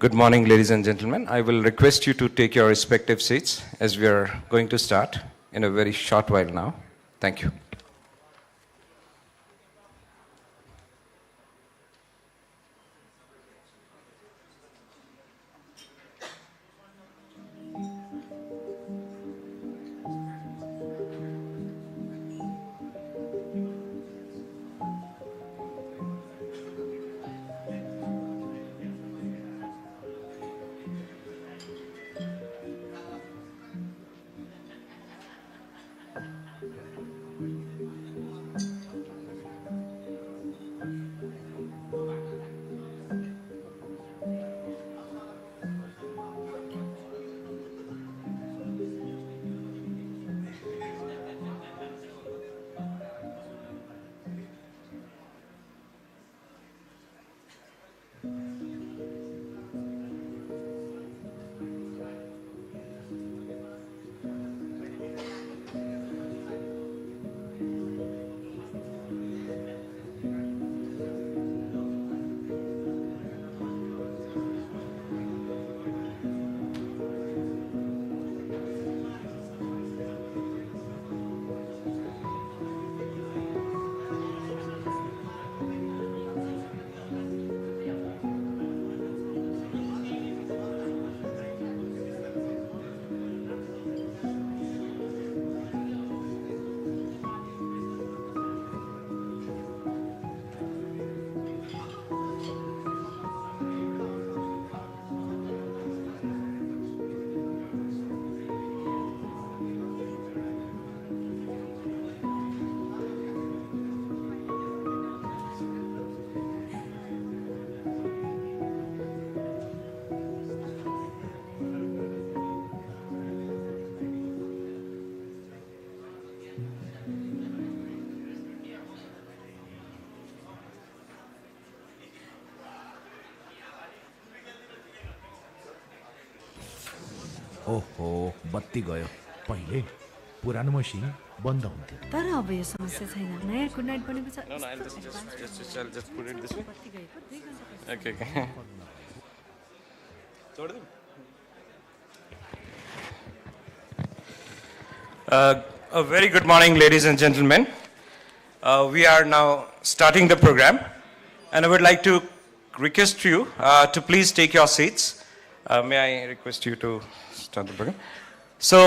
Good morning, ladies and gentlemen. I will request you to take your respective seats as we are going to start in a very short while now. Thank you. ओहो बत्ती गयो पहिले पुरानो मसिन बन्द हुन्थ्यो तर अब यो समस्या छैन नयाँ गुड नाइट बनेको छ No, I'll just put it this way. Okay. A very good morning, ladies and gentlemen. We are now starting the program, and I would like to request you to please take your seats. May I request you to start the program? So,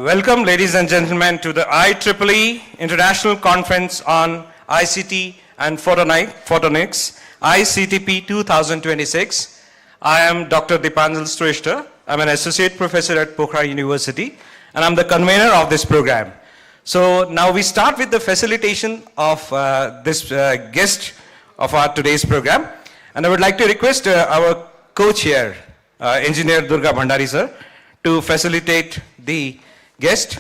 welcome, ladies and gentlemen, to the IEEE International Conference on ICT and Photonics, Ictp 2026. I am Dr. Dipanjal Shrestha. I'm an associate professor at Pokhara University, and I'm the convener of this program. So now we start with the facilitation of this guest of our today's program. And I would like to request our co-chair, Engineer Durga Bhandari sir, to facilitate the guest.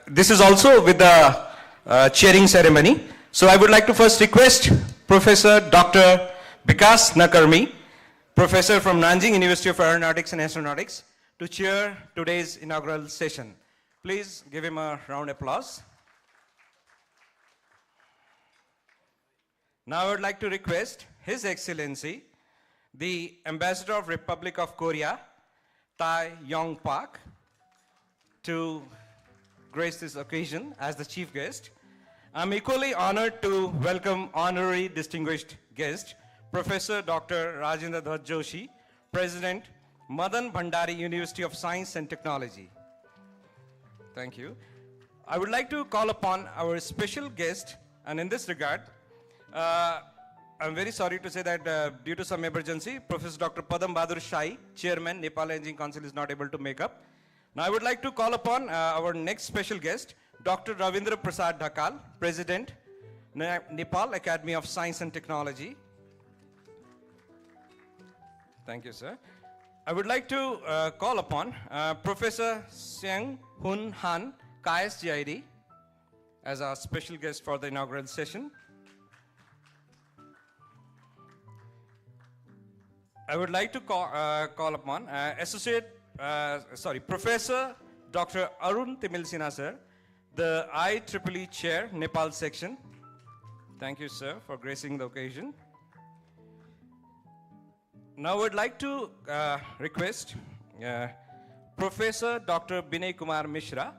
This is also with the chairing ceremony. So I would like to first request Professor Dr. Vikas Nakarmi, Professor from Nanjing University of Aeronautics and Astronautics, to chair today's inaugural session. Please give him a round of applause. Now I would like to request His Excellency, the Ambassador of Republic of Korea, Tai Yong Park, to grace this occasion as the chief guest. I'm equally honored to welcome honorary distinguished guest, Professor Dr. Rajendra Dhwaj Joshi, President, Madan Bhandari University of Science and Technology. Thank you. I would like to call upon our special guest, and in this regard, I'm very sorry to say that due to some emergency, Professor Dr. Padam Bahadur Shai, Chairman, Nepal Engineering Council, is not able to make up. Now I would like to call upon our next special guest, Dr. Ravindra Prasad Dhakal, President, Nepal Academy of Science and Technology. Thank you, sir. I would like to call upon Professor Seung Hun Han, KSGID, as our special guest for the inaugural session. I would like to call upon Professor Dr. Arun Timilsina, sir, the IEEE Chair, Nepal Section. Thank you, sir, for gracing the occasion. Now I would like to request Professor Dr. Binay Kumar Mishra,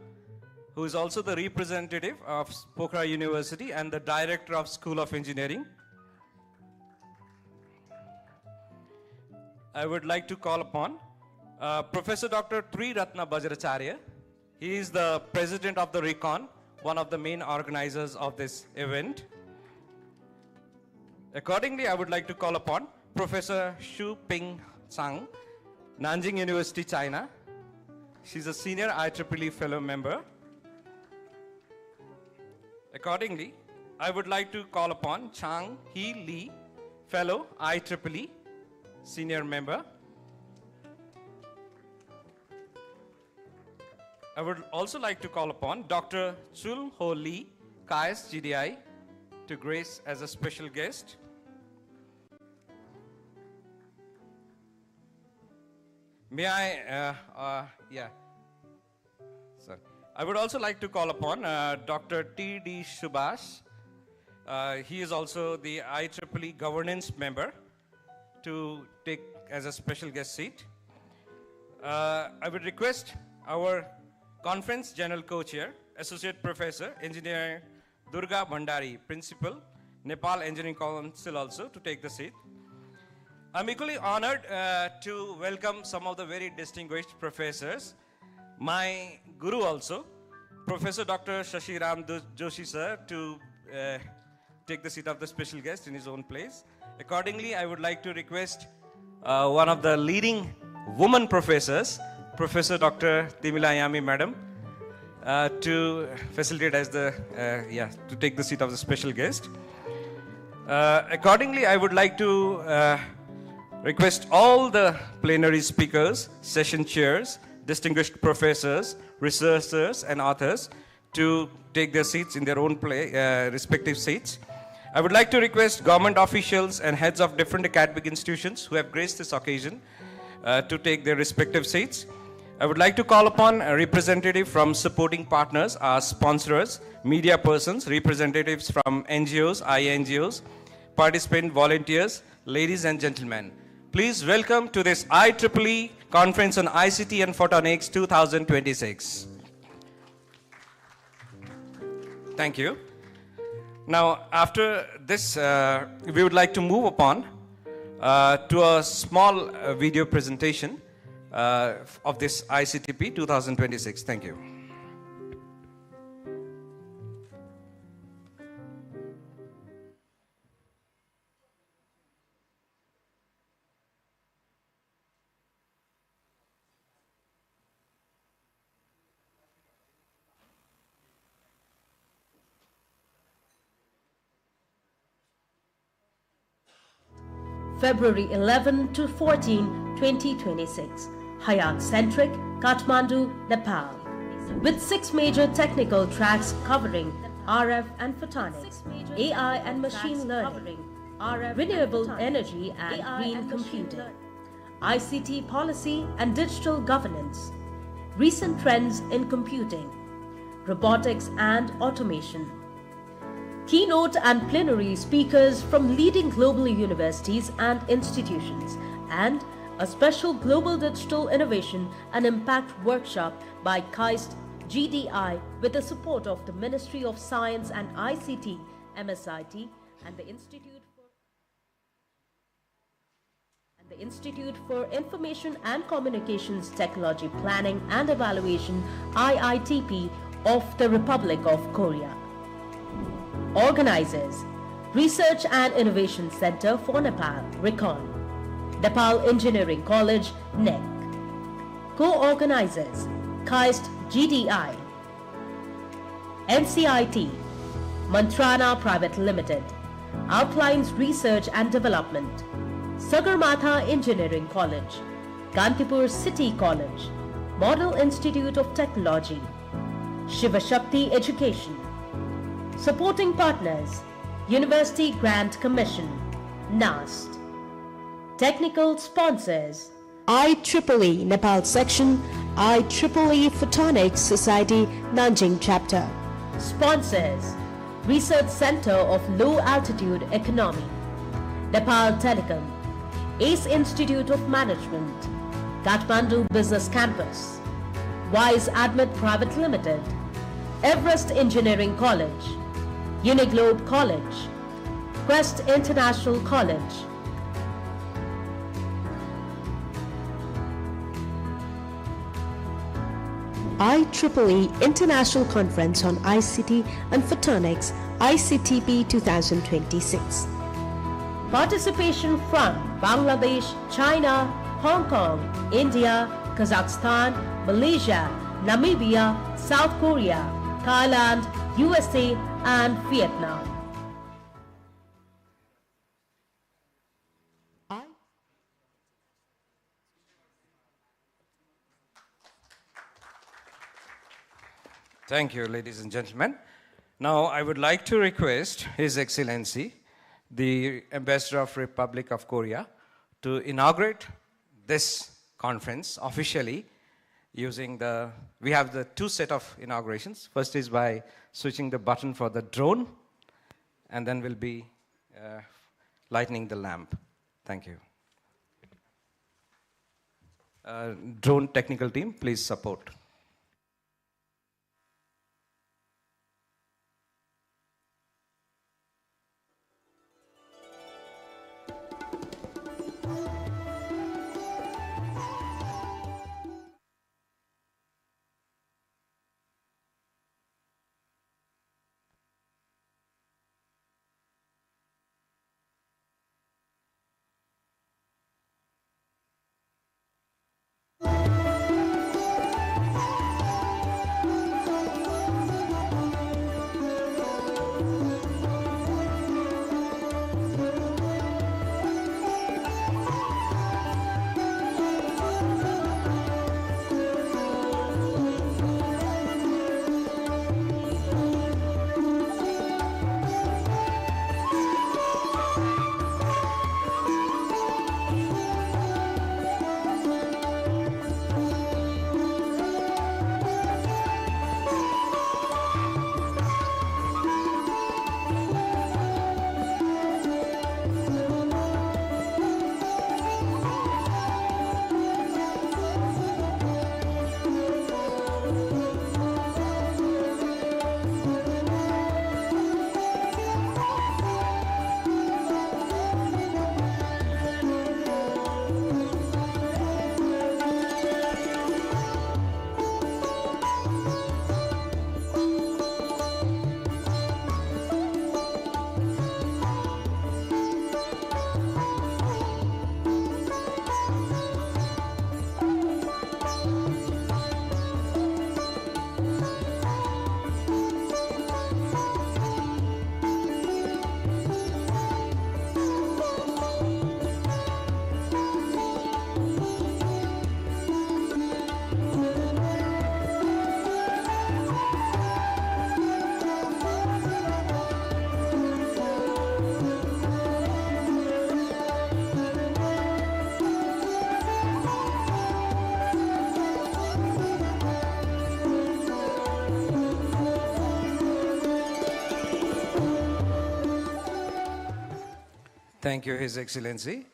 who is also the representative of Pokhara University and the Director of School of Engineering. I would like to call upon Professor Dr. Tri Ratna Bajracharya. He is the President of the RECON, one of the main organizers of this event. Accordingly, I would like to call upon Professor Xu Ping Tsang, Nanjing University, China. She's a senior IEEE fellow member. Accordingly, I would like to call upon Chang Hee Lee, fellow IEEE, senior member. I would also like to call upon Dr. Chul Ho Lee, KAIS GDI, to grace as a special guest. May I, sorry. I would also like to call upon Dr. T.D. Subhash. He is also the IEEE governance member to take as a special guest seat. I would request our conference general co-chair, Associate Professor, Engineer Durga Bhandari, Principal, Nepal Engineering Council also to take the seat. I'm equally honored to welcome some of the very distinguished professors. My guru also, Professor Dr. Shashi Ram Joshi sir, to take the seat of the special guest in his own place. Accordingly, I would like to request one of the leading woman professors, Professor Dr. Timila Yami Madam, to facilitate as the, to take the seat of the special guest. Accordingly, I would like to request all the plenary speakers, session chairs, distinguished professors, researchers, and authors to take their seats in their own respective seats. I would like to request government officials and heads of different academic institutions who have graced this occasion to take their respective seats. I would like to call upon a representative from supporting partners, our sponsors, media persons, representatives from NGOs, INGOs, participant volunteers, ladies and gentlemen. Please welcome to this IEEE Conference on ICT and Photonics 2026. Thank you. Now, after this, we would like to move upon to a small video presentation of this ICTP 2026. Thank you. February 11 to 14, 2026. Hayat-centric, Kathmandu, Nepal. With 6 major technical tracks covering RF and photonics, AI and machine learning, renewable energy and green computing, ICT policy and digital governance, recent trends in computing, robotics and automation. Keynote and plenary speakers from leading global universities and institutions, and a special Global Digital Innovation and Impact Workshop by KAIS GDI with the support of the Ministry of Science and ICT, MSIT, and the Institute for Information and Communications Technology Planning and Evaluation, IITP, of the Republic of Korea. Organizers: Research and Innovation Center for Nepal, RECON, Nepal Engineering College, NEC. Co-organizers: KAIS GDI, NCIT, Mantrana Private Limited, Outlines Research and Development, Sagarmatha Engineering College, Kantipur City College, Model Institute of Technology, Shiva Shakti Education. Supporting partners: University Grant Commission, NAST. Technical sponsors: IEEE Nepal Section, IEEE Photonics Society, Nanjing Chapter. Sponsors: Research Center of Low Altitude Economy, Nepal Telecom, ACE Institute of Management, Kathmandu Business Campus, Wise Admit Private Limited, Everest Engineering College, Uniglobe College, Quest International College, IEEE International Conference on ICT and Photonics, Ictp 2026. Participation from Bangladesh, China, Hong Kong, India, Kazakhstan, Malaysia, Namibia, South Korea, Thailand, USA, and Vietnam. Thank you, ladies and gentlemen. Now, I would like to request His Excellency, the Ambassador of Republic of Korea, to inaugurate this conference officially using we have the two set of inaugurations. First is by switching the button for the drone, and then we'll be lighting the lamp. Thank you. Drone technical team, please support. Thank you, His Excellency.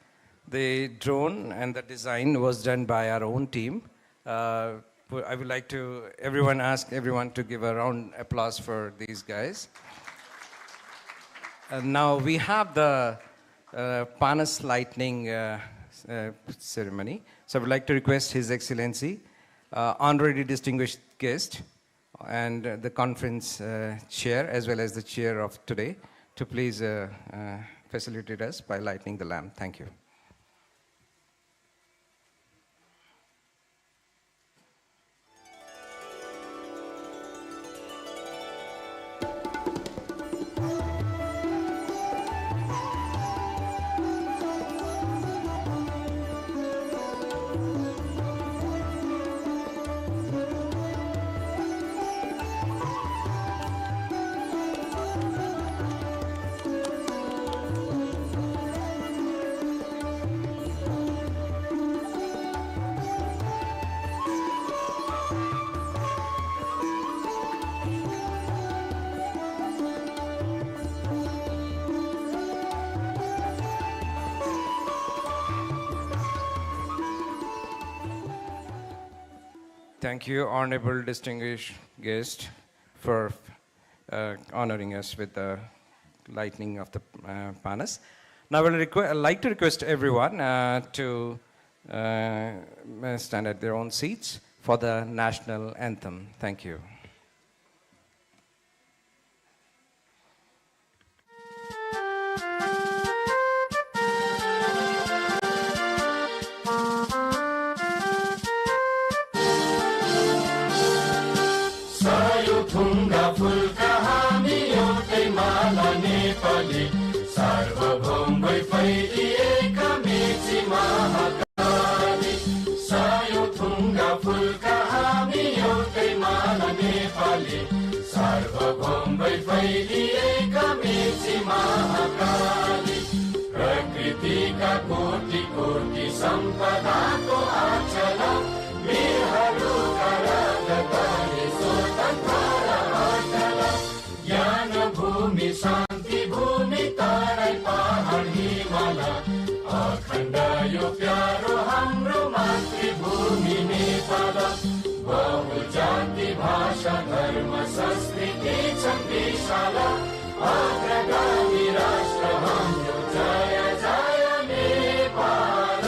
The drone and the design was done by our own team. I would like to ask everyone to give a round applause for these guys. And now we have the Panas lightning ceremony. So I would like to request His Excellency, honorary distinguished guest, and the conference chair, as well as the chair of today, to please facilitate us by lighting the lamp. Thank you. Thank you, honorable distinguished guest, for honoring us with the lightning of the panas. Now I'd like to request everyone to stand at their own seats for the national anthem. Thank you. Phulka हामी एउटै माला नेपाली सार्वभौमै फैलिएका मेची महाकाली सयौं थुङ्गा फुलका हामी एउटै माला नेपाली सार्वभौमै फैलिएका मेची महाकाली प्रकृतिका कोटि कोटि सम्पदाको आचल वीरहरूका राजधानी स्वतन्त्र ज्ञान भूमि शान्ति भूमि तराई पहाड हिमाल अखण्ड यो प्यारो हाम्रो मातृभूमि नेपाल बहुजाति भाषा धर्म संस्कृति छन् विशाल अग्रगामी राष्ट्र हाम्रो जय जय Nepal.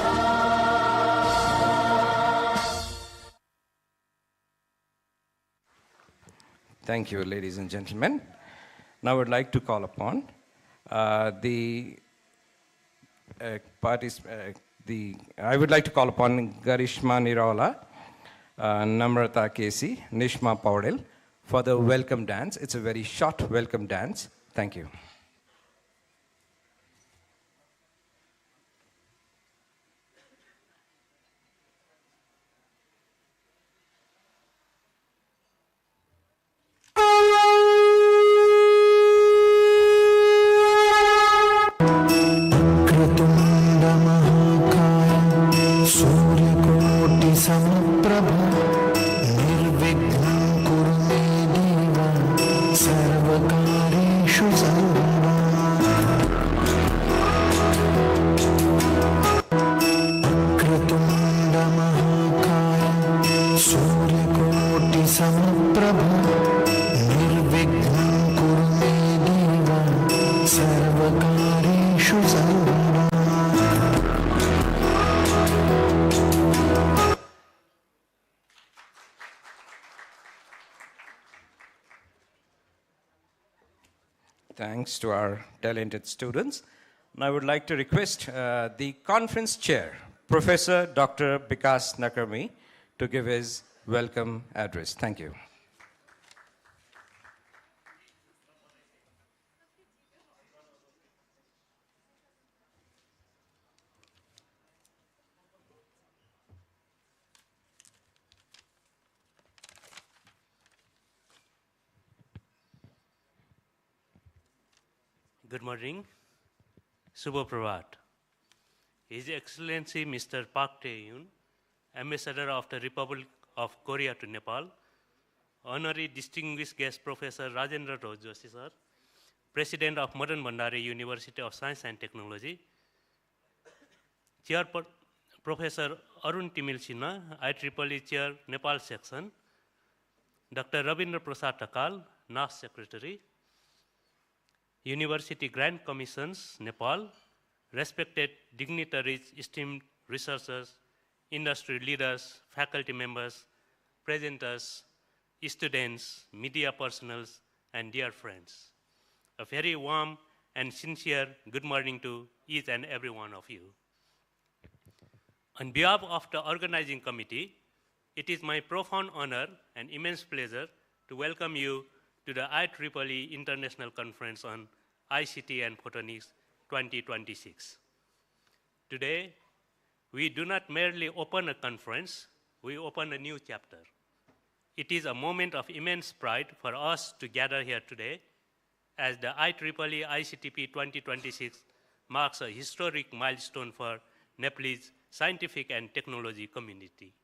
Thank you, ladies and gentlemen. Now I would like to call upon I would like to call upon Garishma Nirala, Namrata Kesi, Nishma Paudel for the welcome dance. It's a very short welcome dance. Thank you. Thanks to our talented students. Now I would like to request the conference chair, Professor Dr. Bikas Nakarmi, to give his welcome address. Thank you. Good morning. Subho Pravat. His Excellency Mr. Park Tae-yoon, Ambassador of the Republic of Korea to Nepal, Honorary Distinguished Guest Professor Rajendra Joshi sir, President of Madan Bhandari University of Science and Technology, Chair Professor Arun Timil Sinha, IEEE Chair Nepal Section, Dr. Rabindra Prasad Takal, NAS Secretary, University Grand Commissions, Nepal, respected dignitaries, esteemed researchers, industry leaders, faculty members, presenters, students, media personals, and dear friends. A very warm and sincere good morning to each and every one of you. On behalf of the organizing committee, it is my profound honor and immense pleasure to welcome you to the IEEE International Conference on ICT and Photonics 2026. Today, we do not merely open a conference, we open a new chapter. It is a moment of immense pride for us to gather here today as the IEEE ICTP 2026 marks a historic milestone for Nepalese scientific and technology community.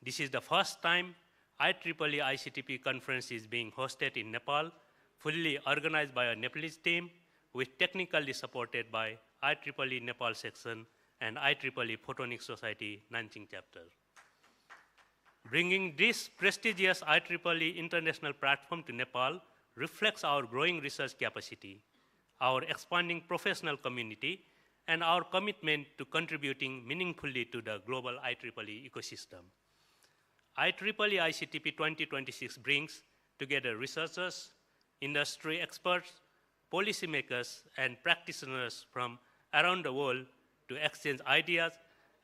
This is the first time IEEE ICTP conference is being hosted in Nepal, fully organized by a Nepalese team, with technically supported by IEEE Nepal section and IEEE Photonics Society Nanjing chapter. Bringing this prestigious IEEE international platform to Nepal reflects our growing research capacity, our expanding professional community, and our commitment to contributing meaningfully to the global IEEE ecosystem. IEEE ICTP 2026 brings together researchers, industry experts, policymakers, and practitioners from around the world to exchange ideas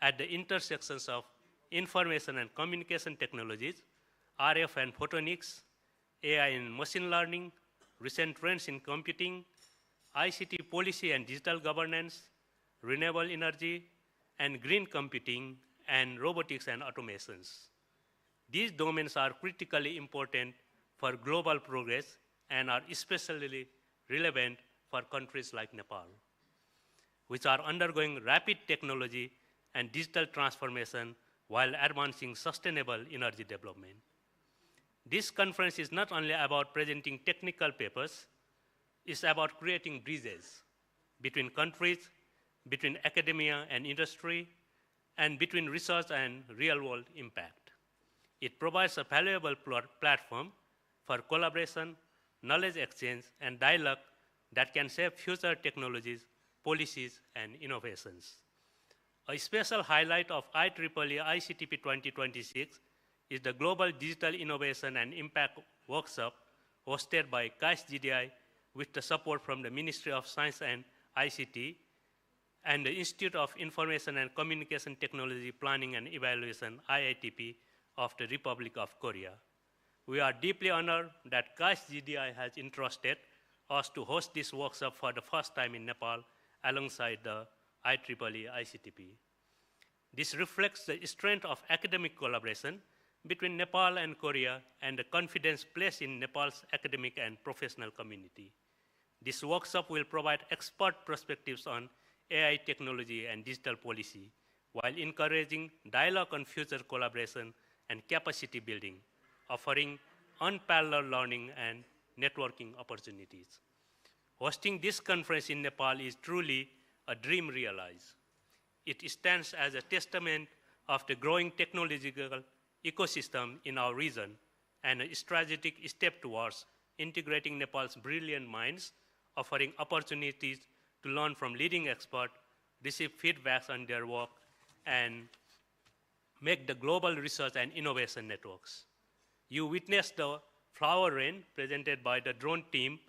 at the intersections of information and communication technologies, RF and photonics, AI and machine learning, recent trends in computing, ICT policy and digital governance, renewable energy, and green computing, and robotics and automations. These domains are critically important for global progress and are especially relevant for countries like Nepal, which are undergoing rapid technology and digital transformation while advancing sustainable energy development. This conference is not only about presenting technical papers, it's about creating bridges between countries, between academia and industry, and between research and real-world impact. It provides a valuable platform for collaboration, knowledge exchange, and dialogue that can shape future technologies, policies, and innovations. A special highlight of IEEE ICTP 2026 is the Global Digital Innovation and Impact Workshop hosted by KAIST GDI with the support from the Ministry of Science and ICT and the Institute of Information and Communication Technology Planning and Evaluation, IITP, of the Republic of Korea. We are deeply honored that KAIST GDI has entrusted us to host this workshop for the first time in Nepal alongside the IEEE ICTP. This reflects the strength of academic collaboration between Nepal and Korea and the confidence placed in Nepal's academic and professional community. This workshop will provide expert perspectives on AI technology and digital policy while encouraging dialogue on future collaboration and capacity building, offering unparalleled learning and networking opportunities. Hosting this conference in Nepal is truly a dream realized. It stands as a testament of the growing technological ecosystem in our region and a strategic step towards integrating Nepal's brilliant minds, offering opportunities to learn from leading experts, receive feedbacks on their work, and make the global research and innovation networks. You witnessed the flower rain presented by the drone team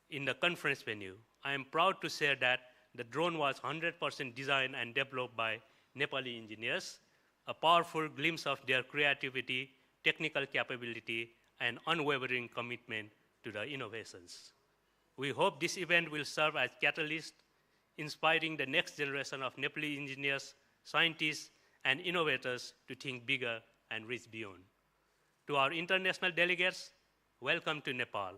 in the conference venue. I am proud to share that the drone was 100% designed and developed by Nepali engineers, a powerful glimpse of their creativity, technical capability, and unwavering commitment to the innovations. We hope this event will serve as catalyst, inspiring the next generation of Nepali engineers, scientists, and innovators to think bigger and reach beyond. To our international delegates, welcome to Nepal.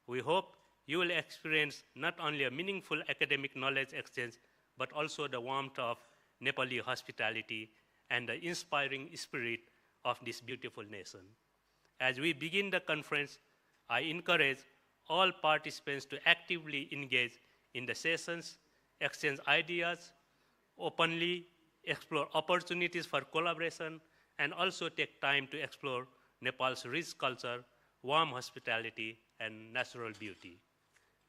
We hope you will experience not only a meaningful academic knowledge exchange, but also the warmth of Nepali hospitality and the inspiring spirit of this beautiful nation. As we begin the conference, I encourage all participants to actively engage in the sessions, exchange ideas, openly explore opportunities for collaboration, and also take time to explore Nepal's rich culture, warm hospitality, and natural beauty.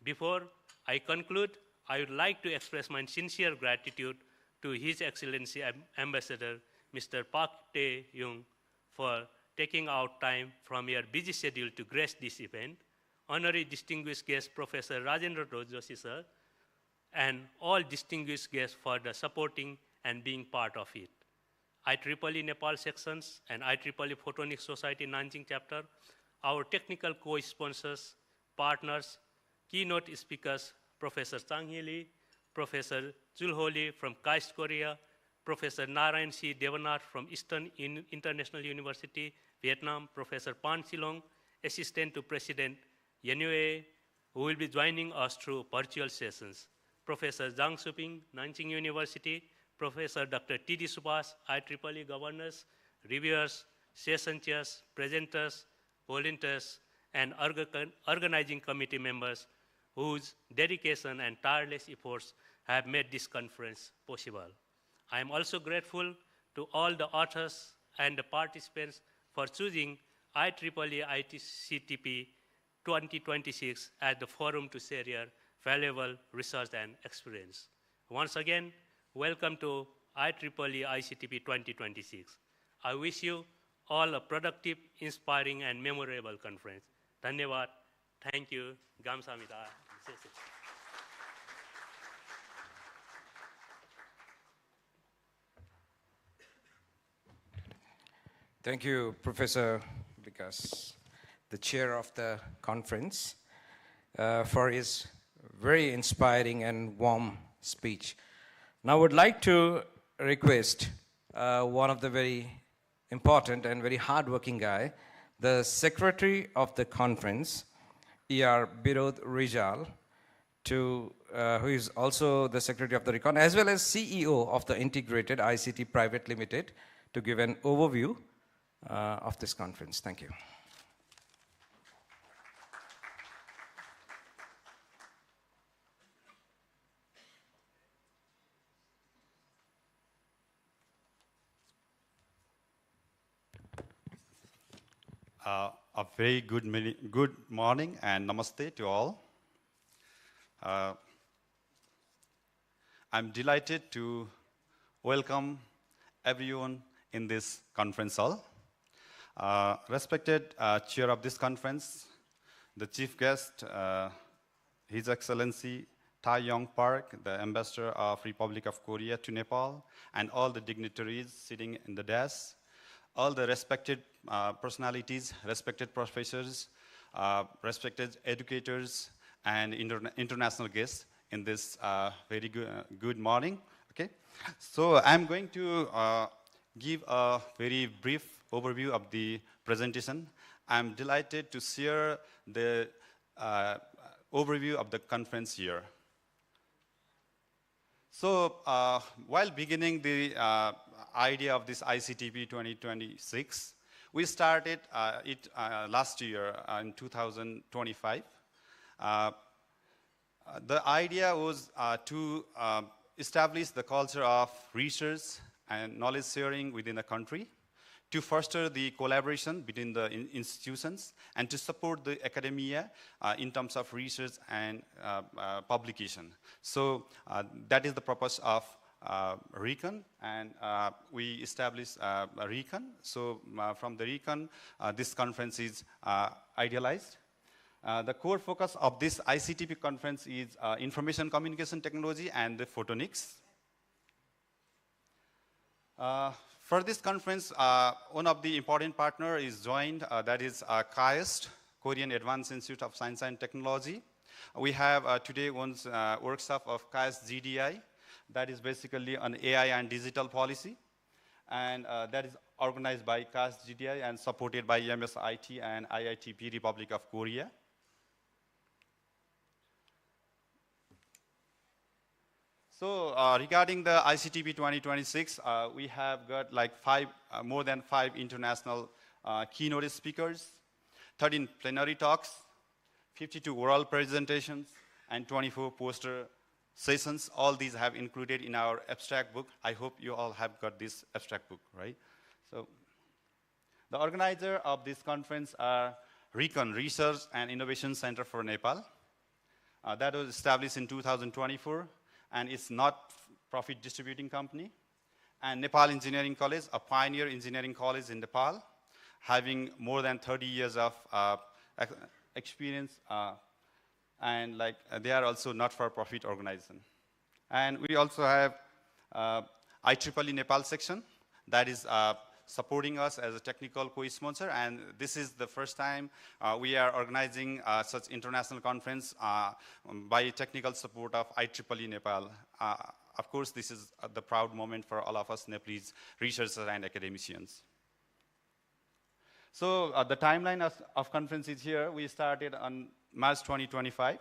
Before I conclude, I would like to express my sincere gratitude to His Excellency Ambassador, Mr. Park Tae-young, for taking out time from your busy schedule to grace this event, honorary distinguished guest Professor Rajendra Joshi sir, and all distinguished guests for the supporting and being part of it. IEEE Nepal sections and IEEE Photonics Society Nanjing chapter, our technical co-sponsors, partners, keynote speakers, Professor Chang Hee, Professor Chul Lee from KAIST Korea, Professor Narayan C. Devanath from Eastern International University, Vietnam, Professor Pan Silong, Assistant to President NUA, who will be joining us through virtual sessions, Professor Zhang Suping, Nanjing University, Professor Dr. T.D. Subhas, IEEE governors, reviewers, session chairs, presenters, volunteers, and organizing committee members whose dedication and tireless efforts have made this conference possible. I am also grateful to all the authors and the participants for choosing IEEE Ictp 2026 as the forum to share your valuable research and experience. Once again, welcome to IEEE Ictp 2026. I wish you all a productive, inspiring, and memorable conference. Dhanyavad. Thank you. Gamsamida. Thank you, Professor Vikas, the chair of the conference, for his very inspiring and warm speech. Now I would like to request one of the very important and very hardworking guy, the secretary of the conference, E.R. Birod Rijal, who is also the secretary of the Recon, as well as CEO of the Integrated ICT Private Limited, to give an overview of this conference. Thank you. A very good morning and namaste to all. I'm delighted to welcome everyone in this conference hall. Respected chair of this conference, the chief guest, His Excellency Tai Yong Park, the Ambassador of Republic of Korea to Nepal, and all the dignitaries sitting in the dais, all the respected personalities, respected professors, respected educators, and international guests in this very good morning. Okay, so I'm going to give a very brief overview of the presentation. I'm delighted to share the overview of the conference here. So while beginning the idea of this ICTP 2026, we started it last year in 2025. The idea was to establish the culture of research and knowledge sharing within the country, to foster the collaboration between the institutions, and to support the academia in terms of research and publication. So that is the purpose of Recon, and we established Recon. So from the Recon, this conference is idealized. The core focus of this ICTP conference is information communication technology and the photonics. For this conference, one of the important partners is joined, that is KAIST, Korean Advanced Institute of Science and Technology. We have today one workshop of KAIST GDI, that is basically on AI and digital policy, and that is organized by KAIST GDI and supported by MSIT and IITP Republic of Korea. So regarding the ICTP 2026, we have got like more than five international keynote speakers, 13 plenary talks, 52 oral presentations, and 24 poster sessions. All these have included in our abstract book. I hope you all have got this abstract book, right? So the organizer of this conference are Recon, Research and Innovation Center for Nepal. That was established in 2024. And it's not profit distributing company. And Nepal Engineering College, a pioneer engineering college in Nepal, having more than 30 years of experience, and like they are also not-for-profit organization. And we also have IEEE Nepal section that is supporting us as a technical co-sponsor, and this is the first time we are organizing such international conference by technical support of IEEE Nepal. Of course, this is the proud moment for all of us Nepalese researchers and academicians. So the timeline of conference is here. We started on March 2025,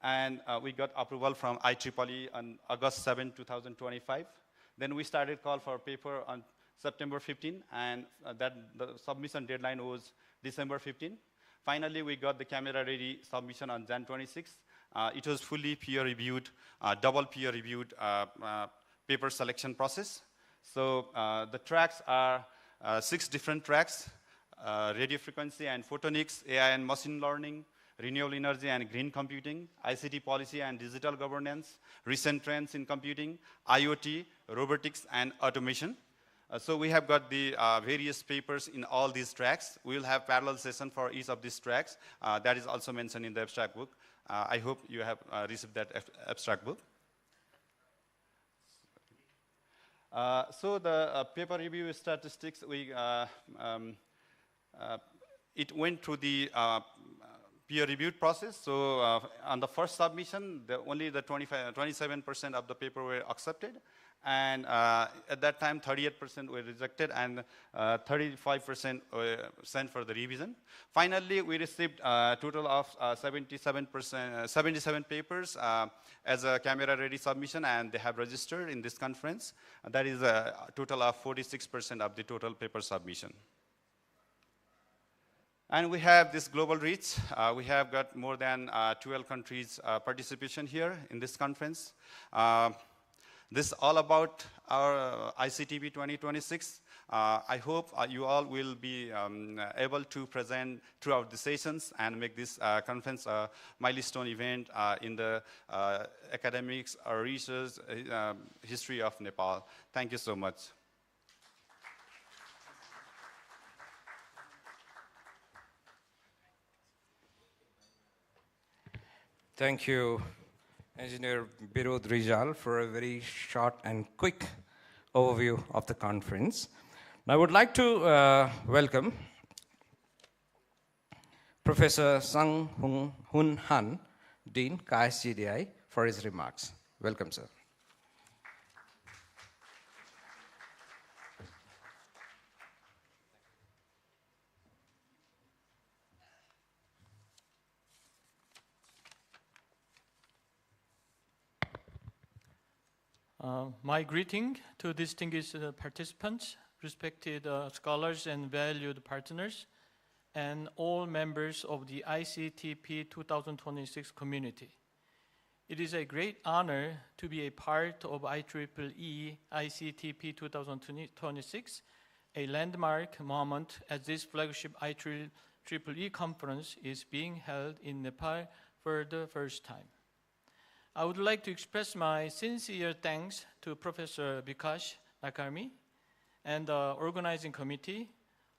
and we got approval from IEEE on August 7, 2025. Then we started call for paper on September 15, and the submission deadline was December 15. Finally, we got the camera-ready submission on Jan 26. It was fully peer-reviewed, double peer-reviewed paper selection process. So the tracks are 6 different tracks. radio frequency and photonics, AI and machine learning, renewable energy and green computing, ICT policy and digital governance, recent trends in computing, IoT, robotics, and automation. So we have got the various papers in all these tracks. We will have parallel session for each of these tracks. That is also mentioned in the abstract book. I hope you have received that abstract book. So the paper review statistics, it went through the peer-reviewed process. So on the first submission, only the 27% of the paper were accepted. And at that time, 38% were rejected and 35% were sent for the revision. Finally, we received a total of 77 papers as a camera-ready submission, and they have registered in this conference. That is a total of 46% of the total paper submission. And we have this global reach. We have got more than 12 countries participation here in this conference. This is all about our ICTP 2026. I hope you all will be able to present throughout the sessions and make this conference a milestone event in the academics or research history of Nepal. Thank you so much. Thank you, Engineer Birod Rijal, for a very short and quick overview of the conference. Now I would like to welcome Professor Sang Hun Han, Dean, KSGDI, for his remarks. Welcome, sir. My greeting to distinguished participants, respected scholars and valued partners, and all members of the ICTP 2026 community. It is a great honor to be a part of IEEE ICTP 2026, a landmark moment as this flagship IEEE conference is being held in Nepal for the first time. I would like to express my sincere thanks to Professor Bikash Nakarmi and the organizing committee,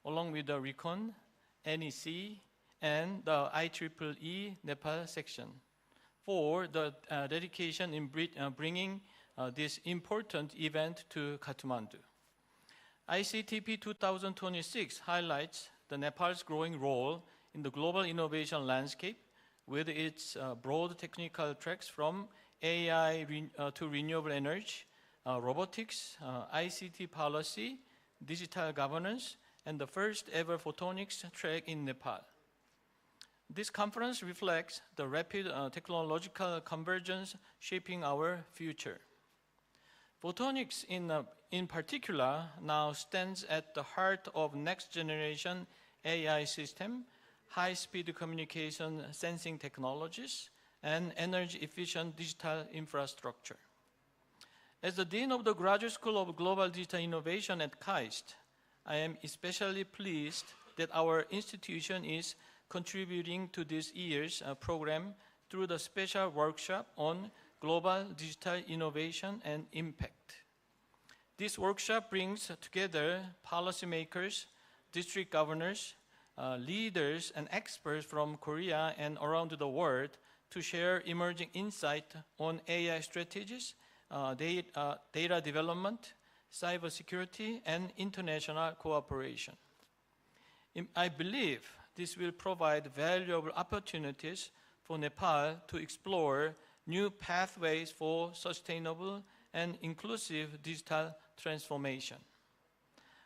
along with the RECON, NEC, and the IEEE Nepal section, for the dedication in bringing this important event to Kathmandu. ICTP 2026 highlights the Nepal's growing role in the global innovation landscape, with its broad technical tracks from AI to renewable energy, robotics, ICT policy, digital governance, and the first ever photonics track in Nepal. This conference reflects the rapid technological convergence shaping our future. Photonics in particular now stands at the heart of next generation AI system, high-speed communication sensing technologies, and energy-efficient digital infrastructure. As the Dean of the Graduate School of Global Digital Innovation at KAIST, I am especially pleased that our institution is contributing to this year's program through the special workshop on global digital innovation and impact. This workshop brings together policymakers, district governors, leaders and experts from Korea and around the world to share emerging insight on AI strategies, data development, cybersecurity, and international cooperation. I believe this will provide valuable opportunities for Nepal to explore new pathways for sustainable and inclusive digital transformation.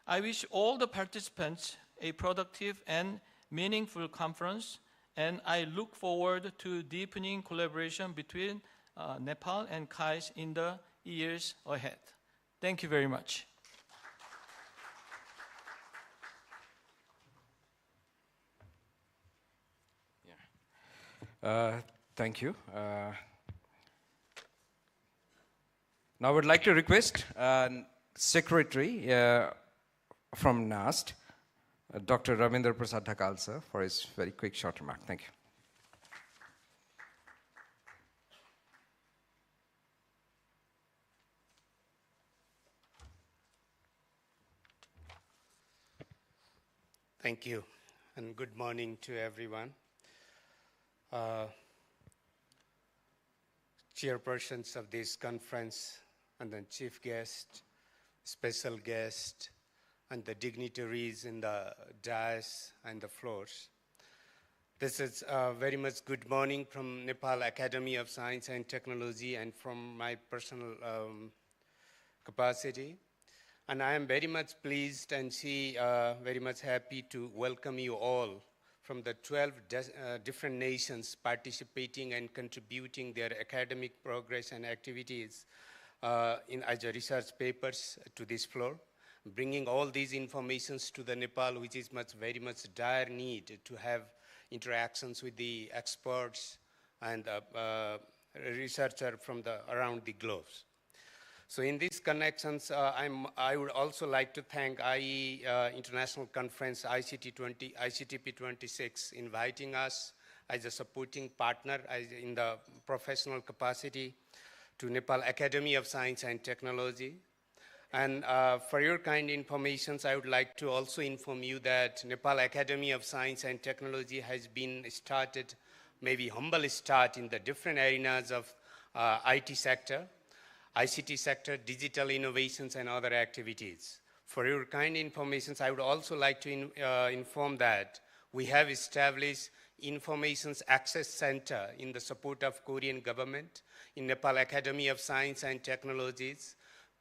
I wish all the participants a productive and meaningful conference, and I look forward to deepening collaboration between Nepal and KAIST in the years ahead. Thank you very much. Thank you. Now I would like to request Secretary from NAST, Dr. Ravindra Prasad Dhakal, sir, for his very quick short remark. Thank you. Thank you, and good morning to everyone. Chairpersons of this conference, and then chief guest, special guest, and the dignitaries in the dais and the floors. This is very much good morning from Nepal Academy of Science and Technology and from my personal capacity. And I am very much pleased and very much happy to welcome you all from the 12 different nations participating and contributing their academic progress and activities as research papers to this floor, bringing all these informations to the Nepal, which is very much dire need to have interactions with the experts and researchers from around the globe. So in these connections, I would also like to thank IE International Conference ICTP 26 inviting us as a supporting partner in the professional capacity to Nepal Academy of Science and Technology. And for your kind information, I would like to also inform you that Nepal Academy of Science and Technology has been started, maybe humble start in the different arenas of IT sector, ICT sector, digital innovations, and other activities. For your kind information, I would also like to inform that we have established Information Access Center in the support of Korean government in Nepal Academy of Science and Technologies,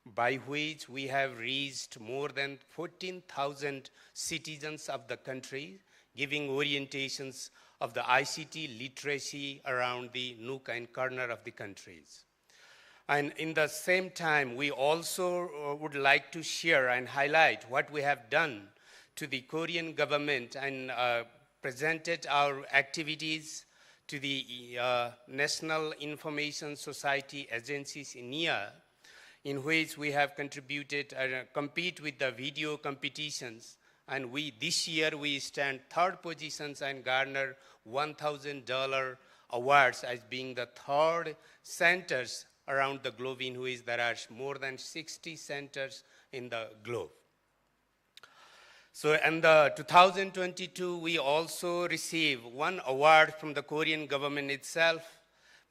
by which we have reached more than 14,000 citizens of the country, giving orientations of the ICT literacy around the nook and corner of the countries. And in the same time, we also would like to share and highlight what we have done to the Korean government and presented our activities to the National Information Society agencies in NIA, in which we have contributed compete with the video competitions. And this year we stand third positions and garner $1,000 awards as being the third centers around the globe, in which there are more than 60 centers in the globe. So in the 2022, we also received one award from the Korean government itself,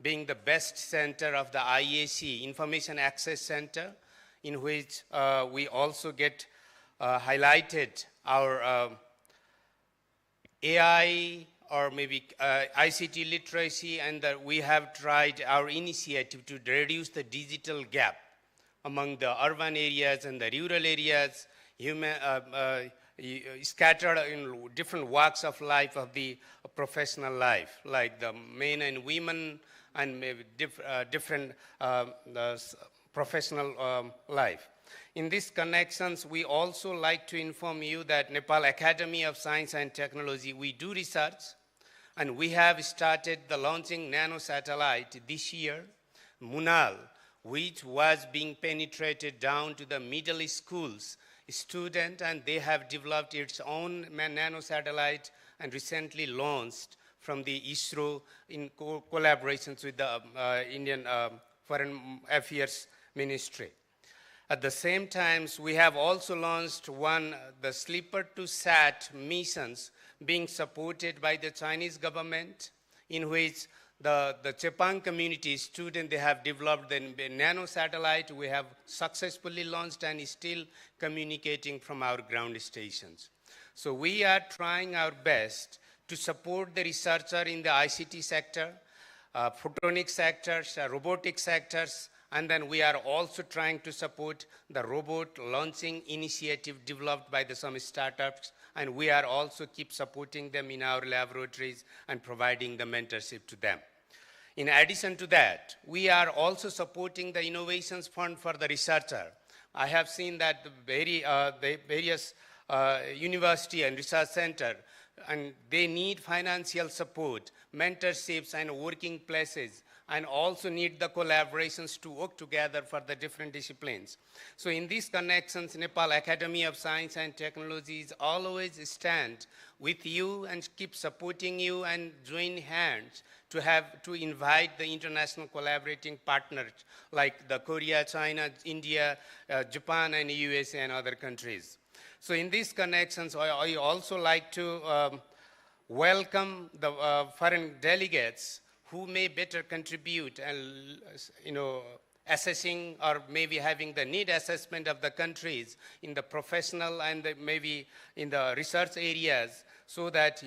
being the best center of the IAC, Information Access Center, in which we also get highlighted our AI or maybe ICT literacy, and that we have tried our initiative to reduce the digital gap among the urban areas and the rural areas, scattered in different walks of life of the professional life, like the men and women and maybe different professional life. In these connections, we also like to inform you that Nepal Academy of Science and Technology, we do research, and we have started the launching nano satellite this year, Munal, which was being penetrated down to the middle schools student, and they have developed its own nano satellite and recently launched from the ISRO in collaborations with the Indian Foreign Affairs Ministry. At the same time, we have also launched the Sleeper to Sat missions being supported by the Chinese government, in which the Chepang community student, they have developed the nano satellite. We have successfully launched and is still communicating from our ground stations. So we are trying our best to support the researcher in the ICT sector, photonic sectors, robotic sectors, and then we are also trying to support the robot launching initiative developed by some startups, and we are also keep supporting them in our laboratories and providing the mentorship to them. In addition to that, we are also supporting the Innovations Fund for the researcher. I have seen that the various university and research center, and they need financial support, mentorships, and working places. and also need the collaborations to work together for the different disciplines. So in these connections, Nepal Academy of Science and Technologies always stand with you and keep supporting you and join hands to invite the international collaborating partners like the Korea, China, India, Japan, and USA and other countries. So in these connections, I also like to welcome the foreign delegates who may better contribute and, assessing or maybe having the need assessment of the countries in the professional and maybe in the research areas, so that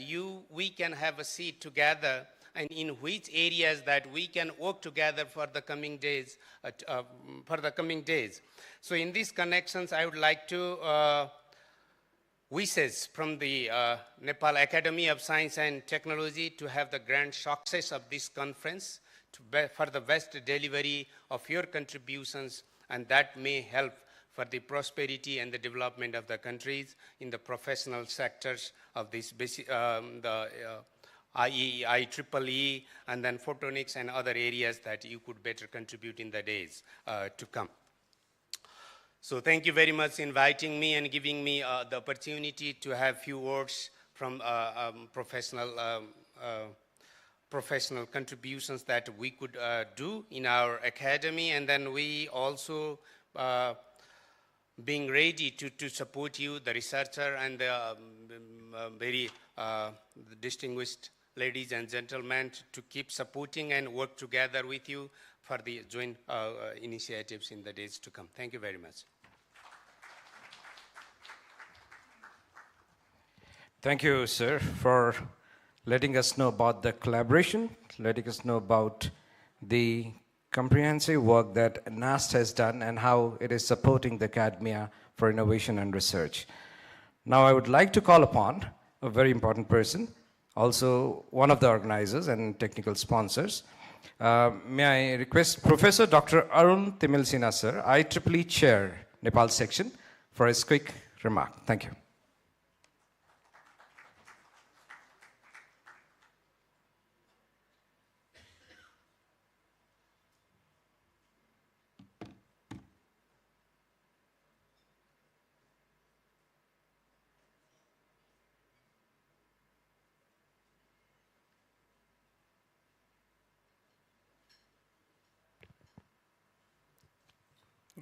we can have a seat together and in which areas that we can work together for the coming days. So in these connections, I would like to wishes from the Nepal Academy of Science and Technology to have the grand success of this conference, for the best delivery of your contributions, and that may help for the prosperity and the development of the countries in the professional sectors of this IEEE, and then photonics and other areas that you could better contribute in the days to come. So thank you very much for inviting me and giving me the opportunity to have few words from professional contributions that we could do in our academy, and then we also being ready to support you, the researcher, and the very distinguished ladies and gentlemen, to keep supporting and work together with you for the joint initiatives in the days to come. Thank you very much. Thank you, sir, for letting us know about the collaboration, letting us know about the comprehensive work that NAST has done and how it is supporting the academia for innovation and research. Now I would like to call upon a very important person, also one of the organizers and technical sponsors. May I request Professor Dr. Arun Timilsina, sir, IEEE Chair, Nepal Section, for his quick remark. Thank you.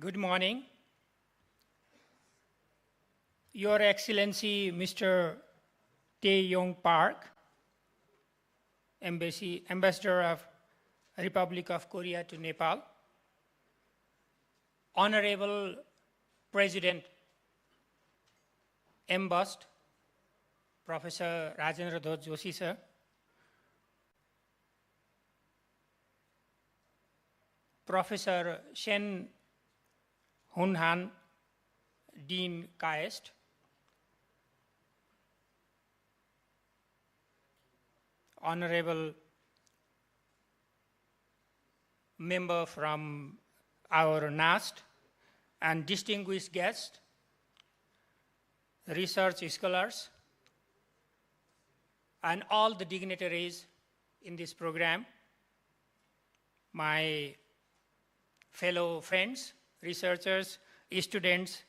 Good morning. Your Excellency, Mr. Tae Yong Park, Ambassador of Republic of Korea to Nepal, Honorable President Embossed, Professor Rajendra Dhot Joshi, sir, Professor Shen Hun Han, Dean Kaest, Honorable member from our NAST, and distinguished guests, research scholars, and all the dignitaries in this program, my fellow friends, researchers, students,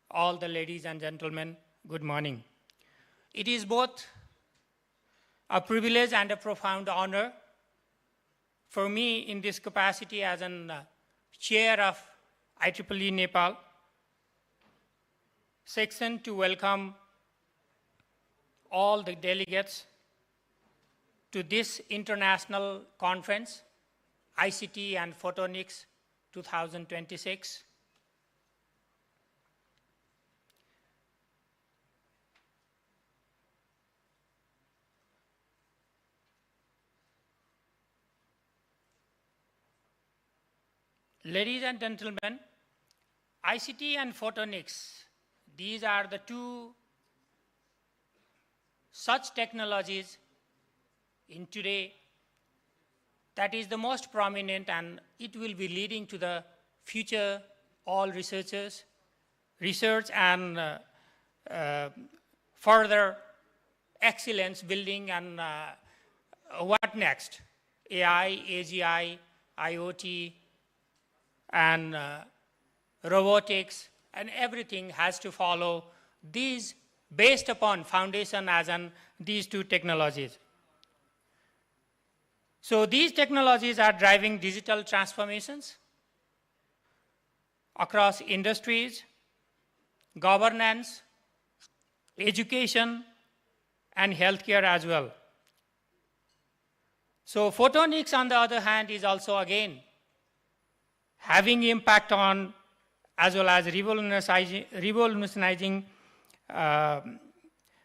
all the ladies and gentlemen, good morning. It is both a privilege and a profound honor for me in this capacity as an chair of IEEE Nepal section to welcome all the delegates to this international conference, ICT and Photonics 2026. Ladies and gentlemen, ICT and photonics, these are the two such technologies in today that is the most prominent, and it will be leading to the future all researchers, research and further excellence building and what next AI, AGI, IoT, and robotics, and everything has to follow these based upon foundation as in these two technologies. So these technologies are driving digital transformations across industries, governance, education, and healthcare as well. So photonics, on the other hand, is also again having impact on as well as revolutionizing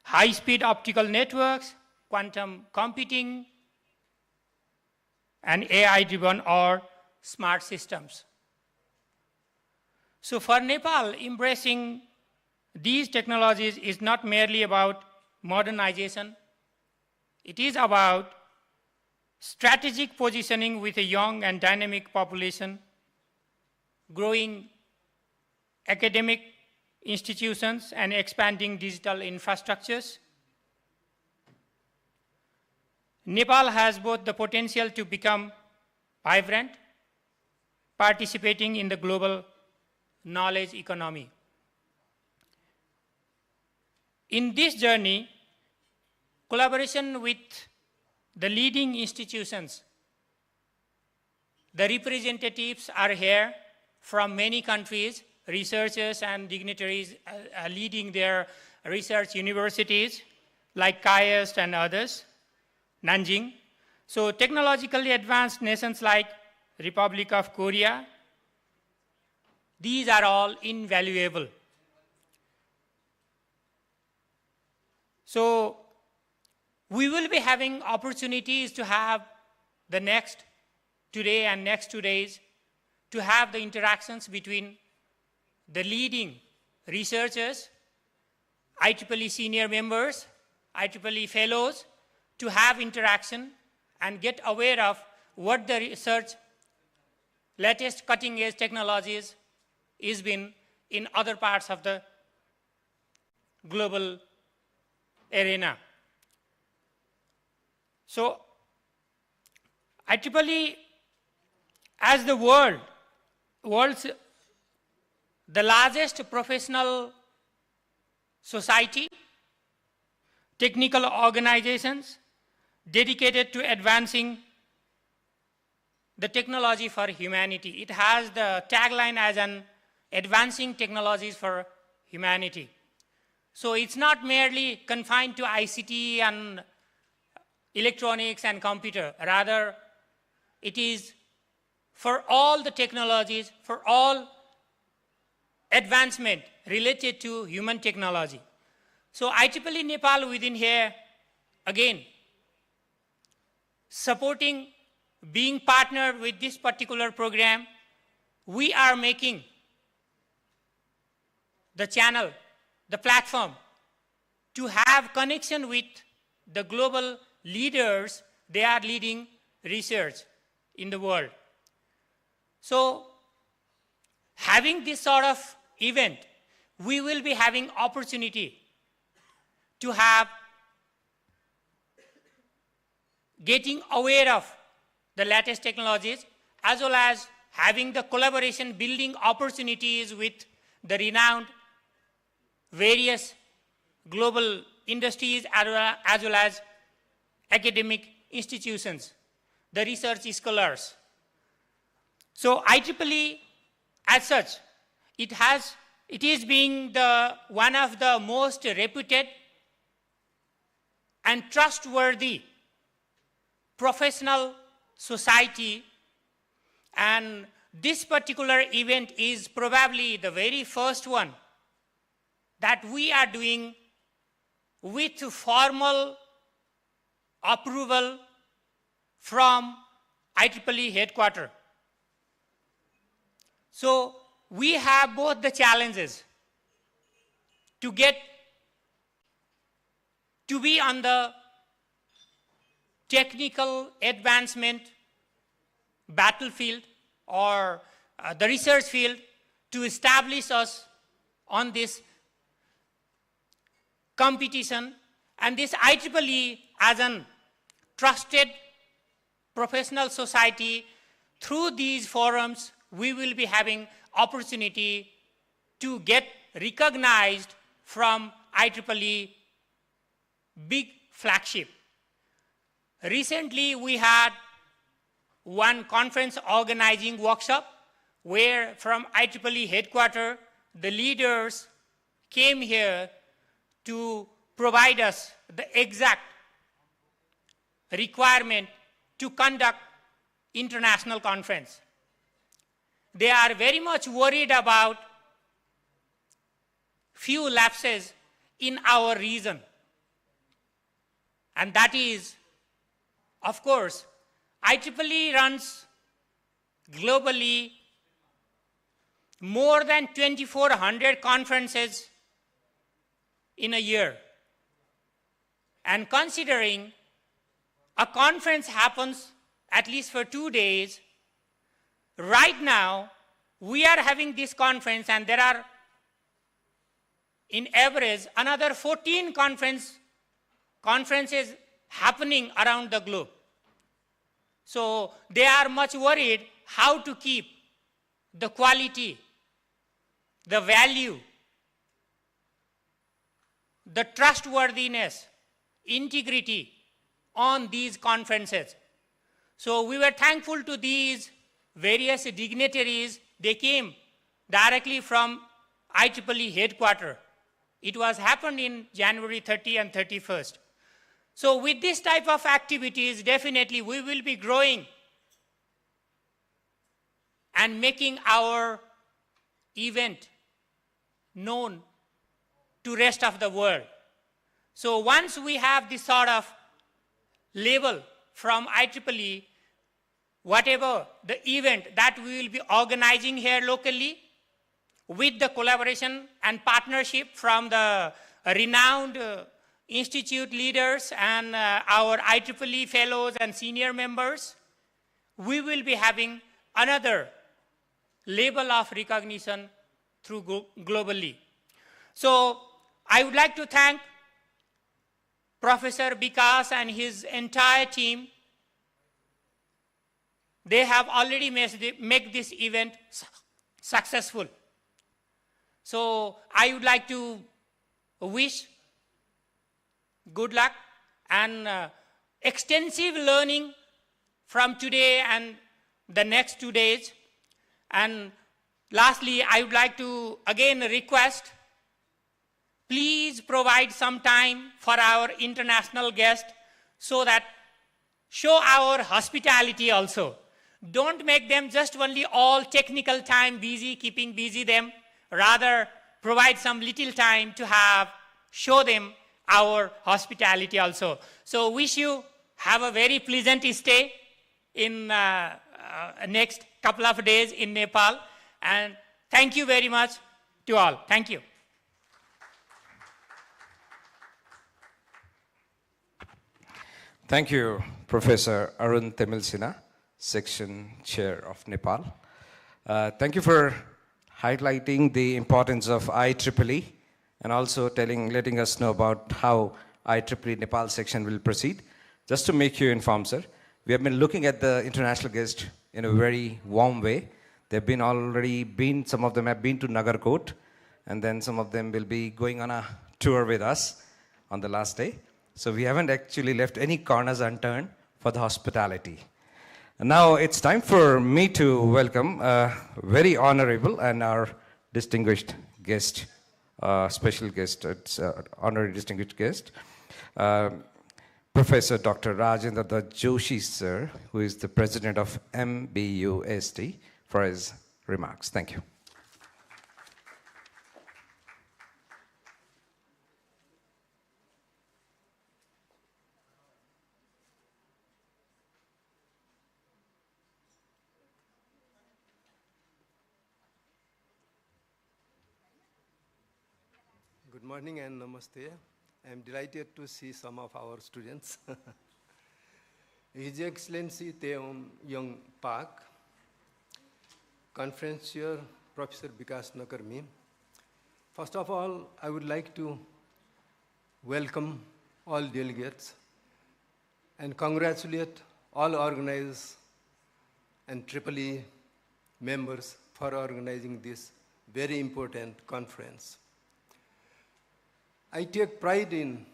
high-speed optical networks, quantum computing, and AI-driven or smart systems. So for Nepal, embracing these technologies is not merely about modernization. It is about strategic positioning with a young and dynamic population, growing academic institutions, and expanding digital infrastructures. Nepal has both the potential to become vibrant, participating in the global knowledge economy. In this journey, collaboration with the leading institutions, the representatives are here from many countries, researchers and dignitaries leading their research universities like KAIST and others, Nanjing. So technologically advanced nations like Republic of Korea, these are all invaluable. So we will be having opportunities to have the next today and next 2 days to have the interactions between the leading researchers, IEEE senior members, IEEE fellows, to have interaction and get aware of what the research, latest cutting edge technologies is been in other parts of the global arena. So IEEE, as the world's the largest professional society, technical organizations dedicated to advancing the technology for humanity. It has the tagline as an advancing technologies for humanity. So it's not merely confined to ICT and electronics and computer. Rather, it is for all the technologies, for all advancement related to human technology. So IEEE Nepal within here, again, supporting, being partnered with this particular program, we are making the channel, the platform, to have connection with the global leaders. They are leading research in the world. So having this sort of event, we will be having opportunity to have getting aware of the latest technologies, as well as having the collaboration, building opportunities with the renowned various global industries as well as academic institutions, the research scholars. So IEEE as such, it is being one of the most reputed and trustworthy professional society, and this particular event is probably the very first one that we are doing with formal approval from IEEE headquarters. So we have both the challenges to be on the technical advancement battlefield or the research field, to establish us on this competition, and this IEEE as an trusted professional society, through these forums, we will be having opportunity to get recognized from IEEE big flagship. Recently, we had one conference organizing workshop where from IEEE headquarters, the leaders came here to provide us the exact requirement to conduct international conference. They are very much worried about few lapses in our region. And that is, of course, IEEE runs globally more than 2,400 conferences in a year. And considering a conference happens at least for 2 days, right now we are having this conference and there are in average another 14 conferences happening around the globe. So they are much worried how to keep the quality, the value, the trustworthiness, integrity on these conferences. So we were thankful to these various dignitaries. They came directly from IEEE headquarters. It was happened in January 30 and 31st. So with this type of activities, definitely we will be growing and making our event known to rest of the world. So once we have this sort of label from IEEE, whatever the event that we will be organizing here locally, with the collaboration and partnership from the renowned institute leaders and our IEEE fellows and senior members, we will be having another label of recognition through globally. So I would like to thank Professor Vikas and his entire team. They have already made this event successful. So I would like to wish good luck and extensive learning from today and the next 2 days. And lastly, I would like to again request, please provide some time for our international guests so that show our hospitality also. Don't make them just only all technical time busy, keeping busy them. Rather, provide some little time to show them our hospitality also. So wish you have a very pleasant stay in next couple of days in Nepal. And thank you very much to all. Thank you. Thank you, Professor Arun Temilsina, Section Chair of Nepal. Thank you for highlighting the importance of IEEE and also letting us know about how IEEE Nepal section will proceed. Just to make you informed, sir, we have been looking at the international guests in a very warm way. Some of them have been to Nagarkot, and then some of them will be going on a tour with us on the last day. So we haven't actually left any corners unturned for the hospitality. And now it's time for me to welcome a very honorable and our distinguished guest, special guest, honorary distinguished guest, Professor Dr. Rajendra Joshi, sir, who is the president of MBUST, for his remarks. Thank you. Good morning and namaste. I am delighted to see some of our students. His Excellency Theom Young Park, Conference Chair Professor Vikas Nakarmi. First of all, I would like to welcome all delegates and congratulate all organizers and EEE members for organizing this very important conference. I take pride in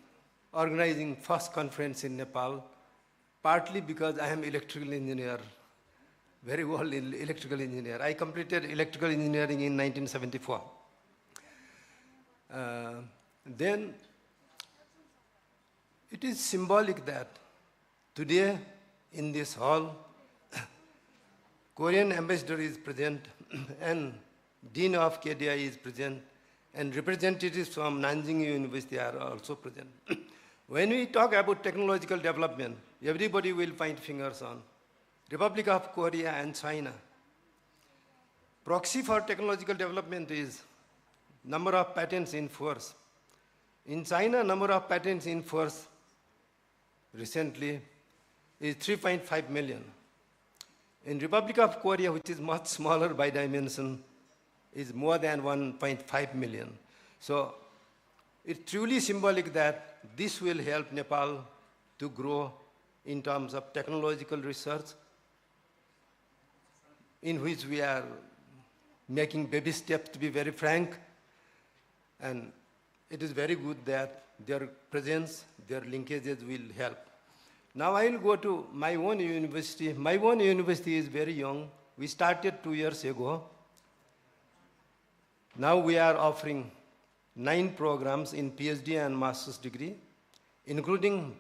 organizing first conference in Nepal, partly because I am electrical engineer, very well electrical engineer. I completed electrical engineering in 1974. Then it is symbolic that today in this hall, Korean ambassador is present and Dean of KDI is present and representatives from Nanjing University are also present. When we talk about technological development, everybody will point fingers on Republic of Korea and China. Proxy for technological development is number of patents in force. In China, number of patents in force recently is 3.5 million. In Republic of Korea, which is much smaller by dimension, is more than 1.5 million. So it's truly symbolic that this will help Nepal to grow in terms of technological research, in which we are making baby steps, to be very frank. And it is very good that their presence, their linkages will help. Now I will go to my own university. My own university is very young. We started 2 years ago. Now we are offering 9 programs in PhD and master's degree, including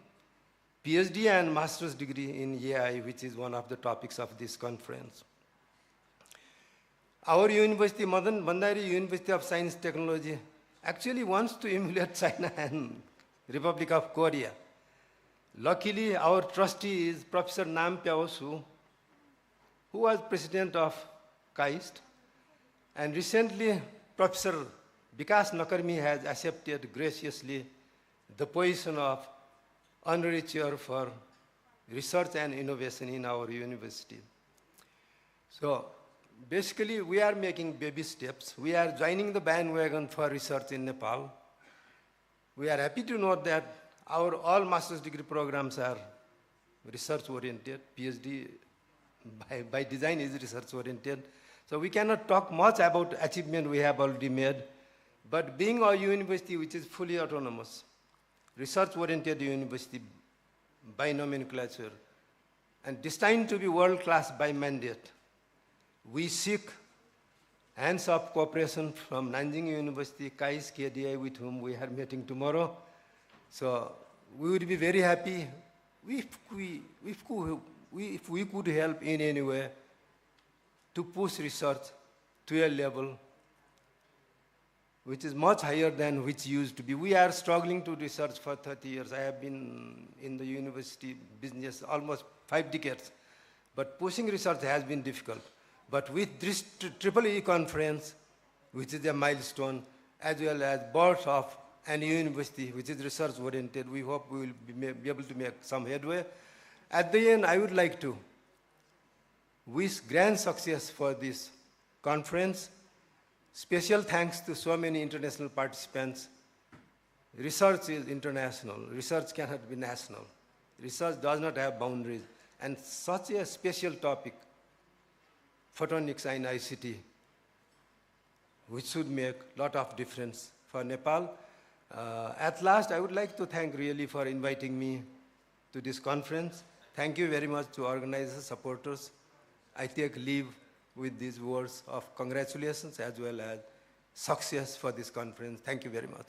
PhD and master's degree in AI, which is one of the topics of this conference. Our university, Madan Bandari University of Science Technology, actually wants to emulate China and Republic of Korea. Luckily, our trustee is Professor Nam Pyao Su, who was president of KAIST, and recently Professor Vikas Nakarmi has accepted graciously the position of honorary chair for research and innovation in our university. So basically, we are making baby steps. We are joining the bandwagon for research in Nepal. We are happy to note that our all master's degree programs are research-oriented. PhD by design is research-oriented. So we cannot talk much about achievement we have already made, but being a university which is fully autonomous, research-oriented university by nomenclature, and destined to be world-class by mandate, we seek hands-off cooperation from Nanjing University, KAIST, KDI, with whom we are meeting tomorrow. So we would be very happy if we could help in any way to push research to a level which is much higher than which used to be. We are struggling to research for 30 years. I have been in the university business almost 5 decades, but pushing research has been difficult. But with this EEE conference, which is a milestone, as well as birth of a university which is research-oriented, we hope we will be able to make some headway. At the end, I would like to wish grand success for this conference. Special thanks to so many international participants. Research is international. Research cannot be national. Research does not have boundaries. And such a special topic, photonics and ICT, which should make a lot of difference for Nepal. At last, I would like to thank really for inviting me to this conference. Thank you very much to organizers, supporters. I take leave with these words of congratulations as well as success for this conference. Thank you very much.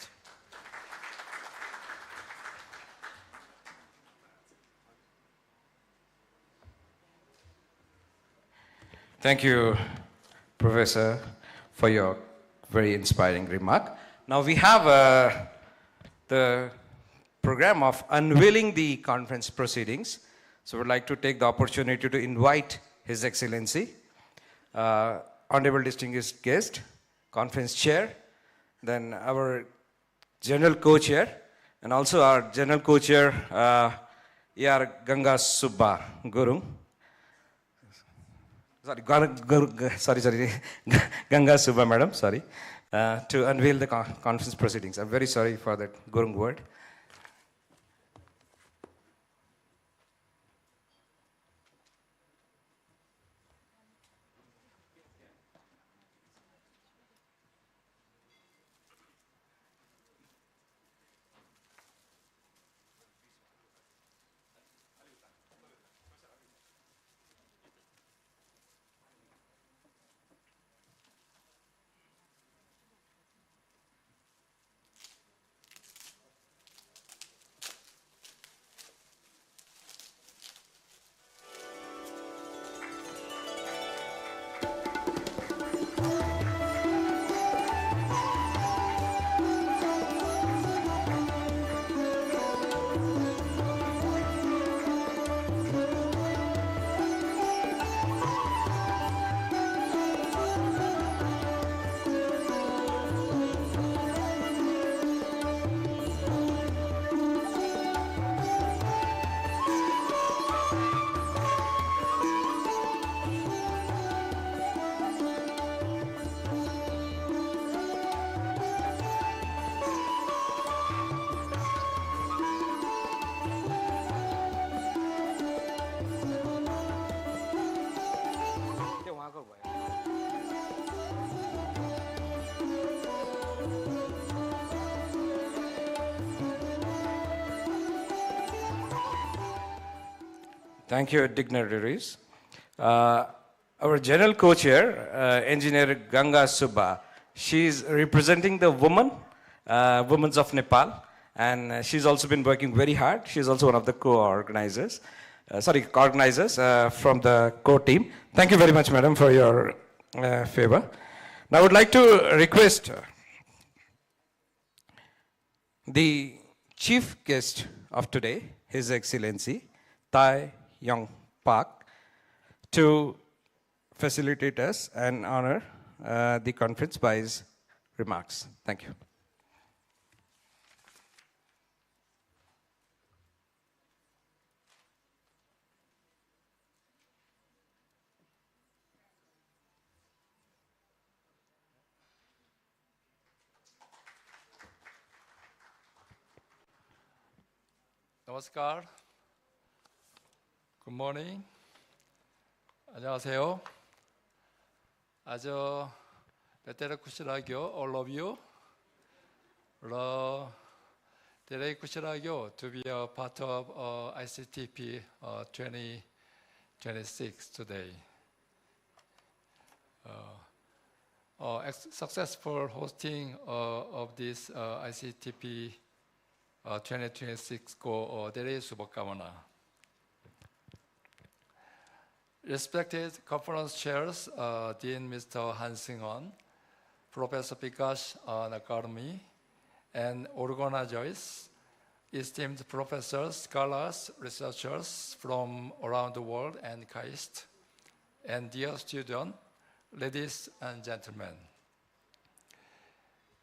Thank you, Professor, for your very inspiring remark. Now we have the program of unveiling the conference proceedings. So we'd like to take the opportunity to invite His Excellency, Honorable Distinguished Guest, Conference Chair, then our General Co-Chair, and also our General Co-Chair, A.R. Ganga Subba Gurung. Sorry, Ganga Subba Madam, sorry, to unveil the conference proceedings. I'm very sorry for that Gurung word. Thank you, dignitaries. Our general co-chair, Engineer Ganga Subba, she's representing the women of Nepal, and she's also been working very hard. She's also one of the organizers from the core team. Thank you very much, madam, for your favor. Now I would like to request the chief guest of today, His Excellency Tai Yong Pak, to facilitate us and honor the conference by his remarks. Thank you. Namaskar. Good morning. 안녕하세요. 아주 베테랑 쿠시라교 all of you. Today kushirago to be a part of ICTP 2026 today. Successful hosting of this ICTP 2026 ko 대리 수박가모나. Respected conference chairs, Dean Mr. Han Sing-won, Professor Bikash Nagarmi, and organizers, esteemed professors, scholars, researchers from around the world and KAIST, and dear students, ladies and gentlemen.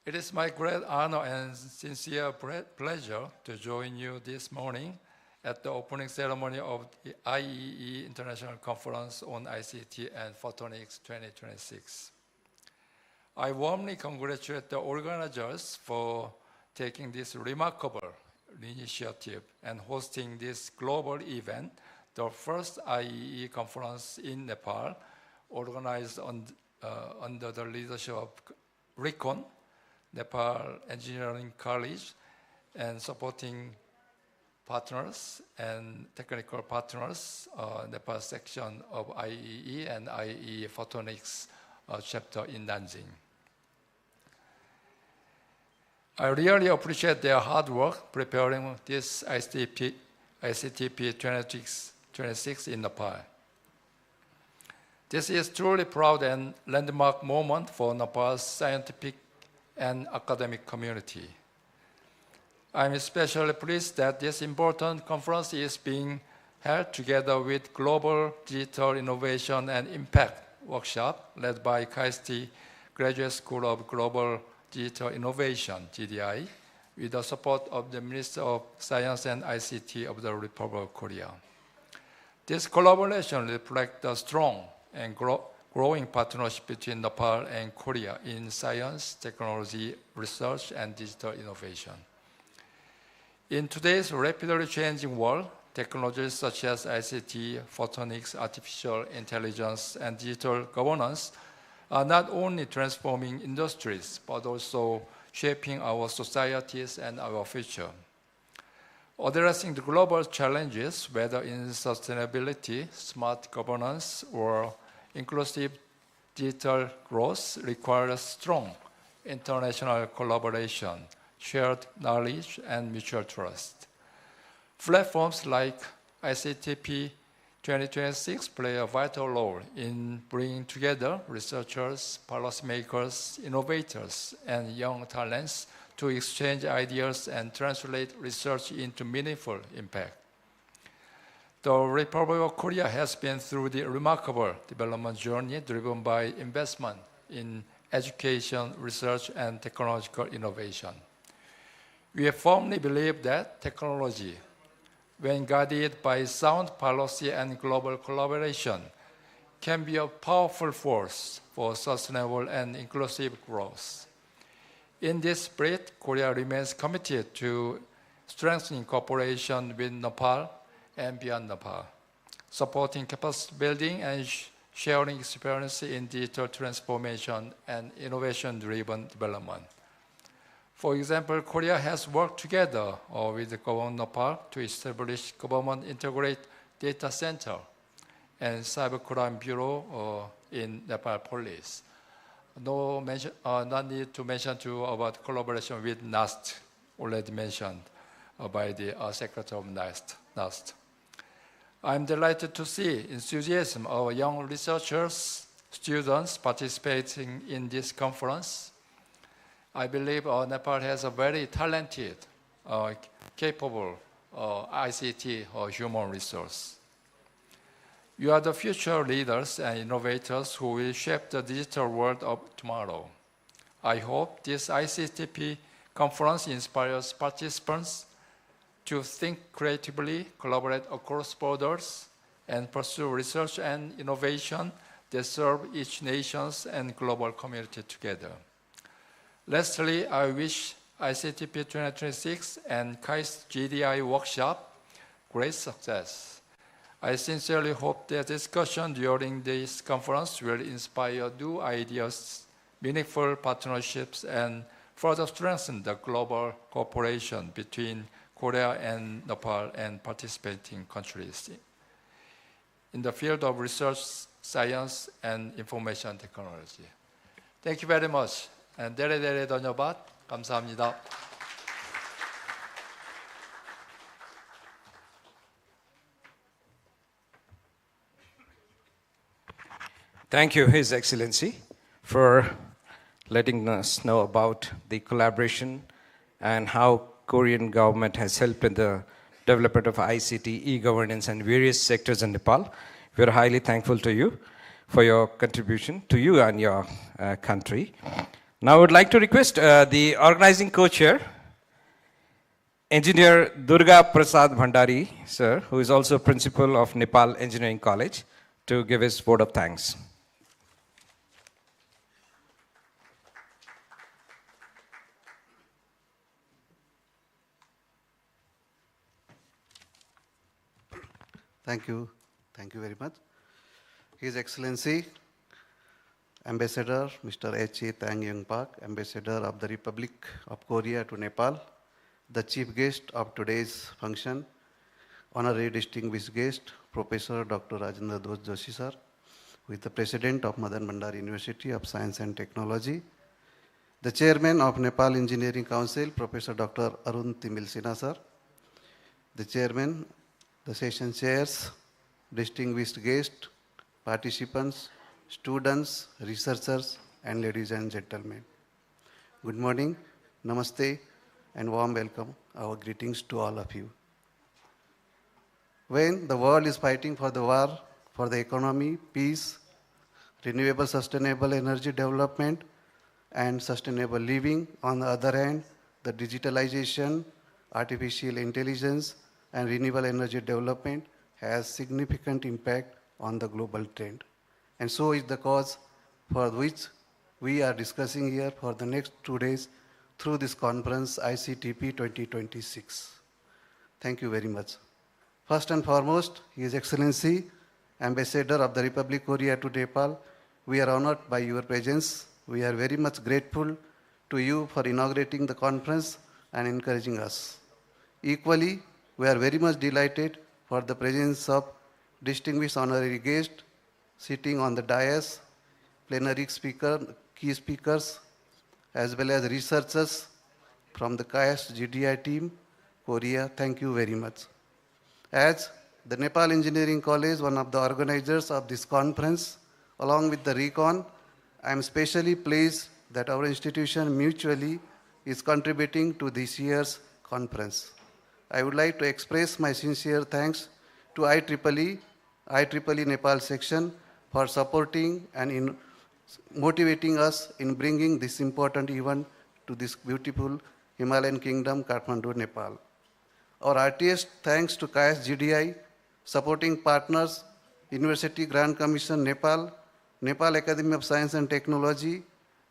It is my great honor and sincere pleasure to join you this morning at the opening ceremony of the IEE International Conference on ICT and Photonics 2026. I warmly congratulate the organizers for taking this remarkable initiative and hosting this global event, the first IEE conference in Nepal, organized under the leadership of RICON, Nepal Engineering College, and supporting partners and technical partners, Nepal section of IEE and IEE Photonics chapter in Nanjing. I really appreciate their hard work preparing this ICTP 2026 in Nepal. This is truly proud and landmark moment for Nepal's scientific and academic community. I'm especially pleased that this important conference is being held together with Global Digital Innovation and Impact workshop led by KAIST Graduate School of Global Digital Innovation, GDI, with the support of the Minister of Science and ICT of the Republic of Korea. This collaboration reflects the strong and growing partnership between Nepal and Korea in science, technology, research, and digital innovation. In today's rapidly changing world, technologies such as ICT, photonics, artificial intelligence, and digital governance are not only transforming industries, but also shaping our societies and our future. Addressing the global challenges, whether in sustainability, smart governance, or inclusive digital growth, requires strong international collaboration, shared knowledge, and mutual trust. Platforms like ICTP 2026 play a vital role in bringing together researchers, policymakers, innovators, and young talents to exchange ideas and translate research into meaningful impact. The Republic of Korea has been through the remarkable development journey driven by investment in education, research, and technological innovation. We firmly believe that technology, when guided by sound policy and global collaboration, can be a powerful force for sustainable and inclusive growth. In this spirit, Korea remains committed to strengthening cooperation with Nepal and beyond Nepal, supporting capacity building and sharing experience in digital transformation and innovation-driven development. For example, Korea has worked together with the government of Nepal to establish government integrated data center and cybercrime bureau in Nepal police. No need to mention about collaboration with NAST, already mentioned by the Secretary of NAST. I'm delighted to see enthusiasm of young researchers, students participating in this conference. I believe Nepal has a very talented, capable ICT or human resource. You are the future leaders and innovators who will shape the digital world of tomorrow. I hope this ICTP conference inspires participants to think creatively, collaborate across borders, and pursue research and innovation that serve each nation and global community together. Lastly, I wish ICTP 2026 and KAIST GDI workshop great success. I sincerely hope that discussion during this conference will inspire new ideas, meaningful partnerships, and further strengthen the global cooperation between Korea and Nepal and participating countries in the field of research, science, and information technology. Thank you very much. And 데레데레 더녀밭 감사합니다. Thank you, His Excellency, for letting us know about the collaboration and how Korean government has helped in the development of ICT, e-governance, and various sectors in Nepal. We are highly thankful to you for your contribution to you and your country. Now I would like to request the organizing co-chair, Engineer Durga Prasad Bhandari, sir, who is also principal of Nepal Engineering College, to give his vote of thanks. Thank you. Thank you very much. His Excellency, Ambassador Mr. H.A. Tang Young Pak, Ambassador of the Republic of Korea to Nepal, the chief guest of today's function, honorary distinguished guest, Professor Dr. Rajendra Joshi sir, who is the President of Madan Bhandari University of Science and Technology, the Chairman of Nepal Engineering Council, Professor Dr. Arun Timil Sinha sir, the Chairman, the session chairs, distinguished guests, participants, students, researchers, and ladies and gentlemen. Good morning, namaste, and warm welcome. Our greetings to all of you. When the world is fighting for the war, for the economy, peace, renewable sustainable energy development, and sustainable living, on the other hand, the digitalization, artificial intelligence, and renewable energy development has significant impact on the global trend. And so is the cause for which we are discussing here for the next 2 days through this conference, ICTP 2026. Thank you very much. First and foremost, His Excellency, Ambassador of the Republic of Korea to Nepal, we are honored by your presence. We are very much grateful to you for inaugurating the conference and encouraging us. Equally, we are very much delighted for the presence of distinguished honorary guests sitting on the dais, plenary speaker, key speakers, as well as researchers from the KAIST GDI team, Korea. Thank you very much. As the Nepal Engineering College, one of the organizers of this conference, along with the RECON, I am especially pleased that our institution mutually is contributing to this year's conference. I would like to express my sincere thanks to IEEE Nepal section for supporting and motivating us in bringing this important event to this beautiful Himalayan kingdom, Kathmandu, Nepal. Our heartiest thanks to KAIST GDI, supporting partners, University Grand Commission Nepal, Nepal Academy of Science and Technology,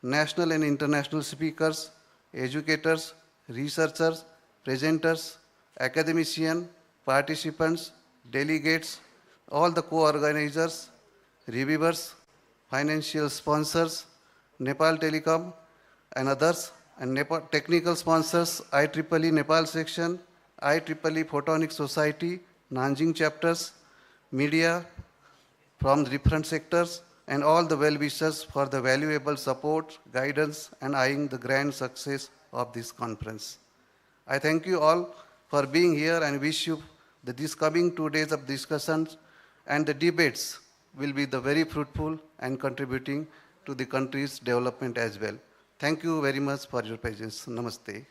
national and international speakers, educators, researchers, presenters, academicians, participants, delegates, all the co-organizers, reviewers, financial sponsors, Nepal Telecom, and others, and Nepal technical sponsors, IEEE Nepal section, IEEE Photonic Society, Nanjing chapters, media from different sectors, and all the well-wishers for the valuable support, guidance, and eyeing the grand success of this conference. I thank you all for being here and wish you that these coming 2 days of discussions and the debates will be the very fruitful and contributing to the country's development as well. Thank you very much for your patience. Namaste.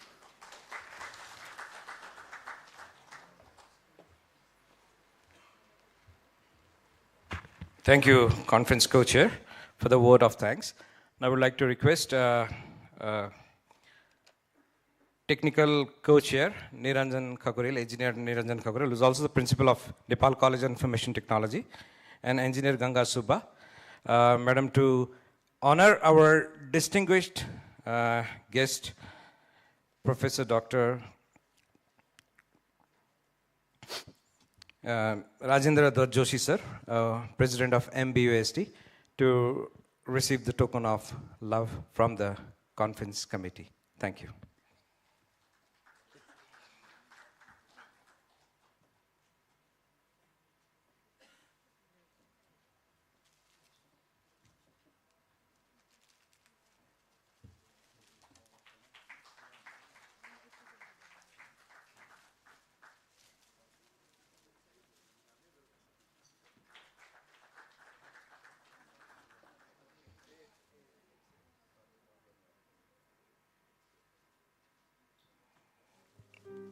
Thank you, Conference Co-Chair, for the word of thanks. Now I would like to request Technical Co-Chair Niranjan Khakurel, Engineer Niranjan Khakurel, who is also the Principal of Nepal College of Information Technology, and Engineer Ganga Subba, Madam, to honor our distinguished guest, Professor Dr. Rajendra Dutt Joshi, sir, President of MBUSD, to receive the token of love from the conference committee. Thank you.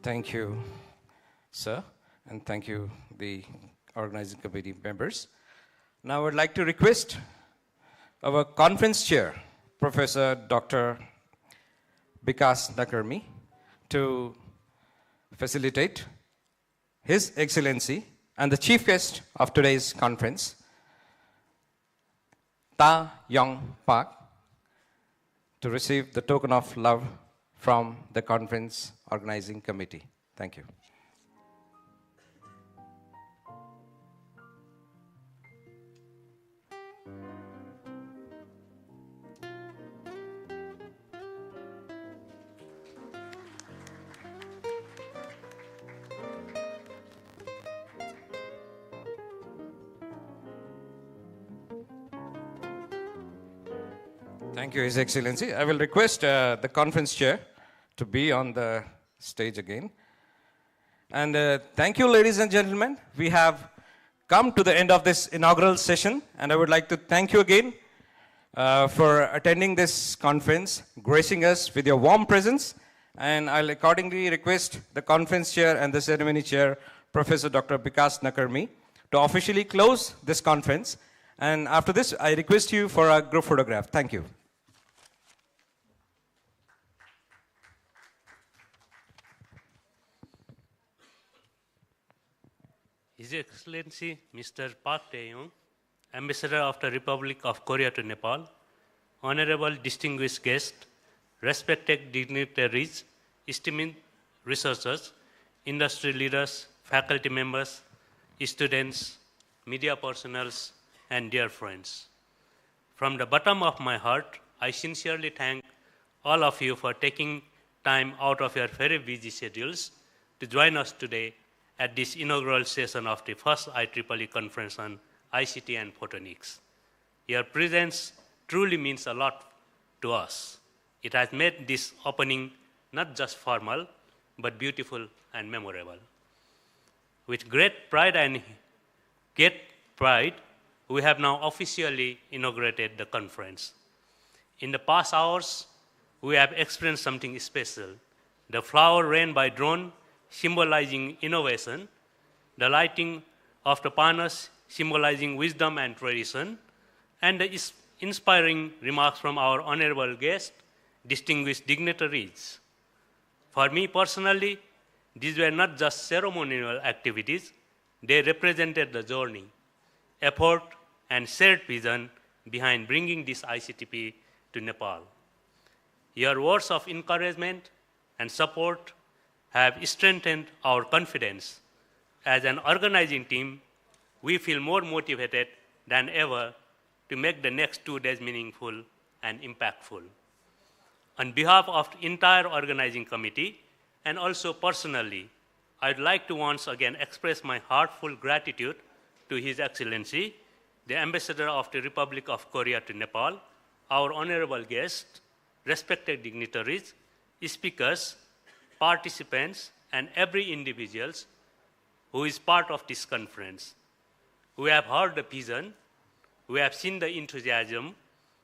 Thank you, sir, and thank you, the organizing committee members. Now I would like to request our conference chair, Professor Dr. Vikas Nakarmi, to facilitate His Excellency and the chief guest of today's conference, Ta Yong Pak, to receive the token of love from the conference organizing committee. Thank you. Thank you, His Excellency. I will request the conference chair to be on the stage again. And thank you, ladies and gentlemen. We have come to the end of this inaugural session, and I would like to thank you again for attending this conference, gracing us with your warm presence. And I'll accordingly request the conference chair and the ceremony chair, Professor Dr. Vikas Nakarmi, to officially close this conference. And after this, I request you for a group photograph. Thank you. His Excellency Mr. Park Tae-yong, Ambassador of the Republic of Korea to Nepal, honorable distinguished guests, respected dignitaries, esteemed researchers, industry leaders, faculty members, students, media personnel, and dear friends. From the bottom of my heart, I sincerely thank all of you for taking time out of your very busy schedules to join us today at this inaugural session of the first IEEE conference on ICT and photonics. Your presence truly means a lot to us. It has made this opening not just formal, but beautiful and memorable. With great pride, we have now officially inaugurated the conference. In the past hours, we have experienced something special. The flower rain by drone, symbolizing innovation, the lighting of the panas, symbolizing wisdom and tradition, and the inspiring remarks from our honorable guests, distinguished dignitaries. For me personally, these were not just ceremonial activities, they represented the journey, effort, and shared vision behind bringing this ICTP to Nepal. Your words of encouragement and support have strengthened our confidence. As an organizing team, we feel more motivated than ever to make the next 2 days meaningful and impactful. On behalf of the entire organizing committee, and also personally, I'd like to once again express my heartfelt gratitude to His Excellency, the Ambassador of the Republic of Korea to Nepal, our honorable guests, respected dignitaries, speakers, participants, and every individual who is part of this conference. We have heard the vision, we have seen the enthusiasm,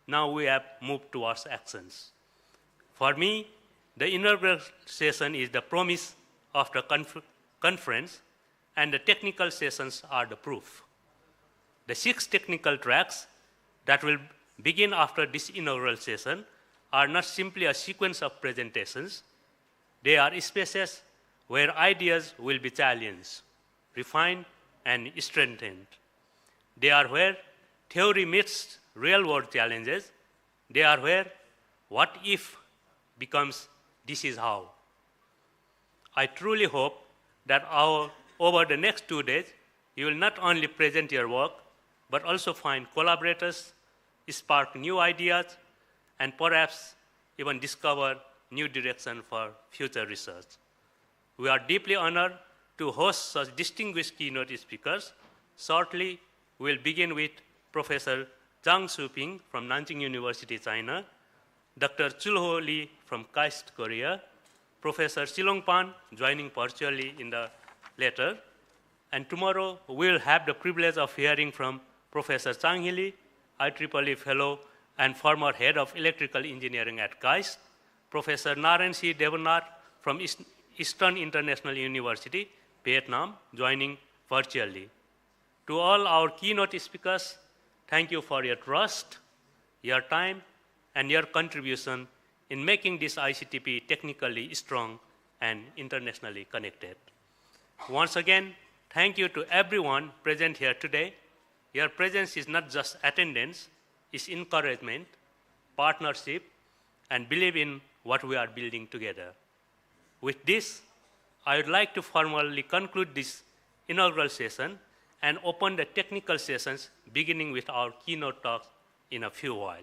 now we have moved towards actions. For me, the inaugural session is the promise of the conference, and the technical sessions are the proof. The 6 technical tracks that will begin after this inaugural session are not simply a sequence of presentations. They are spaces where ideas will be challenged, refined, and strengthened. They are where theory meets real-world challenges. They are where what if becomes this is how. I truly hope that over the next 2 days, you will not only present your work, but also find collaborators, spark new ideas, and perhaps even discover new direction for future research. We are deeply honored to host such distinguished keynote speakers. Shortly, we'll begin with Professor Zhang Shuping from Nanjing University, China, Dr. Chulho Lee from KAIST, Korea, Professor Silong Pan joining virtually in the later, and tomorrow we'll have the privilege of hearing from Professor Chang Hee, IEEE Fellow and former Head of Electrical Engineering at KAIST, Professor Naren C. Devannath from Eastern International University, Vietnam, joining virtually. To all our keynote speakers, thank you for your trust, your time, and your contribution in making this ICTP technically strong and internationally connected. Once again, thank you to everyone present here today. Your presence is not just attendance, it's encouragement, partnership, and belief in what we are building together. With this, I would like to formally conclude this inaugural session and open the technical sessions, beginning with our keynote talks in a few while.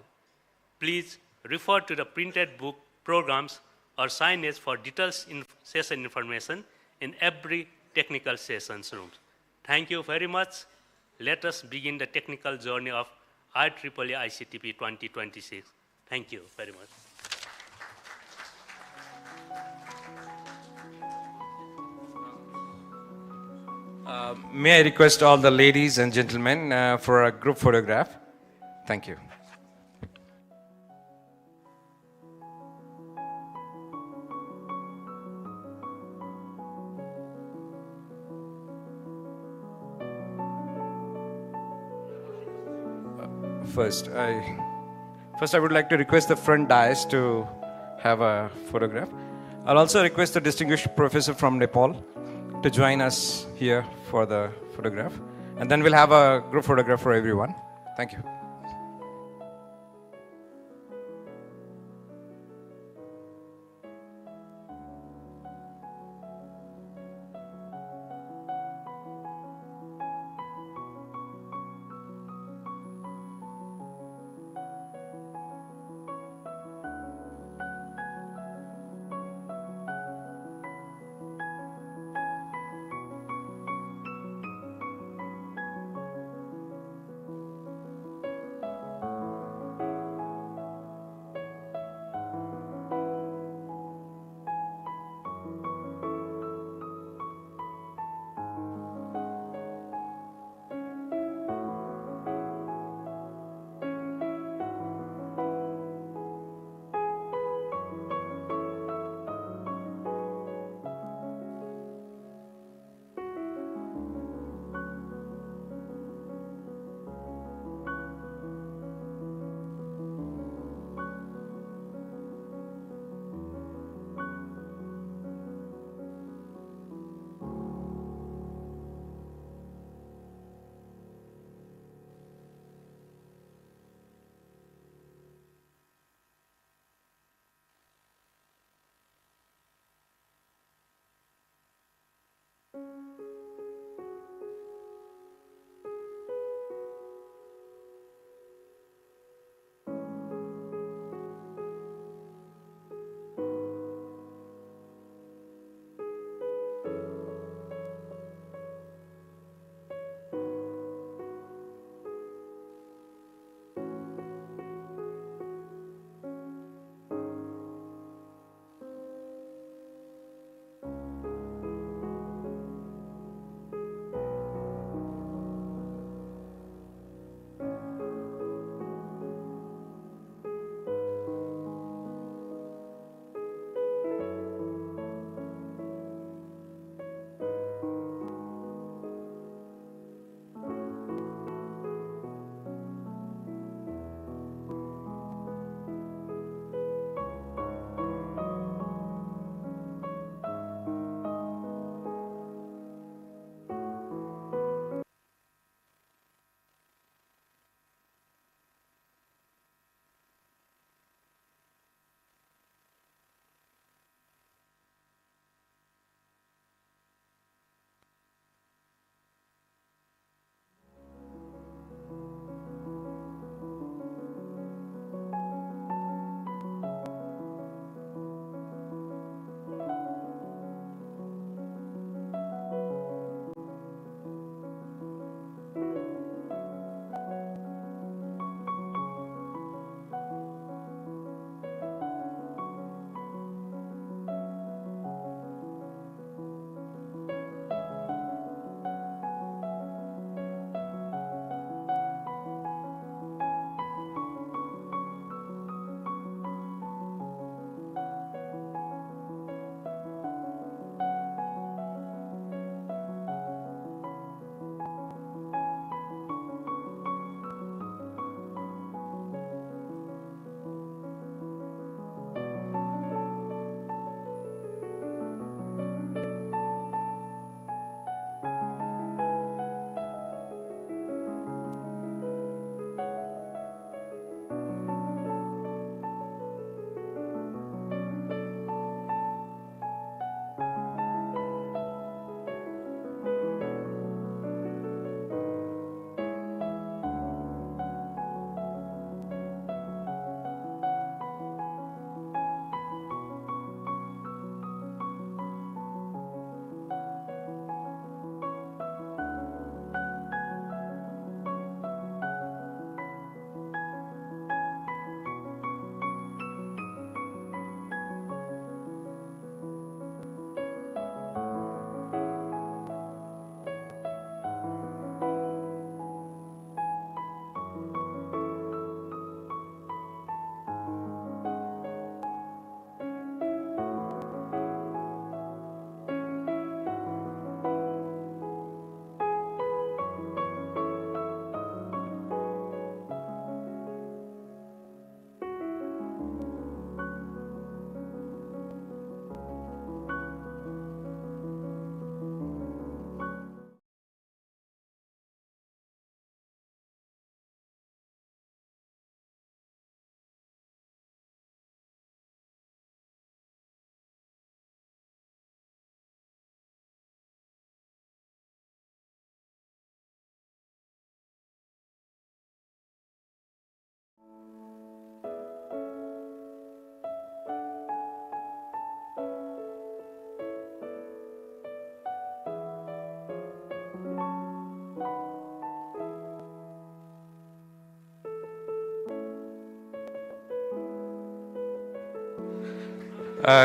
Please refer to the printed book, programs, or signage for details in session information in every technical sessions room. Thank you very much. Let us begin the technical journey of IEEE ICTP 2026. Thank you very much. May I request all the ladies and gentlemen for a group photograph? Thank you. First, I would like to request the front dais to have a photograph. I'll also request the distinguished professor from Nepal to join us here for the photograph. And then we'll have a group photograph for everyone. Thank you.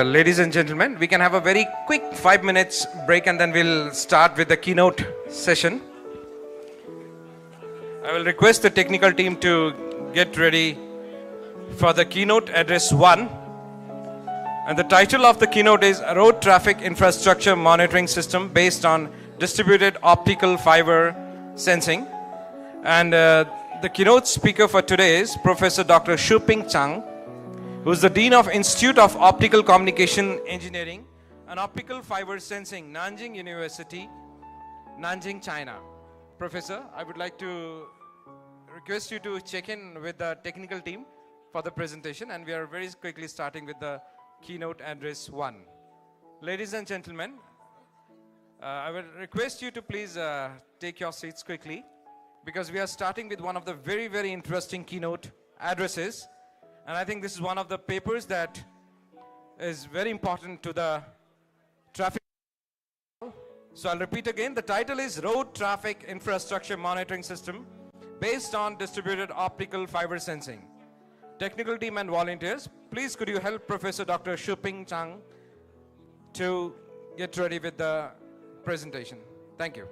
Ladies and gentlemen, we can have a very quick 5 minutes break and then we'll start with the keynote session. I will request the technical team to get ready for the keynote address 1. And the title of the keynote is Road Traffic Infrastructure Monitoring System based on Distributed Optical Fiber Sensing. And the keynote speaker for today is Professor Dr. Shuping Chang, who is the Dean of Institute of Optical Communication Engineering and Optical Fiber Sensing, Nanjing University, Nanjing, China. Professor, I would like to request you to check in with the technical team for the presentation, and we are very quickly starting with the keynote address 1. Ladies and gentlemen, I will request you to please take your seats quickly, because we are starting with one of the very, very interesting keynote addresses. And I think this is one of the papers that is very important to the traffic. So I'll repeat again, the title is Road Traffic Infrastructure Monitoring System based on Distributed Optical Fiber Sensing. Technical team and volunteers, please could you help Professor Dr. Shuping Chang to get ready with the presentation. Thank you.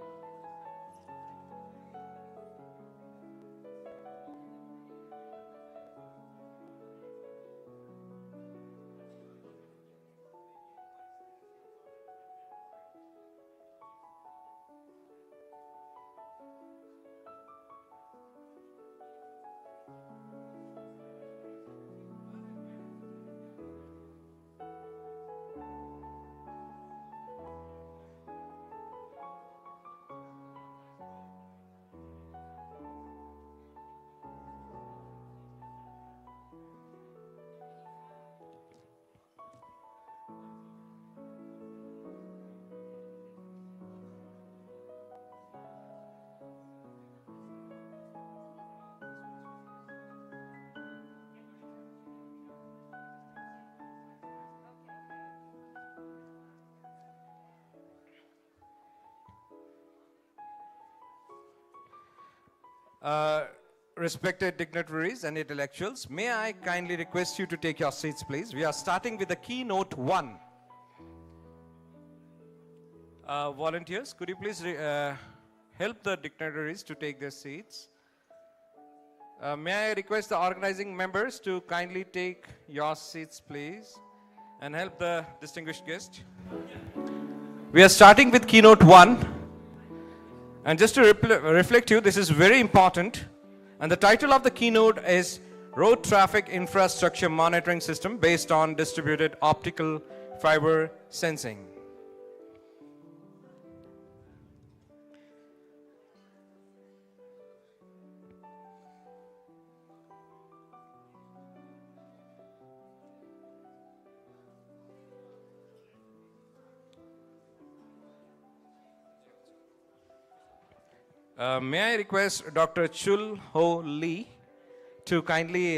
Respected dignitaries and intellectuals, may I kindly request you to take your seats, please. We are starting with the keynote 1. Volunteers, could you please help the dignitaries to take their seats? May I request the organizing members to kindly take your seats, please, and help the distinguished guest. We are starting with keynote 1. And just to reflect you, this is very important. And the title of the keynote is Road Traffic Infrastructure Monitoring System based on Distributed Optical Fiber Sensing. May I request Dr. Chul Ho Lee to kindly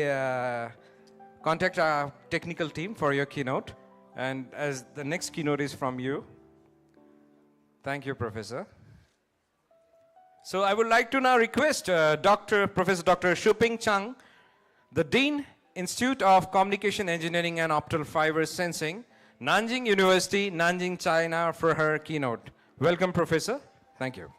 contact our technical team for your keynote, and as the next keynote is from you. Thank you, Professor. So I would like to now request Professor Dr. Shuping Chang, the Dean, Institute of Communication Engineering and Optical Fiber Sensing, Nanjing University, Nanjing, China, for her keynote. Welcome, Professor. Thank you.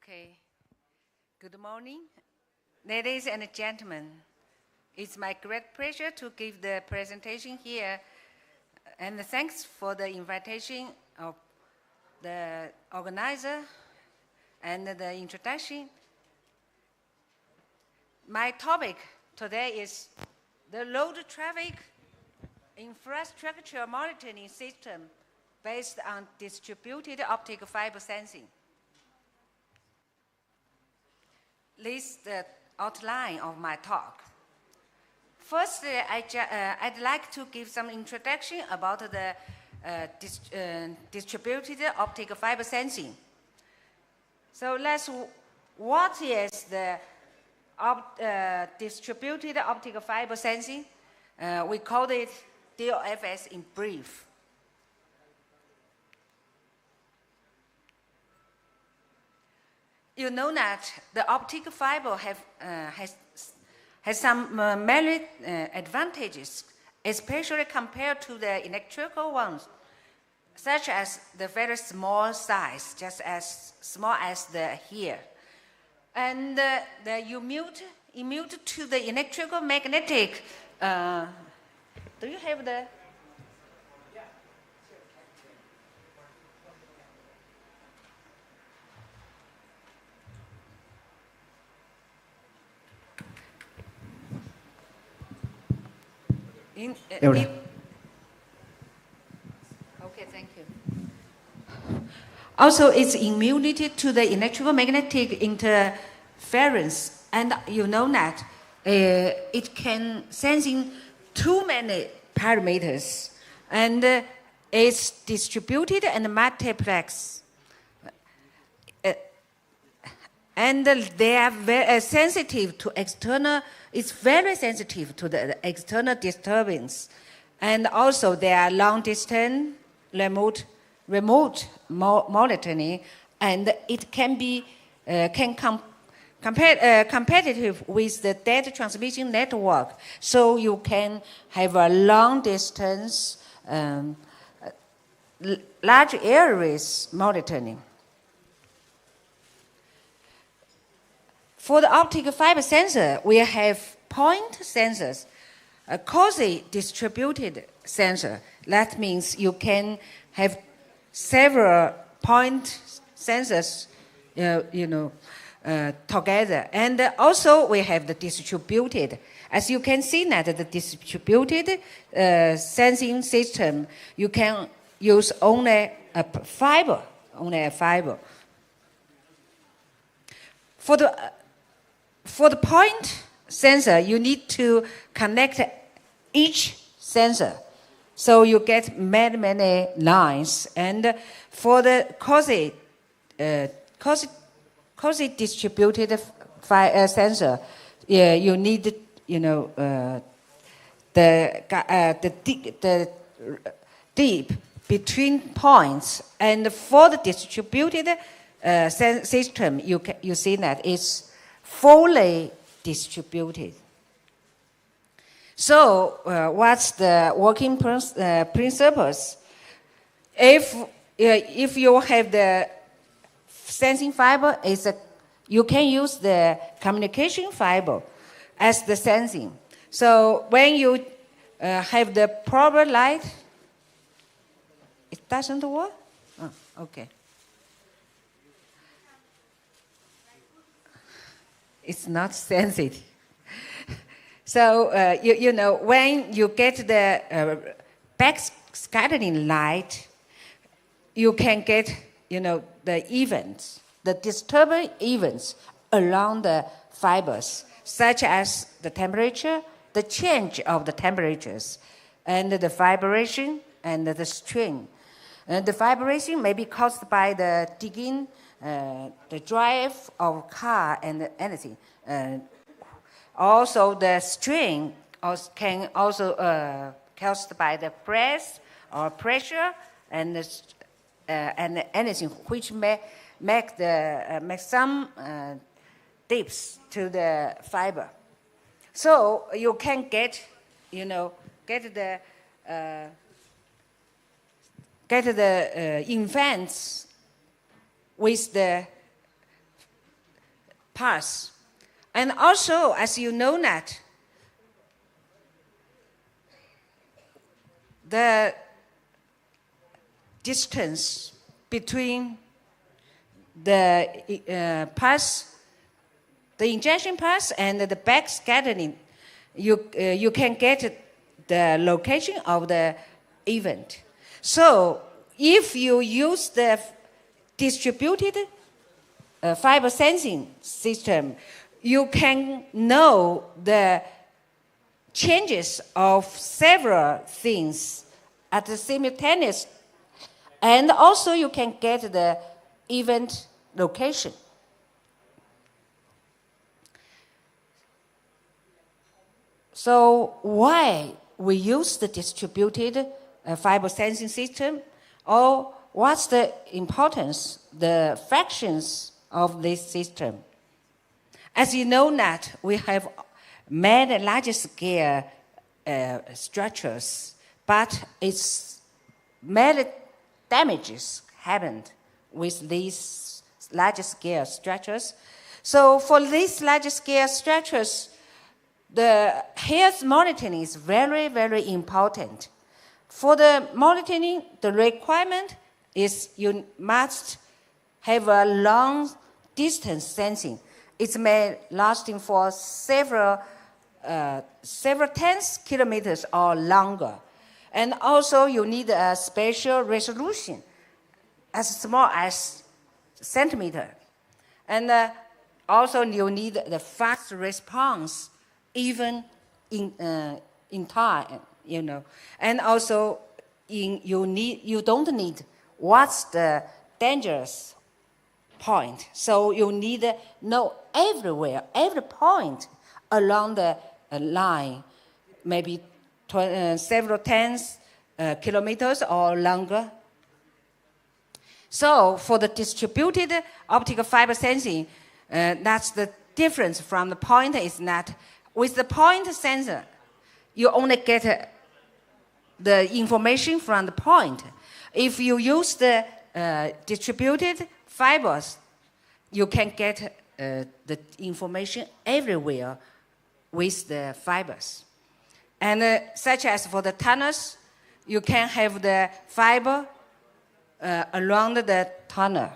Okay. Good morning, ladies and gentlemen. It's my great pleasure to give the presentation here, and thanks for the invitation of the organizer and the introduction. My topic today is the road traffic infrastructure monitoring system based on distributed optical fiber sensing. This outline of my talk. Firstly, I'd like to give some introduction about the distributed optic fiber sensing. So what is the distributed optic fiber sensing? We call it DOFS in brief. You know that the optic fiber has some many advantages, especially compared to the electrical ones, such as the very small size, just as small as the hair. And the immune to the electrical magnetic. Do you have the? Okay, thank you. Also, it's immunity to the electromagnetic interference, and you know that it can sensing too many parameters, and it's distributed and multiplex. And they are very sensitive to external, it's very sensitive to the external disturbance. And also they are long distance, remote monitoring, and it can be competitive with the data transmission network. So you can have a long distance, large areas monitoring. For the optic fiber sensor, we have point sensors, a quasi-distributed sensor. That means you can have several point sensors, together. And also we have the distributed. As you can see now, the distributed sensing system, you can use only a fiber. For the point sensor, you need to connect each sensor. So you get many lines. And for the quasi-distributed sensor, you need, the deep between points. And for the distributed system, you see that it's fully distributed. So what's the working principles? If you have the sensing fiber, you can use the communication fiber as the sensing. So when you have the proper light, it doesn't work? Oh, okay. It's not sensitive. So, when you get the backscattering light, you can get, the events, the disturbing events along the fibers, such as the temperature, the change of the temperatures, and the vibration and the strain. The vibration may be caused by the digging, the drive of car and anything. Also, the strain can also caused by the press or pressure and anything which may make some dips to the fiber. So you can get the infants with the pulse. And also, as you know that, the distance between the pulse, the injection pulse and the backscattering, you can get the location of the event. So if you use the distributed fiber sensing system, you can know the changes of several things at the simultaneous, and also you can get the event location. So why we use the distributed fiber sensing system, or what's the importance, the functions of this system? As you know that we have made large scale structures, but it's many damages happened with these large scale structures. So for these large scale structures, the health monitoring is very, very important. For the monitoring, the requirement is you must have a long distance sensing. It may lasting for several tens kilometers or longer. And also you need a spatial resolution as small as centimeter. And also you need the fast response even in time, you know. And also you don't need what's the dangerous point. So you need to know everywhere, every point along the line, maybe several tens kilometers or longer. So for the distributed optical fiber sensing, that's the difference from the point is that with the point sensor, you only get the information from the point. If you use the distributed fibers, you can get the information everywhere with the fibers. And such as for the tunnels, you can have the fiber around the tunnel.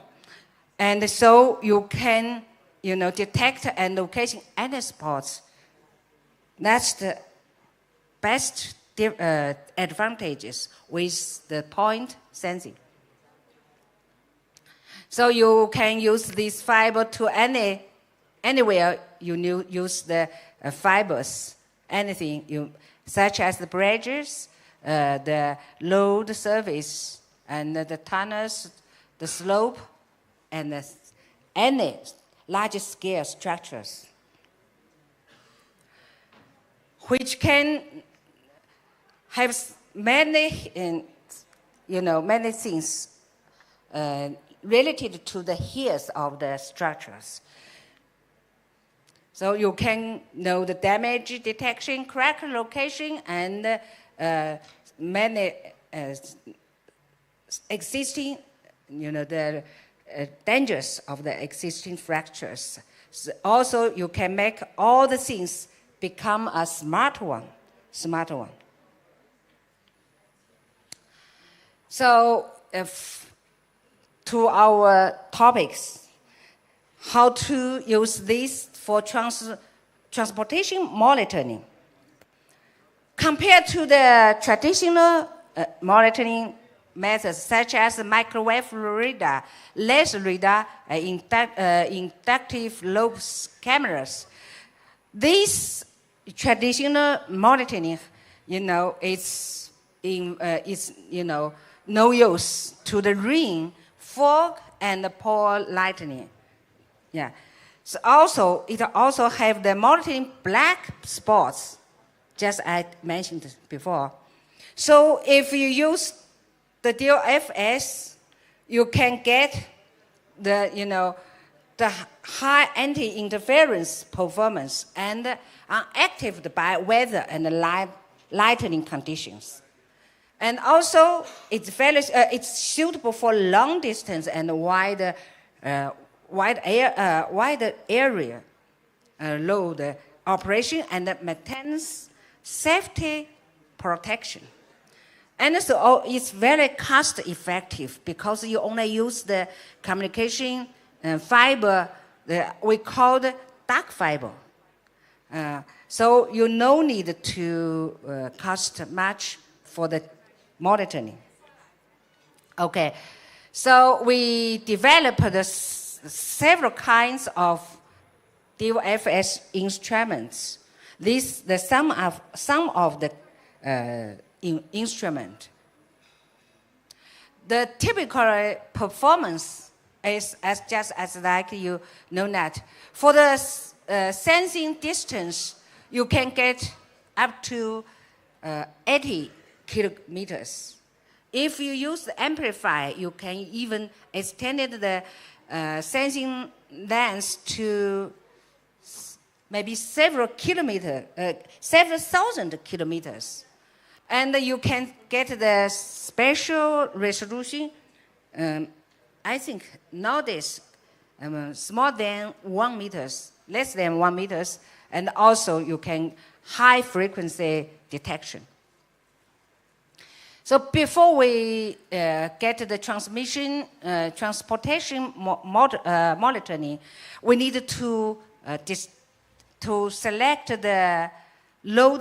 And so you can, detect and locate any spots. That's the best advantages with the point sensing. So you can use this fiber to anywhere you use the fibers, anything, such as the bridges, the road surface, and the tunnels, the slope, and any large-scale structures, which can have many, many things related to the health of the structures. So you can know the damage detection, crack location, and many existing, the dangers of the existing fractures. So also, you can make all the things become a smart one. So, to our topics, how to use this for transportation monitoring. Compared to the traditional monitoring methods such as microwave radar, laser radar, inductive loop cameras, this traditional monitoring, it's no use to the rain, fog, and the poor lightning. Yeah. So it also have the monitoring black spots, just I mentioned before. So if you use the DOFS, you can get the high anti-interference performance and active by weather and lightning conditions. And also, it's suitable for long distance and wide area load operation and maintenance, safety, protection. And so it's very cost effective because you only use the communication fiber, we call the dark fiber. So you no need to cost much for the monitoring. Okay, so we developed several kinds of DFS instruments. This the sum of the instrument. The typical performance is just as like you know that. For the sensing distance, you can get up to 80 kilometers. If you use the amplifier, you can even extend the sensing length to maybe several thousand kilometers. And you can get the spatial resolution, I think nowadays, more than 1 meters, less than 1 meters, and also you can high frequency detection. So before we get the transportation monitoring, we need to select the load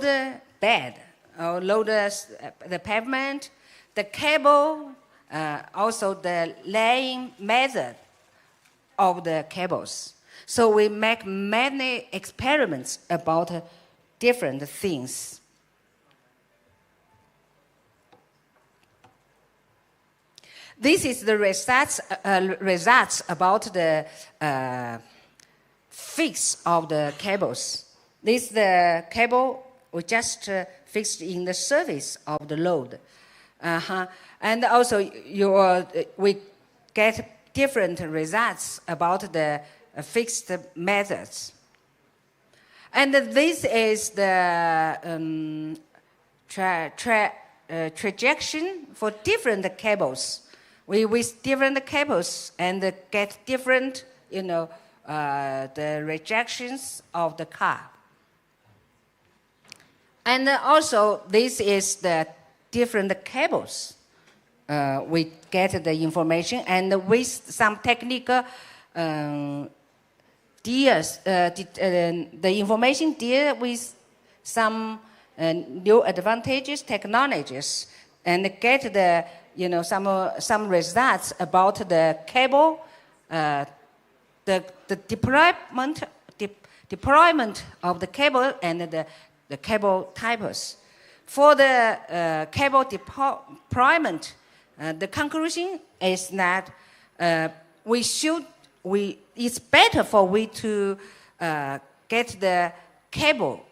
bed, or load the pavement, the cable, also the laying method of the cables. So we make many experiments about different things. This is the results about the fix of the cables. This is the cable we just fixed in the surface of the load. And also we get different results about the fixed methods. And this is the trajectory for different cables. We with different cables and get different, the rejections of the car. And also, this is the different cables. We get the information, and with some technical the information deal with some new advantages, technologies, and get the some results about the cable, the deployment of the cable and the cable types. For the cable deployment, the conclusion is that it's better for we to get the cable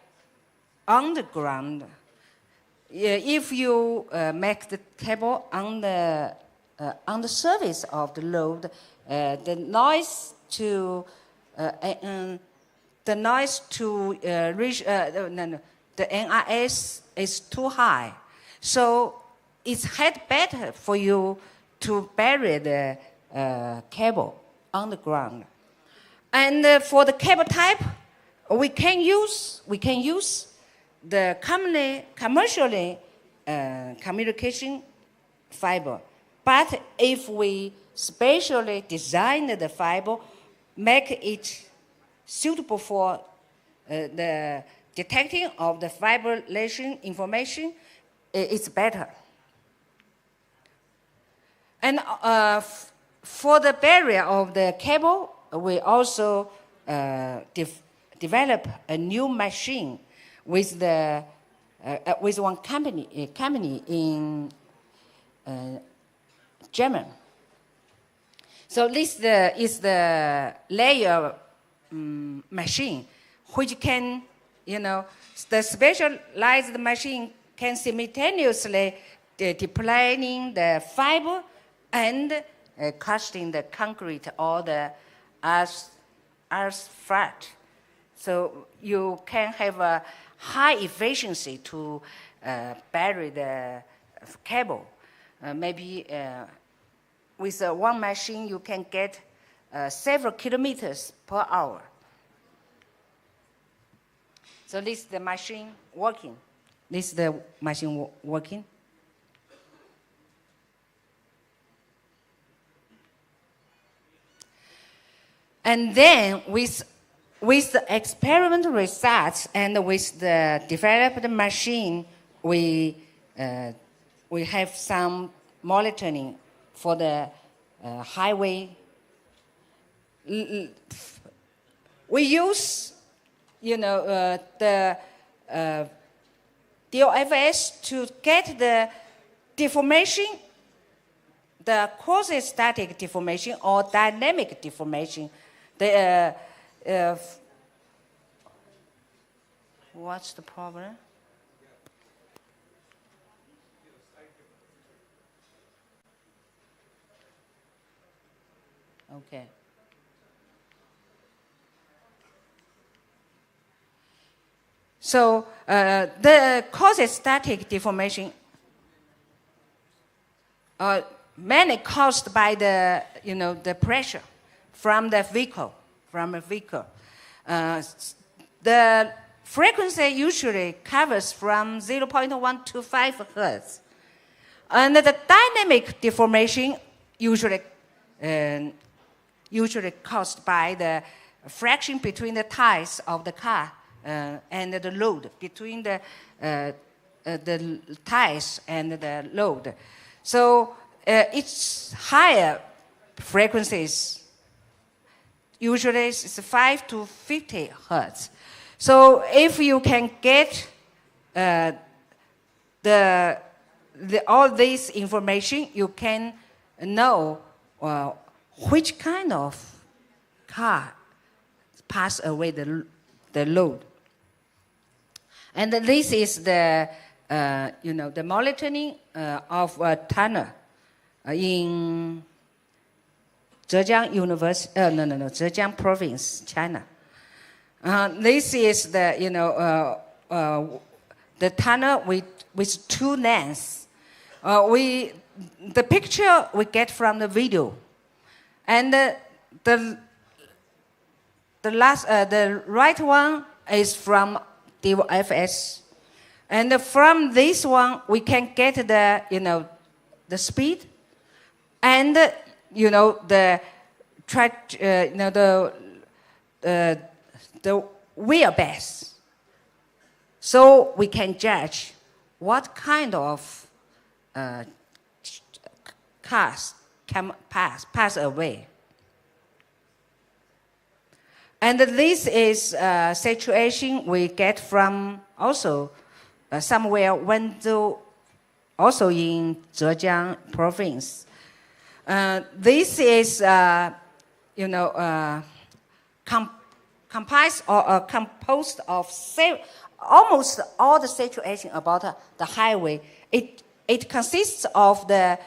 on the ground. If you make the cable on the surface of the load, the noise to reach the NRS is too high. So it's better for you to bury the cable on the ground. And for the cable type, we can use the commercially communication fiber. But if we specially design the fiber, make it suitable for the detecting of the vibration information, it's better. And for the barrier of the cable, we also develop a new machine with one company in German. So this is the layer machine, which can, the specialized machine can simultaneously deploying the fiber and casting the concrete or the asphalt. So you can have a high efficiency to bury the cable. Maybe with one machine you can get several kilometers per hour. So this is the machine working. This is the machine working. And then with the experimental results and with the developed machine, we have some monitoring for the highway we use, the DOFS to get the deformation, the quasi-static deformation or dynamic deformation. What's the problem? Okay. So the quasi-static deformation mainly caused by the, the pressure from the vehicle, the frequency usually covers from 0.1 to 5 hertz. And the dynamic deformation usually caused by the friction between the tires of the car and the load, between the tires and the load. So it's higher frequencies. Usually it's 5 to 50 hertz. So if you can get all this information, you can know which kind of car pass away the load. And this is the the monitoring of a tunnel in Zhejiang University, Zhejiang Province, China. This is the the tunnel with two lengths. The picture we get from the video, and the right one is from DOFS, and from this one we can get the the speed, and the track, the wheelbase, so we can judge what kind of cars can pass away. And this is a situation we get from also somewhere Wenzhou, also in Zhejiang Province. This is composed of almost all the situation about the highway. It consists of the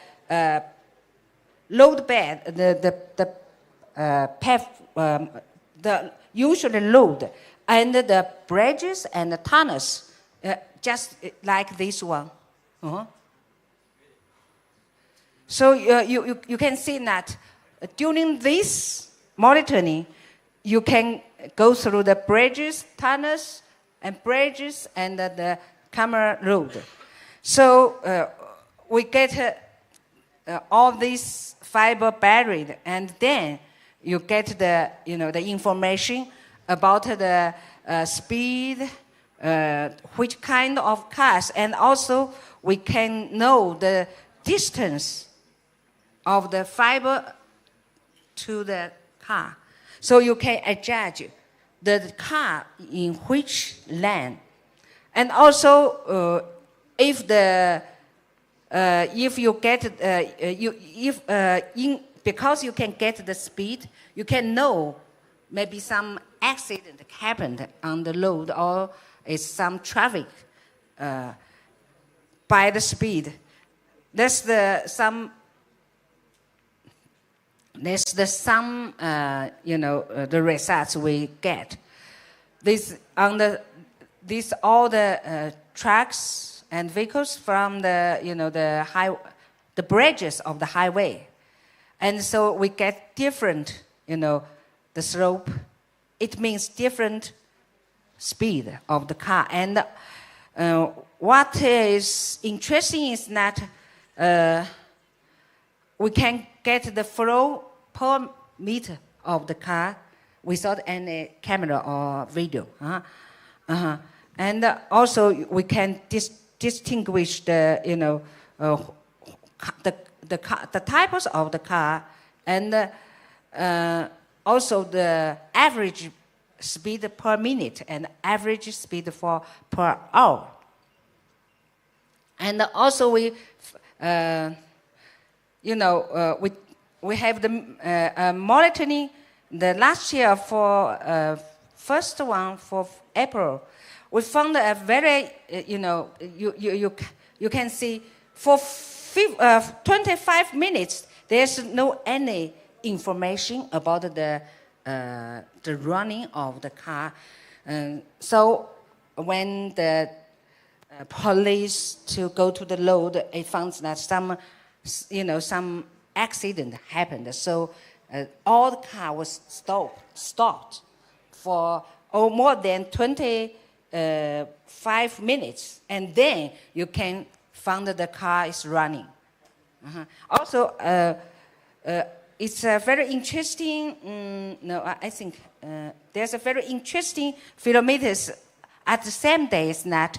load bed, the usual load, and the bridges and the tunnels, just like this one. So you can see that during this monitoring, you can go through the bridges, tunnels, and bridges, and the camera load. So we get all these fiber buried, and then you get the the information about the speed, which kind of cars, and also we can know the distance of the fiber to the car. So you can adjust the car in which lane, and also if you get because you can get the speed, you can know maybe some accident happened on the road, or is some traffic by the speed. That's the results we get. These all the trucks and vehicles from the bridges of the highway, and so we get different the slope. It means different speed of the car. And what is interesting is that we can get the flow per meter of the car without any camera or video. And also we can distinguish the types of the car, and also the average speed per minute and average speed per hour. And also we have the monitoring. The last year for first one for April, we found a very you can see for 25 minutes there's no any information about the running of the car. So when the police to go to the load, it found that some accident happened. So all the car was stopped for more than 25 minutes, and then you can find that the car is running. Also, it's a very interesting. I think there's a very interesting phenomena at the same day. Is that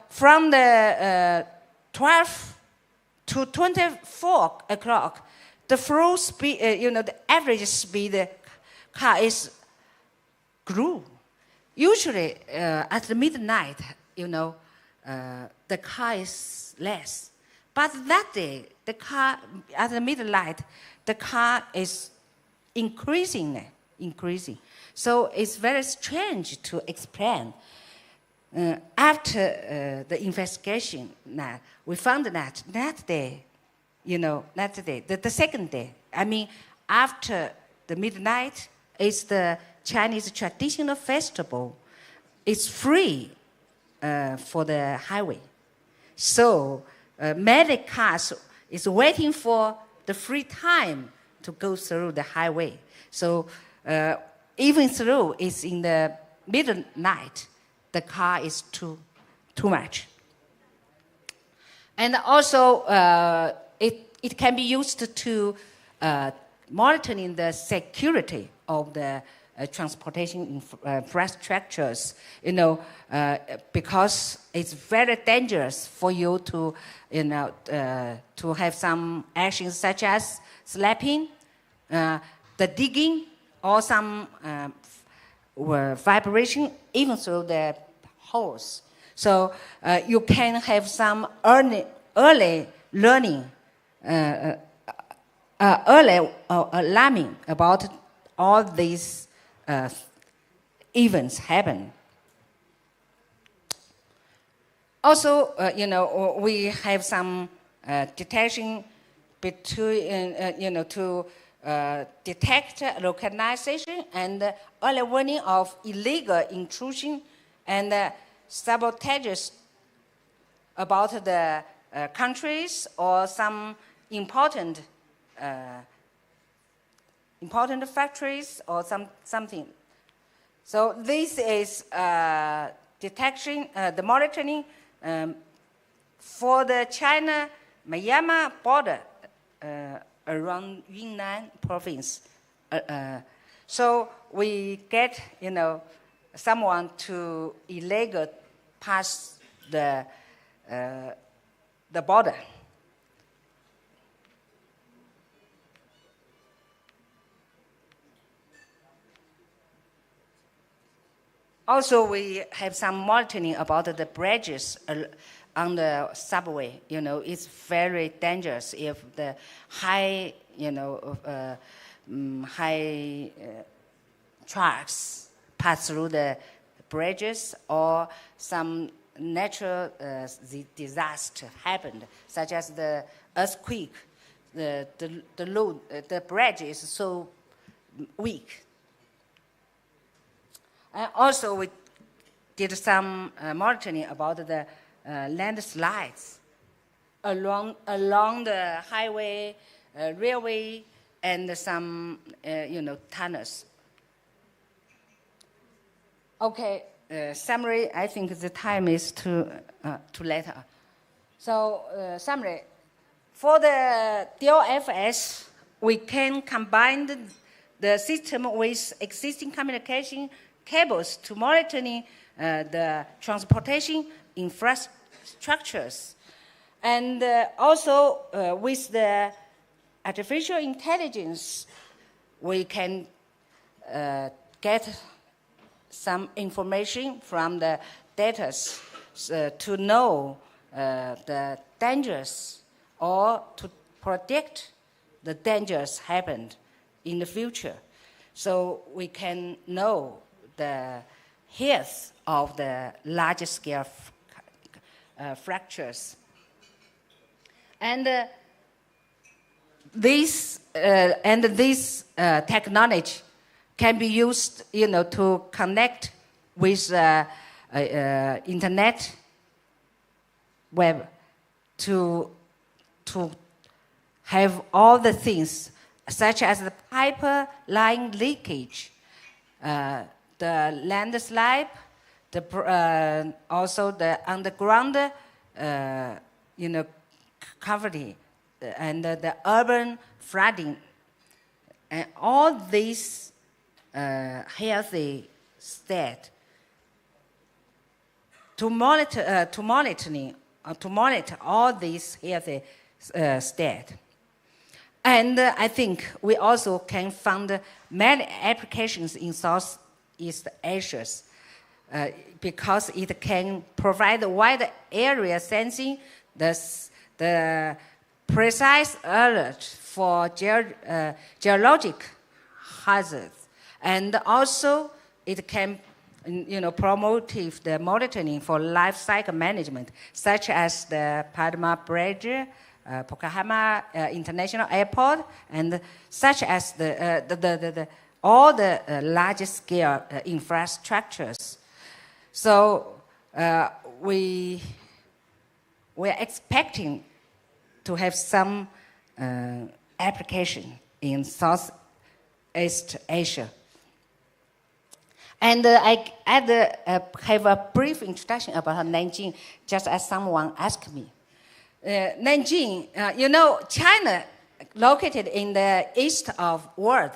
from the 12 to 24 o'clock, the flow speed, the average speed car is grew. Usually at the midnight, the car is less. But that day, the car at the midnight, the car is increasing. So it's very strange to explain. After the investigation, we found that day, the second day, after the midnight, is the Chinese traditional festival. It's free for the highway. So many cars is waiting for the free time to go through the highway. So even though it's in the midnight, the car is too much. And also, it can be used to monitoring the security of the transportation infrastructures, because it's very dangerous for you to have some actions such as slapping, the digging, or some vibration, even through the holes. So you can have some early learning, early alarming about all these events happen. Also, we have some detection between, to detect localization and early warning of illegal intrusion and sabotages about the countries or some important factories or something. So this is detection, the monitoring for the China-Myanmar border around Yunnan province. So we get, someone to illegal pass the border. Also, we have some monitoring about the bridges on the subway. It's very dangerous if the high trucks pass through the bridges, or some natural disaster happened, such as the earthquake. The bridge is so weak. And also, we did some monitoring about the landslides along the highway, railway, and some tunnels. Okay, summary. I think the time is too late. So summary. For the DLFS, we can combine the system with existing communication cables to monitoring the transportation infrastructures. And also with the artificial intelligence, we can get some information from the data to know the dangers or to predict the dangers happened in the future. So we can know the health of the large scale fractures. And this technology can be used, to connect with internet web to have all the things such as the pipeline leakage, the landslide, also the underground, cavity, and the urban flooding, and all these healthy state to monitor all these healthy state. And I think we also can find many applications in Southeast Asia because it can provide wide area sensing, the precise alert for geologic hazards, and also it can promote the monitoring for life cycle management, such as the Padma Bridge, Yokohama International Airport, and such as all the large-scale infrastructures. So we are expecting to have some application in Southeast Asia. And I have a brief introduction about Nanjing, just as someone asked me. Nanjing, China located in the east of world,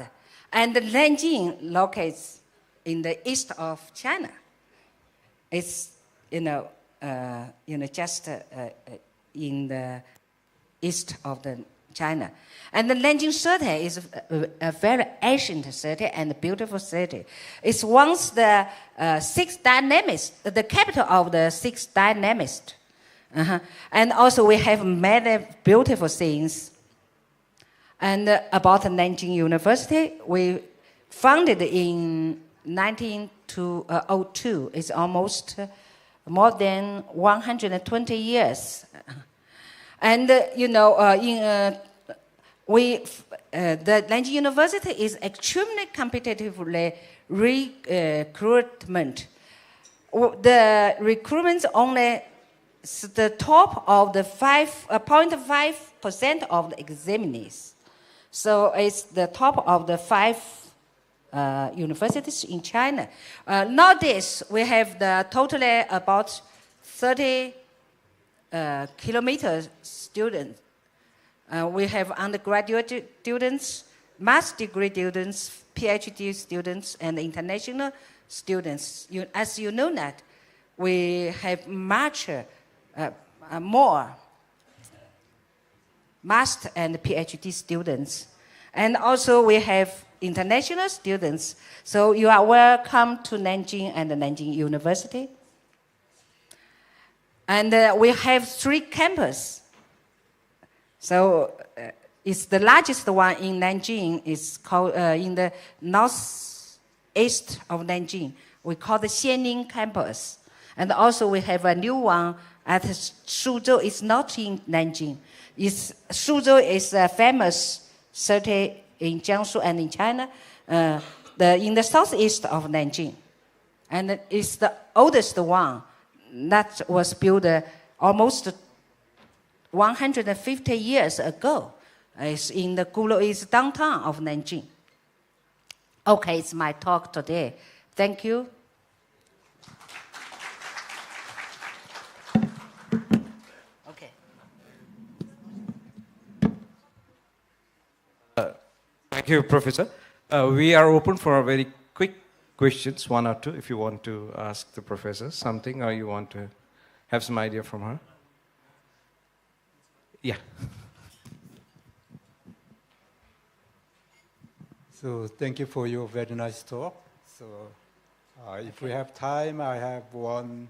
and Nanjing locates in the east of China. It's just in the east of China. And the Nanjing city is a very ancient city and beautiful city. It's once the sixth dynamist, the capital of the sixth dynamist. And also we have many beautiful things. And about Nanjing University, we founded in 1902. It's almost more than 120 years. And the Nanjing University is extremely competitively recruitment. The recruitment only the top of the 0.5% of the examinees. So it's the top of the 5 universities in China. Nowadays, we have the totally about 30 kilometer students. We have undergraduate students, master's degree students, PhD students, and international students. As you know that, we have much more master and PhD students. And also we have international students. So you are welcome to Nanjing and the Nanjing University. And we have 3 campuses. So it's the largest one in Nanjing. It's called in the northeast of Nanjing. We call the Xianning campus. And also we have a new one at Suzhou. It's not in Nanjing. Suzhou is a famous city in Jiangsu and in China, in the southeast of Nanjing. And it's the oldest one that was built almost 150 years ago. It's in the Gulo downtown of Nanjing. Okay, it's my talk today. Thank you. Okay. Thank you, Professor. We are open for a very quick questions, 1 or 2, if you want to ask the professor something or you want to have some idea from her. Yeah. So thank you for your very nice talk. So if we have time, I have one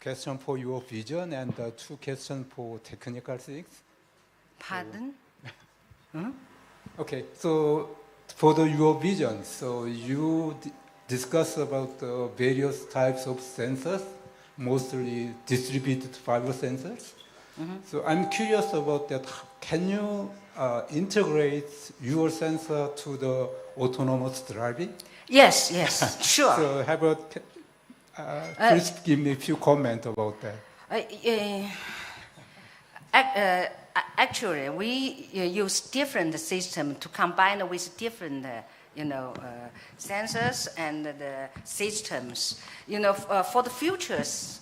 question for your vision and two questions for technical things. Pardon? Okay, so for your vision, so you discuss about the various types of sensors, mostly distributed fiber sensors. So I'm curious about that. Can you integrate your sensor to the autonomous driving? Yes, yes, sure. So how about, please give me a few comments about that. Actually, we use different systems to combine with different sensors and the systems. For the futures,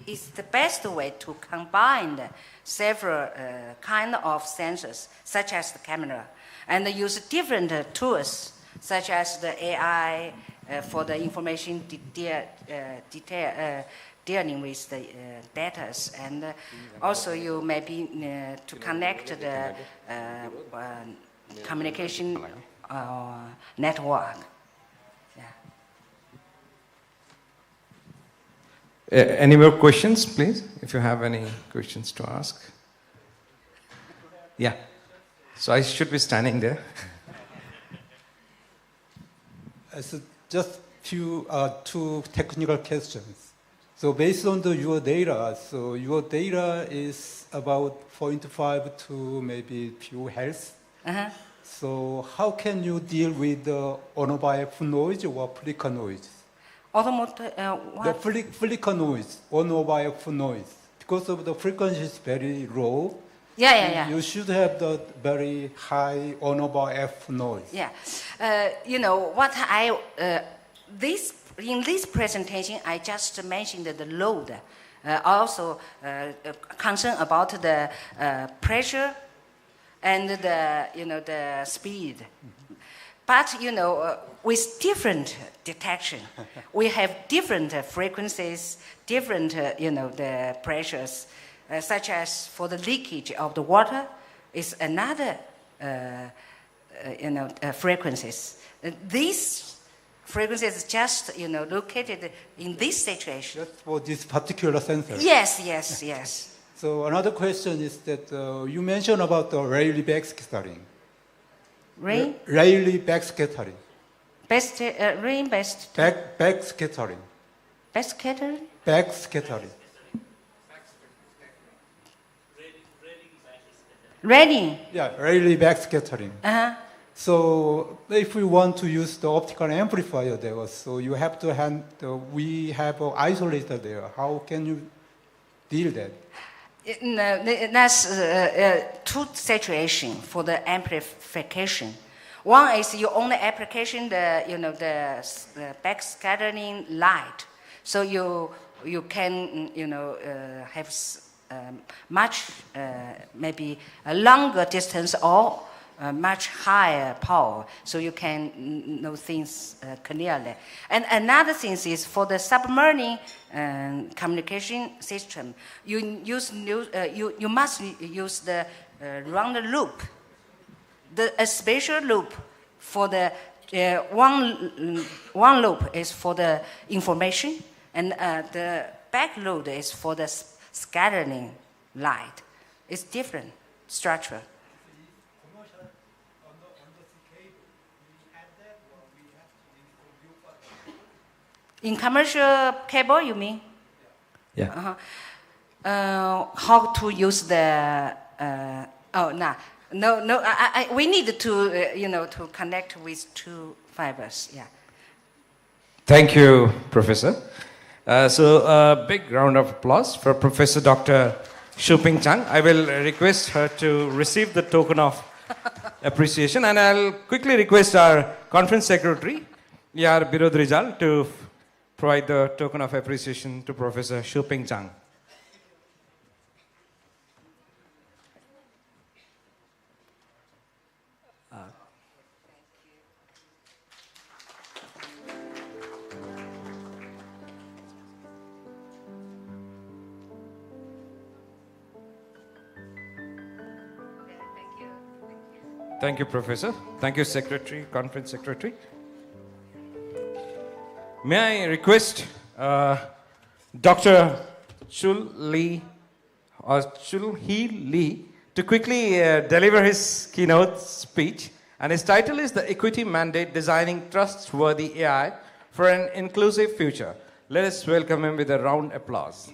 it's the best way to combine several kind of sensors, such as the camera, and use different tools, such as the AI for the information dealing with the data, and also you maybe to connect the communication network. Any more questions, please? If you have any questions to ask. Yeah. So I should be standing there. So just two technical questions. So based on your data, so your data is about 0.5 to maybe few hertz. So how can you deal with the on-off noise or flicker noise? What? The flicker noise, on-off noise. Because of the frequency is very low. Yeah. You should have the very high on-off noise. Yeah. In this presentation, I just mentioned the load. Also, concern about the pressure and the speed. But with different detection, we have different frequencies, different the pressures, such as for the leakage of the water is another frequencies. These frequencies just located in this situation. Just for this particular sensor. Yes. So another question is that you mentioned about the Rayleigh backscattering. Rayleigh backscattering. Backscattering. Backscattering? Backscattering. Rayleigh? Yeah, Rayleigh backscattering. So if we want to use the optical amplifier there, so you have to we have an isolator there. How can you deal that? That's two situations for the amplification. One is you only application the backscattering light, so you can have much maybe a longer distance or much higher power, so you can know things clearly. And another thing is for the submarine communication system, you must use the round loop, a special loop for the one loop is for the information, and the back loop is for the scattering light. It's different structure. In commercial cable, you mean? Yeah. How to use the? No. We need to to connect with two fibers. Yeah. Thank you, Professor. So a big round of applause for Professor Dr. Shuping Chang. I will request her to receive the token of appreciation, and I'll quickly request our conference secretary, Yar Birod Rizal, to provide the token of appreciation to Professor Shuping Chang. Thank you, Professor. Thank you, Secretary, Conference Secretary. May I request Dr. Chul Lee or Chul Hee Lee to quickly deliver his keynote speech, and his title is The Equity Mandate, Designing Trustworthy AI for an Inclusive Future. Let us welcome him with a round applause.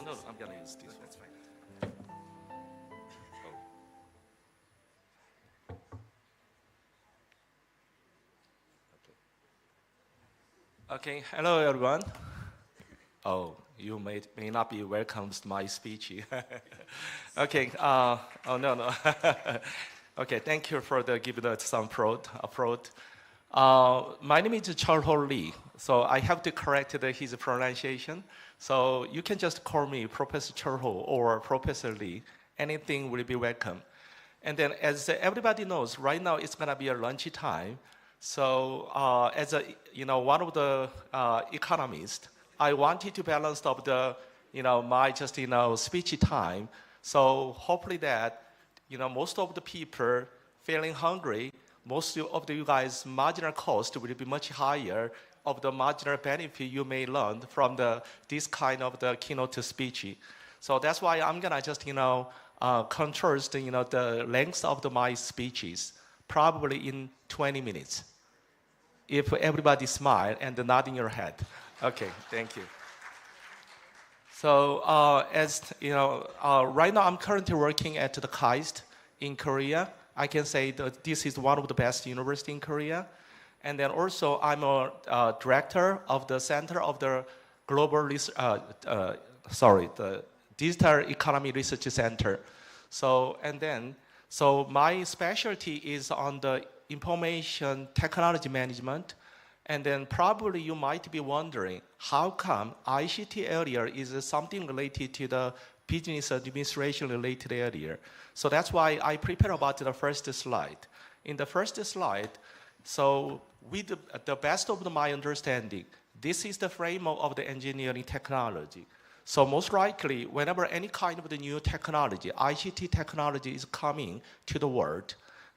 No, I'm going to use this. That's fine. Okay, hello everyone. Oh, you may not be welcome to my speech. Okay, oh no. Okay, thank you for giving us some approach. My name is Charles Lee, so I have to correct his pronunciation. So you can just call me Professor Charles or Professor Lee. Anything will be welcome. And then as everybody knows, right now it's gonna be a lunch time. So as one of the economists, I wanted to balance up my speech time. So hopefully that, most of the people feeling hungry, most of you guys' marginal cost will be much higher of the marginal benefit you may learn from this kind of the keynote speech. So that's why I'm gonna just, control the length of my speeches, probably in 20 minutes. If everybody smile and nod in your head. Okay, thank you. So as you know, right now I'm currently working at the KAIST in Korea. I can say that this is one of the best universities in Korea. And then also I'm a director of the Center of the the Digital Economy Research Center. So my specialty is on the information technology management. And then probably you might be wondering, how come ICT area is something related to the business administration related area? So that's why I prepared about the first slide. In the first slide, so with the best of my understanding, this is the framework of the engineering technology. So most likely, whenever any kind of the new technology, ICT technology is coming to the world,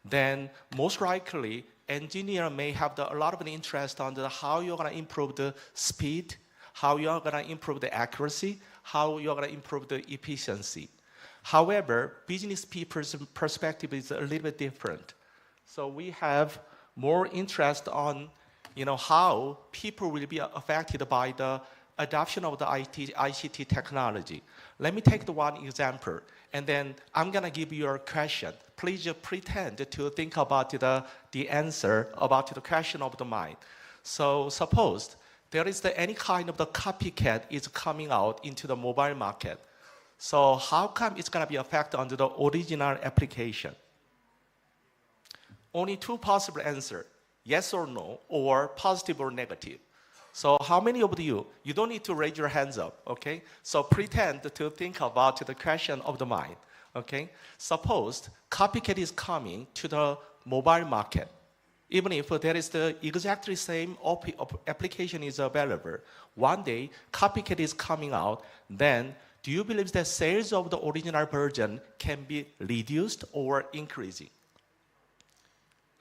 then most likely engineer may have a lot of interest on how you're going to improve the speed, how you're going to improve the accuracy, how you're going to improve the efficiency. However, business people's perspective is a little bit different. So we have more interest on how people will be affected by the adoption of the ICT technology. Let me take the one example, and then I'm going to give you a question. Please just pretend to think about the answer about the question of the mind. So suppose there is any kind of the copycat is coming out into the mobile market. So how come it's going to be affected on the original application? Only two possible answers, yes or no, or positive or negative. So how many of you don't need to raise your hands up, okay? So pretend to think about the question of the mind, okay? Suppose copycat is coming to the mobile market. Even if there is the exactly same application is available, one day copycat is coming out, then do you believe that sales of the original version can be reduced or increasing?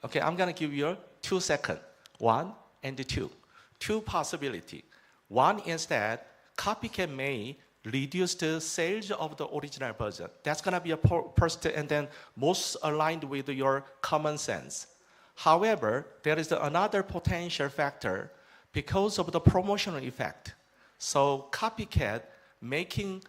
Okay, I'm gonna give you 2 seconds, 1 and 2. Two possibilities. One is that copycat may reduce the sales of the original version. That's gonna be a first and then most aligned with your common sense. However, there is another potential factor because of the promotional effect. So copycat making,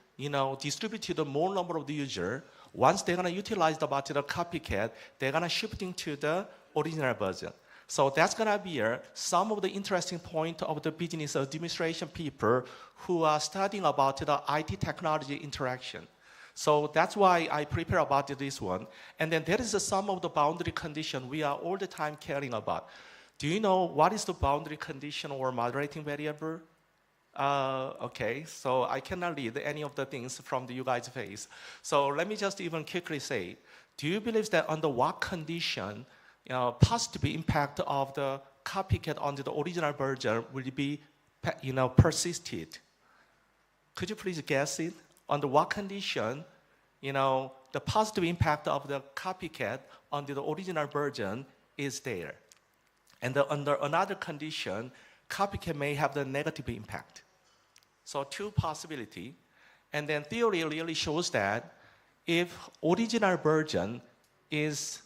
distribute to the more number of the user. Once they're gonna utilize the copycat, they're gonna shifting to the original version. So that's gonna be some of the interesting point of the business administration people who are studying about the IT technology interaction. So that's why I prepare about this one. And then there is some of the boundary condition we are all the time caring about. Do you know what is the boundary condition or moderating variable? Okay, so I cannot read any of the things from you guys' face. So let me just even quickly say, do you believe that under what condition positive impact of the copycat on the original version will be persisted? Could you please guess it? Under what condition, the positive impact of the copycat on the original version is there. And under another condition, copycat may have the negative impact. So two possibility. And then theory really shows that if original version is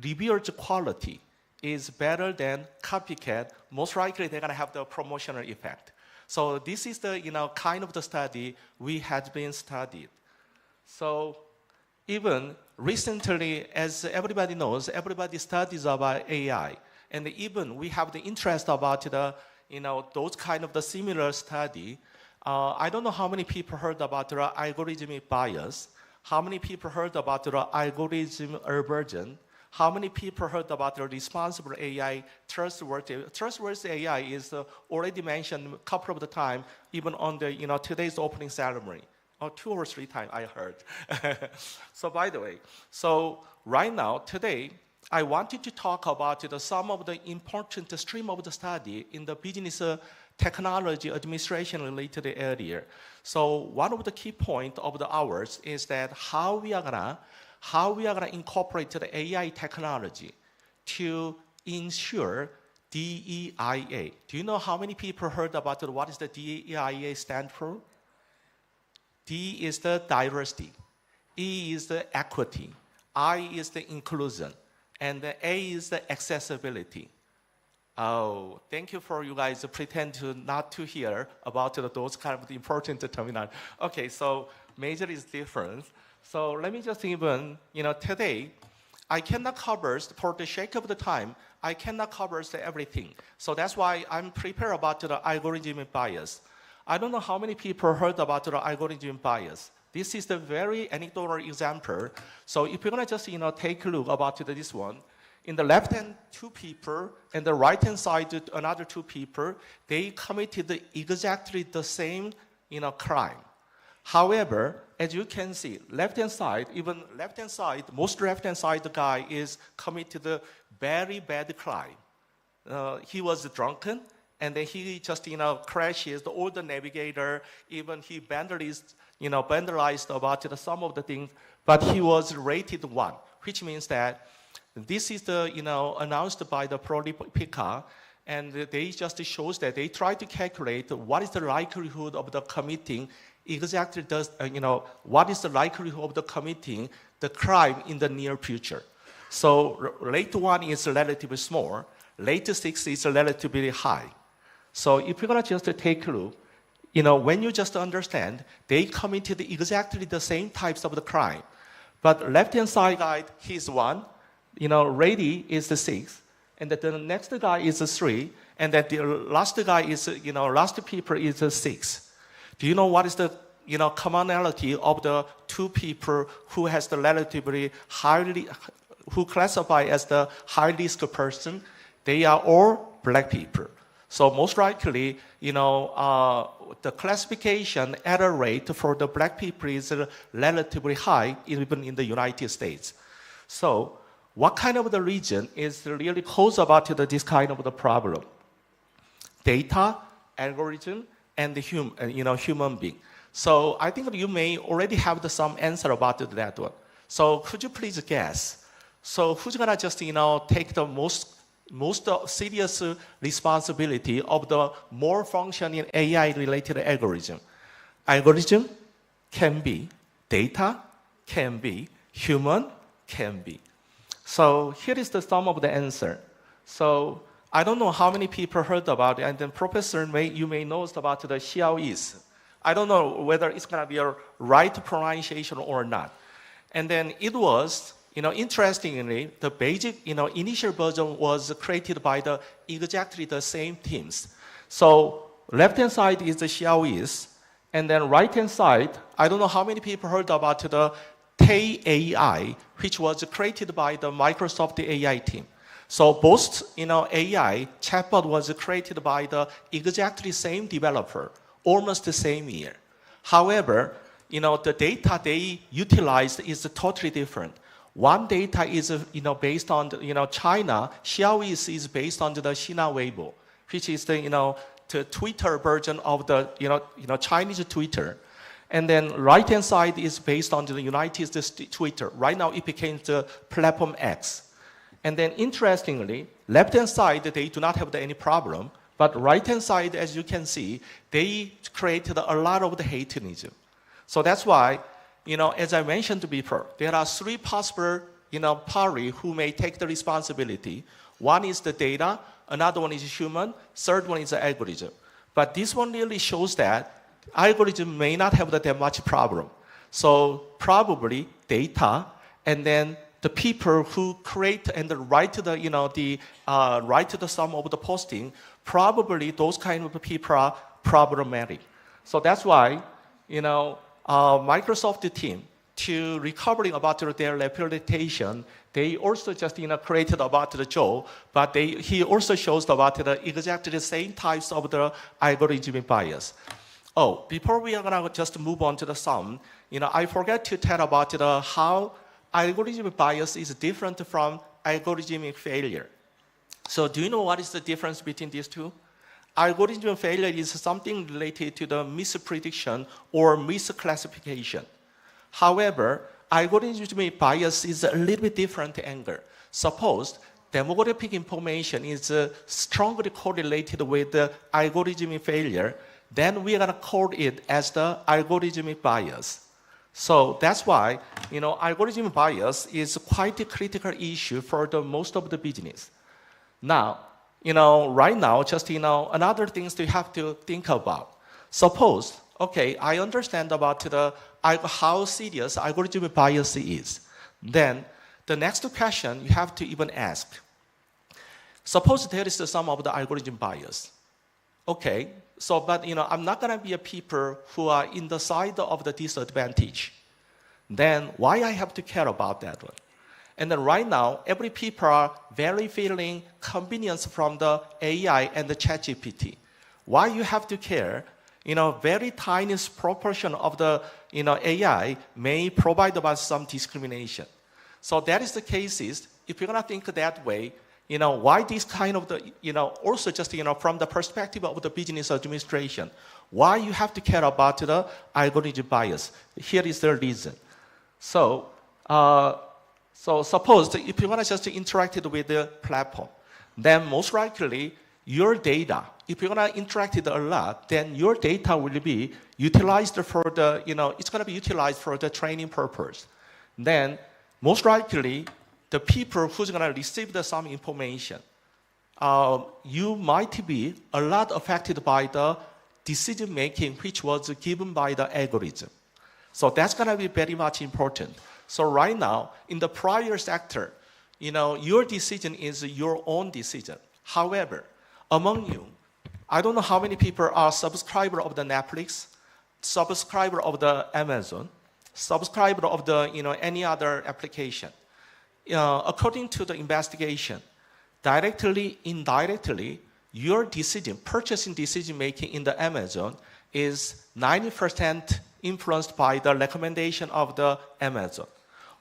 revealed quality is better than copycat, most likely they're going to have the promotional effect. So this is the kind of the study we had been studied. So even recently, as everybody knows, everybody studies about AI, and even we have the interest about the those kind of the similar study. I don't know how many people heard about the algorithmic bias. How many people heard about the algorithm aversion? How many people heard about the responsible AI, trustworthy? Trustworthy AI is already mentioned a couple of the time, even on the today's opening ceremony. Or 2 or 3 times I heard. So by the way, so right now, today, I wanted to talk about some of the important stream of the study in the business technology administration related area. So one of the key points of the hours is that how we are gonna incorporate the AI technology to ensure DEIA. Do you know how many people heard about what is the DEIA stand for? D is the diversity, E is the equity, I is the inclusion, and the A is the accessibility. Oh, thank you for you guys pretend to not to hear about those kind of important terminology. Okay, so major is different. So let me just even, today, I cannot cover, for the sake of the time, I cannot cover everything. So that's why I'm prepared about the algorithmic bias. I don't know how many people heard about the algorithm bias. This is the very anecdotal example. So if you're gonna just take a look about this one, in the left hand 2 people and the right hand side another 2 people, they committed exactly the same crime. However, as you can see, left hand side, even left hand side, most left hand side guy is committed a very bad crime. He was drunken. And then he just, crashes all the navigator, even he vandalized about some of the things, but he was rated 1, which means that this is the, announced by the ProLipica, and they just shows that they try to calculate what is the likelihood of the committing exactly what is the likelihood of the committing the crime in the near future. So rate 1 is relatively small, rate 6 is relatively high. So if you're gonna just take a look, when you just understand, they committed exactly the same types of the crime. But left-hand side guy, he's 1, Rady is the 6, and the next guy is a 3, and then the last guy is, last people is a 6. Do you know what is the, commonality of the 2 people who has the relatively who classify as the high-risk person? They are all black people. So most likely, the classification error rate for the black people is relatively high, even in the United States. So what kind of the region is really cause about this kind of the problem? Data, algorithm, and the human being. So I think you may already have some answer about that one. So could you please guess? So who's gonna just take the most serious responsibility of the more functioning AI-related algorithm? Algorithm can be data, can be human, can be. So here is the sum of the answer. So I don't know how many people heard about it, and then Professor you may know about the Xiaois. I don't know whether it's going to be a right pronunciation or not. And then it was, interestingly, the basic, initial version was created by exactly the team teams. So left-hand side is the Xiaois, and then right-hand side, I don't know how many people heard about the Tay AI, which was created by the Microsoft AI team. So both, AI chatbot was created by the exactly same developer, almost the same year. However, the data they utilized is totally different. One data is, based on, China. Xiaois is based on the Sina Weibo, which is the, the Twitter version of the, Chinese Twitter. And then right-hand side is based on the United States Twitter. Right now it became the platform X. And then interestingly, left-hand side, they do not have any problem. But right-hand side, as you can see, they created a lot of the hedonism. So that's why, as I mentioned before, there are three possible, party who may take the responsibility. One is the data, another one is human, third one is the algorithm. But this one really shows that algorithm may not have that much problem. So probably data, and then the people who create and write write the sum of the posting, probably those kind of people are problematic. So that's why, Microsoft team, to recovering about their reputation, they also just created about the Joe, but he also shows about exactly the same types of the algorithmic bias. Oh, before we are gonna just move on to the sum, I forgot to tell about how algorithmic bias is different from algorithmic failure. So do you know what is the difference between these two? Algorithmic failure is something related to the misprediction or misclassification. However, algorithmic bias is a little bit different angle. Suppose demographic information is strongly correlated with the algorithmic failure, then we are going to call it as the algorithmic bias. So that's why, algorithmic bias is quite a critical issue for most of the business. Now, right now, just, another things you have to think about. Suppose, okay, I understand about how serious algorithmic bias is. Then the next question you have to even ask. Suppose there is the sum of the algorithm bias. Okay, so, but I'm not gonna be a people who are in the side of the disadvantage. Then why I have to care about that one? And then right now, every people are very feeling convenience from the AI and the ChatGPT. Why you have to care? Very tiny proportion of the AI may provide about some discrimination. So that is the cases. If you're gonna think that way, why this kind of the, also just, from the perspective of the business administration, why you have to care about the algorithm bias? Here is the reason. So, so suppose if you want to just interact with the platform, then most likely your data, if you're going to interact with it a lot, then your data will be utilized for the, it's going to be utilized for the training purpose. Then most likely the people who's going to receive some information, you might be a lot affected by the decision making which was given by the algorithm. So that's going to be very much important. So right now, in the prior sector, your decision is your own decision. However, among you, I don't know how many people are subscriber of the Netflix, subscriber of the Amazon, subscriber of the any other application. According to the investigation, directly, indirectly, your decision, purchasing decision making in the Amazon is 90% influenced by the recommendation of the Amazon.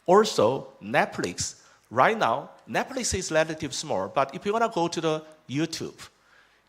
Also, Netflix, right now, Netflix is relatively small, but if you want to go to the YouTube,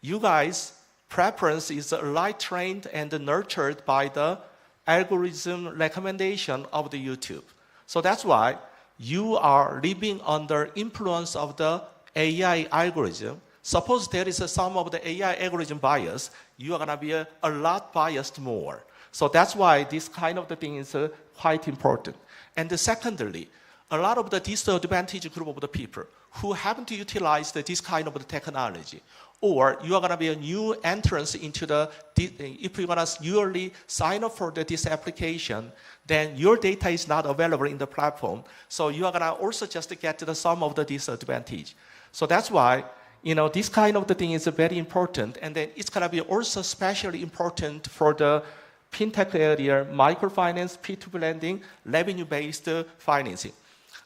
you guys' preference is light trained and nurtured by the algorithm recommendation of the YouTube. So that's why you are living under influence of the AI algorithm. Suppose there is some of the AI algorithm bias, you are going to be a lot biased more. So that's why this kind of the thing is quite important. And secondly, a lot of the disadvantaged group of the people who haven't utilized this kind of the technology, or you are going to be a new entrance into the, if you're going to newly sign up for this application, then your data is not available in the platform. So you are going to also just get some of the disadvantage. So that's why, this kind of the thing is very important. And then it's going to be also especially important for the fintech area, microfinance, P2P lending, revenue-based financing.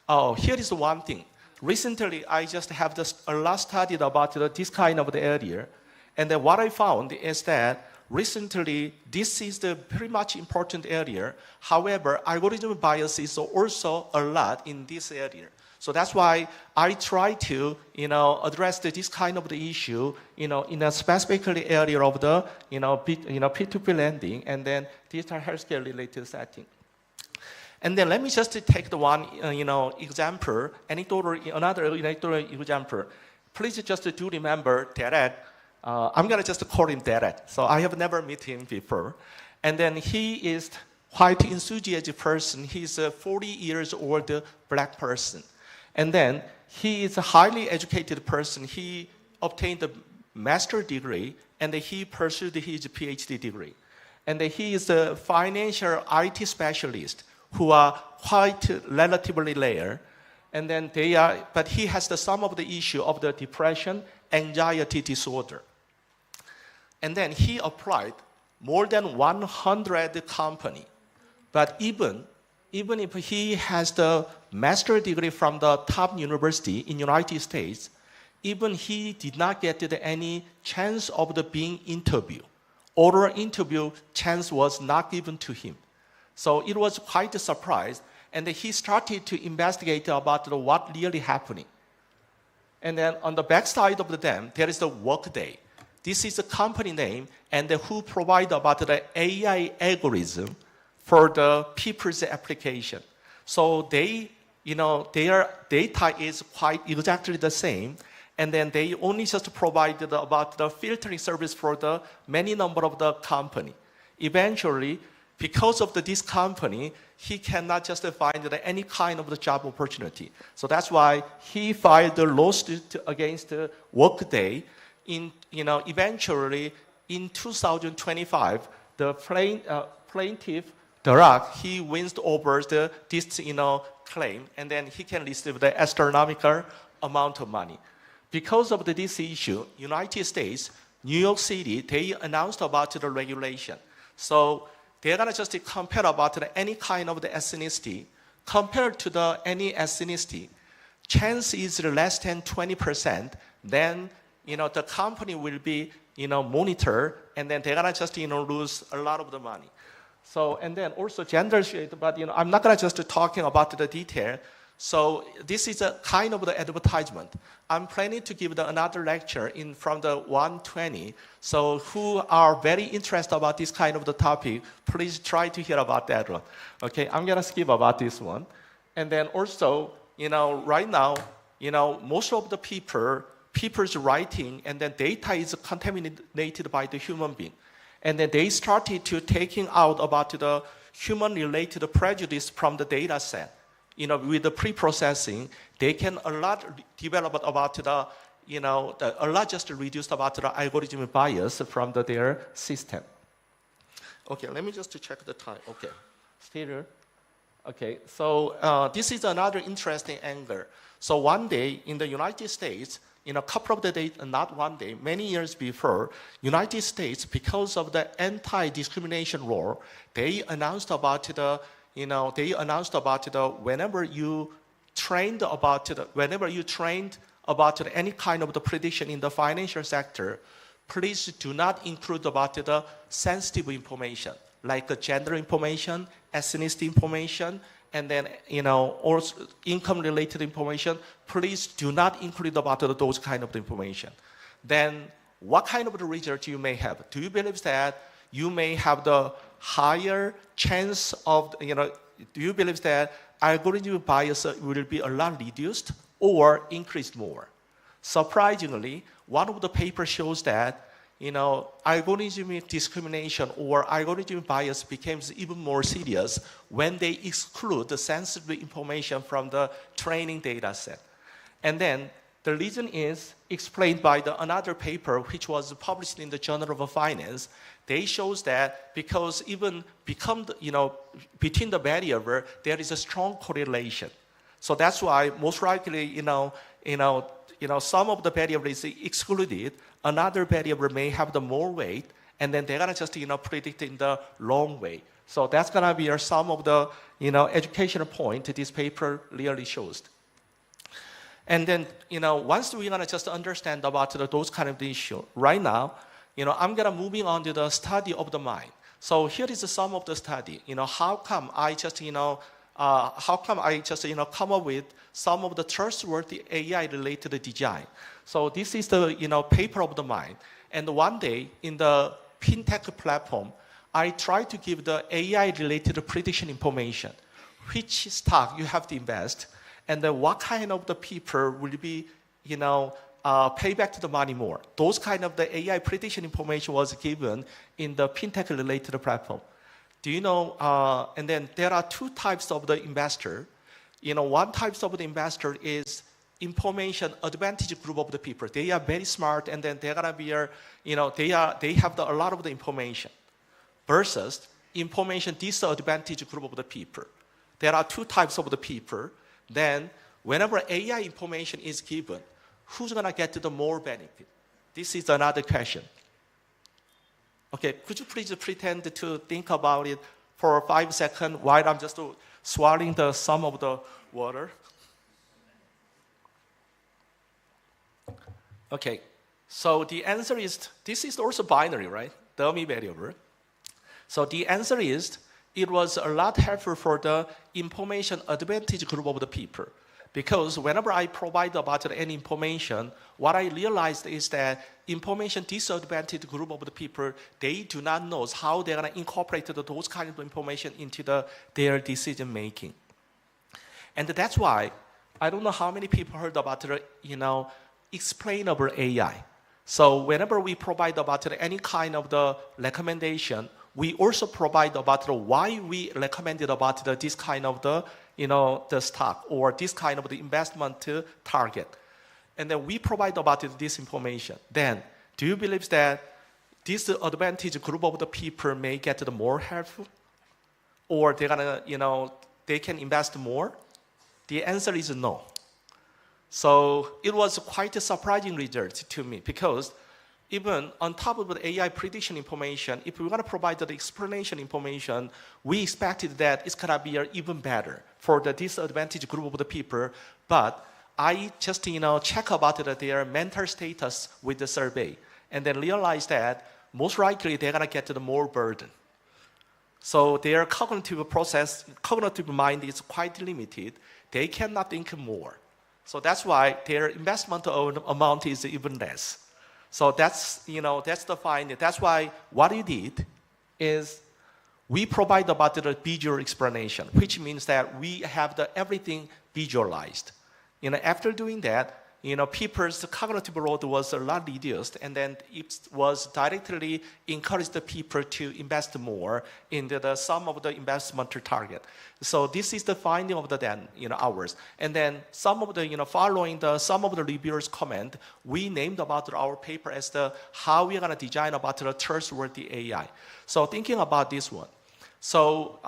Oh, here is one thing. Recently, I just have a lot studied about this kind of the area. And then what I found is that recently, this is the very much important area. However, algorithm bias is also a lot in this area. So that's why I try to, address this kind of the issue, in a specific area of the, P2P lending and then digital healthcare related setting. And then let me just take the one, example, another anecdotal example. Please just do remember Derek. I'm gonna just call him Derek. So I have never met him before. And then he is quite enthusiastic person. He's a 40 years old black person. And then he is a highly educated person. He obtained a master's degree and he pursued his PhD degree. And he is a financial IT specialist who are quite relatively rare. And then but he has some of the issue of the depression, anxiety disorder. And then he applied more than 100 companies. But even if he has the master's degree from the top university in United States, even he did not get any chance of being interviewed. Oral interview chance was not given to him. So it was quite a surprise. And he started to investigate about what really happening. And then on the backside of them, there is the Workday. This is a company name and who provide about the AI algorithm for the people's application. So their data is quite exactly the same. And then they only just provided about the filtering service for the many number of the company. Eventually, because of this company, he cannot just find any kind of the job opportunity. So that's why he filed a lawsuit against Workday. Eventually, in 2025, the plaintiff, Derek, he wins over this claim, and then he can receive the astronomical amount of money. Because of this issue, United States, New York City, they announced about the regulation. So they're gonna just compare about any kind of the ethnicity. Compared to any ethnicity, chance is less than 20%, then the company will be monitored, and then they're gonna just lose a lot of the money. So, and then also gender shade, but I'm not gonna just talking about the detail. So this is a kind of the advertisement. I'm planning to give another lecture from the 120. So who are very interested about this kind of the topic, please try to hear about that one. Okay, I'm gonna skip about this one. And then also, right now, most of the people's writing and then data is contaminated by the human being. And then they started to taking out about the human-related prejudice from the data set. With the pre-processing, they can a lot develop about a lot just reduced about the algorithmic bias from their system. Okay, let me just check the time. Okay, still here. Okay, so this is another interesting angle. So one day in the United States, in a couple of the days, not one day, many years before, United States, because of the anti-discrimination law, they announced about whenever you trained about any kind of the prediction in the financial sector, please do not include about the sensitive information like gender information, ethnicity information, and then also income-related information. Please do not include about those kind of information. Then, what kind of the result you may have? Do you believe that you may have the higher chance of, do you believe that algorithmic bias will be a lot reduced or increased more? Surprisingly, one of the papers shows that, algorithmic discrimination or algorithmic bias becomes even more serious when they exclude the sensitive information from the training data set. And then the reason is explained by another paper which was published in the Journal of Finance. They shows that because even between the variable, there is a strong correlation. So that's why most likely, some of the variable is excluded, another variable may have the more weight, and then they're gonna just, predict in the wrong way. So that's gonna be some of the, educational point this paper really shows. And then, once we're gonna just understand about those kind of issue, right now, I'm gonna moving on to the study of the mind. So here is some of the study. How come I just, come up with some of the trustworthy AI-related design? So this is the, paper of the mind. And one day in the fintech platform, I try to give the AI-related prediction information. which stock you have to invest, and then what kind of the people will be, pay back to the money more. Those kind of the AI prediction information was given in the fintech related platform. Do you know, and then there are two types of the investor. One type of the investor is information advantage group of the people. They are very smart, and then they're gonna be, they have a lot of the information. Versus information disadvantage group of the people. There are two types of the people. Then, whenever AI information is given, who's gonna get the more benefit? This is another question. Okay, could you please pretend to think about it for 5 seconds while I'm just swallowing some of the water? Okay, so the answer is, this is also binary, right? Dummy variable. So the answer is, it was a lot helpful for the information advantage group of the people. Because whenever I provide about any information, what I realized is that information disadvantaged group of the people, they do not know how they're going to incorporate those kind of information into their decision making. And that's why, I don't know how many people heard about explainable AI. So whenever we provide about any kind of the recommendation, we also provide about why we recommended about this kind of the stock or this kind of the investment target. And then we provide about this information. Then, do you believe that this advantage group of the people may get the more helpful? Or they're gonna, they can invest more? The answer is no. So it was quite a surprising result to me, because even on top of the AI prediction information, if we're going to provide the explanation information, we expected that it's going to be even better for the disadvantaged group of the people. But I just check about their mental status with the survey, and then realized that most likely they're going to get the more burden. So their cognitive mind is quite limited. They cannot think more. So that's why their investment amount is even less. So that's the finding. That's why what we did is we provide about the visual explanation, which means that we have everything visualized. After doing that, people's cognitive load was a lot reduced, and then it was directly encouraged the people to invest more in the sum of the investment target. So this is the finding of ours. And then some of the following some of the reviewers' comment, we named about our paper as how we're gonna design about the trustworthy AI. So thinking about this one, so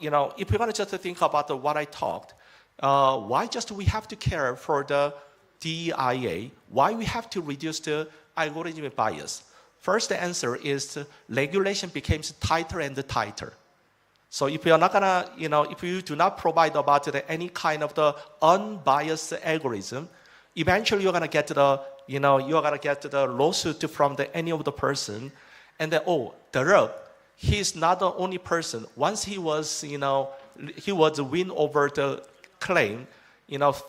if we're gonna just think about what I talked, why just we have to care for the DIA, why we have to reduce the algorithmic bias? First, the answer is regulation becomes tighter and tighter. So if you're not gonna, if you do not provide about any kind of the unbiased algorithm, eventually you're gonna get you're gonna get the lawsuit from any of the person, and then he's not the only person. Once he was, he was win over the claim,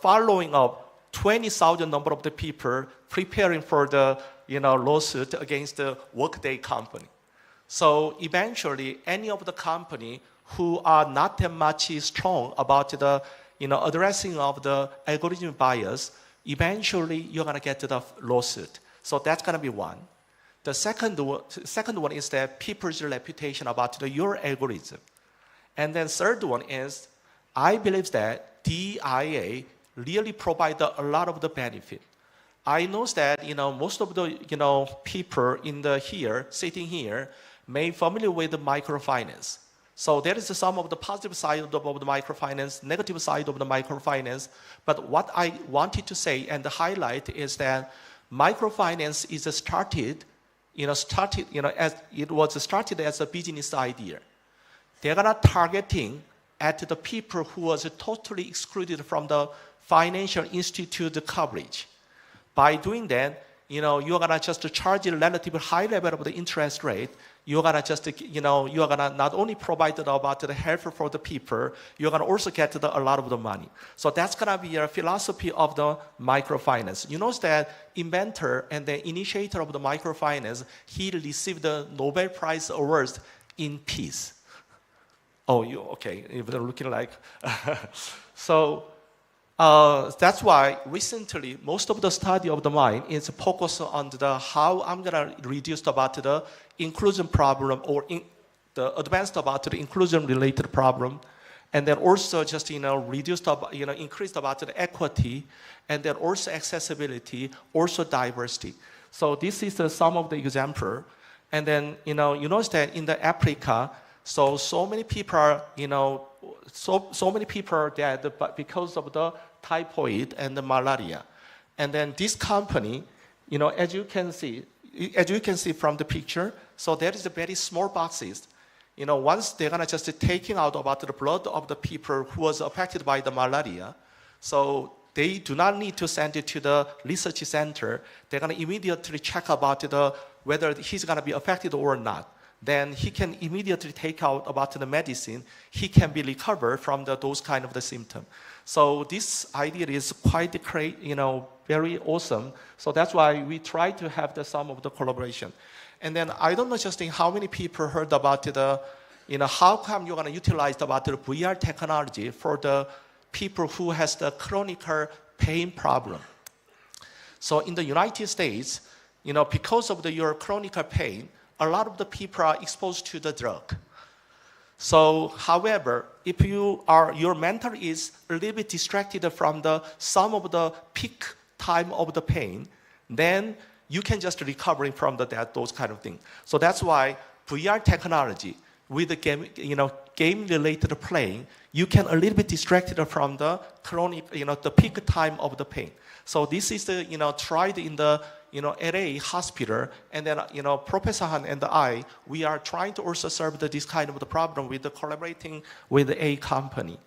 following up 20,000 number of the people preparing for the lawsuit against the Workday company. So eventually, any of the company who are not that much strong about the addressing of the algorithm bias, eventually you're gonna get to the lawsuit. So that's gonna be one. The second one is that people's reputation about your algorithm, and then third one is I believe that DIA really provide a lot of the benefit. I know that most of the people sitting here may familiar with the microfinance. So there is some of the positive side of the microfinance, negative side of the microfinance. But what I wanted to say and highlight is that microfinance is started as it was started as a business idea. They're gonna targeting at the people who was totally excluded from the financial institute coverage. By doing that, you're gonna just charge a relatively high level of the interest rate. You're gonna just, you're gonna not only provide about the help for the people, you're gonna also get a lot of the money. So that's gonna be a philosophy of the microfinance. You know that inventor and the initiator of the microfinance, he received the Nobel Prize Award in peace. Oh, you okay? They're looking like. So that's why recently most of the study of the mind is focused on the how I'm gonna reduce about the inclusion problem or the advanced about the inclusion related problem, and then also just reduced increased about the equity, and then also accessibility, also diversity. So this is some of the example, and then you notice that in the Africa, so many people are so many people are dead because of the typhoid and the malaria, and then this company, as you can see from the picture, so there is a very small boxes. Once they're gonna just taking out about the blood of the people who was affected by the malaria, so they do not need to send it to the research center. They're gonna immediately check about whether he's gonna be affected or not. Then he can immediately take out about the medicine. He can be recovered from those kind of the symptom. So this idea is quite great, very awesome. So that's why we try to have some of the collaboration. And then I don't know just how many people heard about how come you're going to utilize about the VR technology for the people who has the chronic pain problem. So in the United States, because of your chronic pain, a lot of the people are exposed to the drug. So, however, if your mental is a little bit distracted from some of the peak time of the pain, then you can just recover from those kind of things. So that's why VR technology with the game-related playing, you can a little bit distracted from the chronic, the peak time of the pain. So this is tried in the LA hospital, and then Professor Han and I, we are trying to also solve this kind of the problem with collaborating with a company.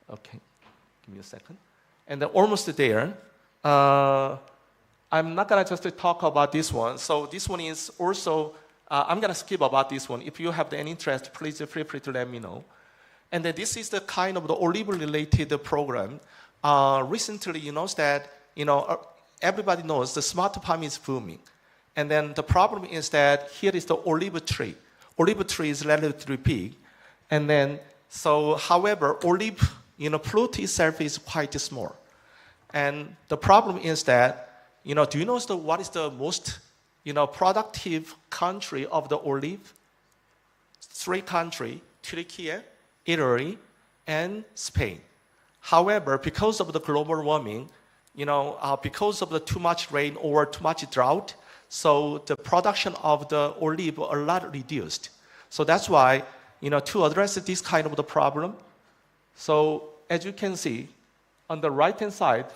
Okay, give me a second. And then almost there. I'm not gonna just talk about this one. So this one is also, I'm gonna skip about this one. If you have any interest, please feel free to let me know. And then this is the kind of the olive-related program. Recently, you know that everybody knows the smart farm is booming, and then the problem is that here is the olive tree. Olive tree is relatively big, and then however, olive fruit itself is quite small, and the problem is that do you know what is the most productive country of the olive? 3 countries: Turkey, Italy, and Spain. However, because of the global warming, because of the too much rain or too much drought, so the production of the olive a lot reduced. So that's why, to address this kind of the problem, so as you can see, on the right-hand side,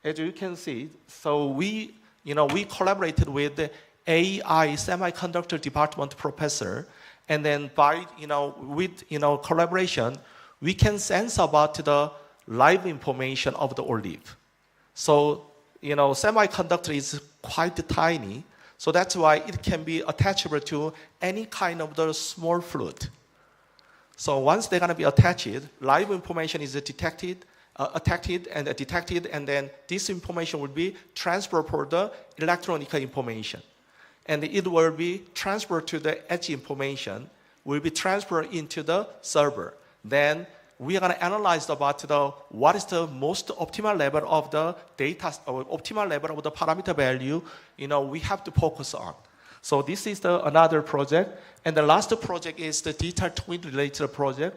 as you can see, so we collaborated with the AI semiconductor department professor, and then by, with, collaboration, we can sense about the live information of the olive. So, semiconductor is quite tiny, so that's why it can be attachable to any kind of the small fruit. So once they're gonna be attached, live information is detected, and then this information will be transferred for the electronic information. And it will be transferred to the edge information, will be transferred into the server. Then we are going to analyze about what is the most optimal level of the data, or optimal level of the parameter value, we have to focus on. So this is another project. And the last project is the digital twin related project.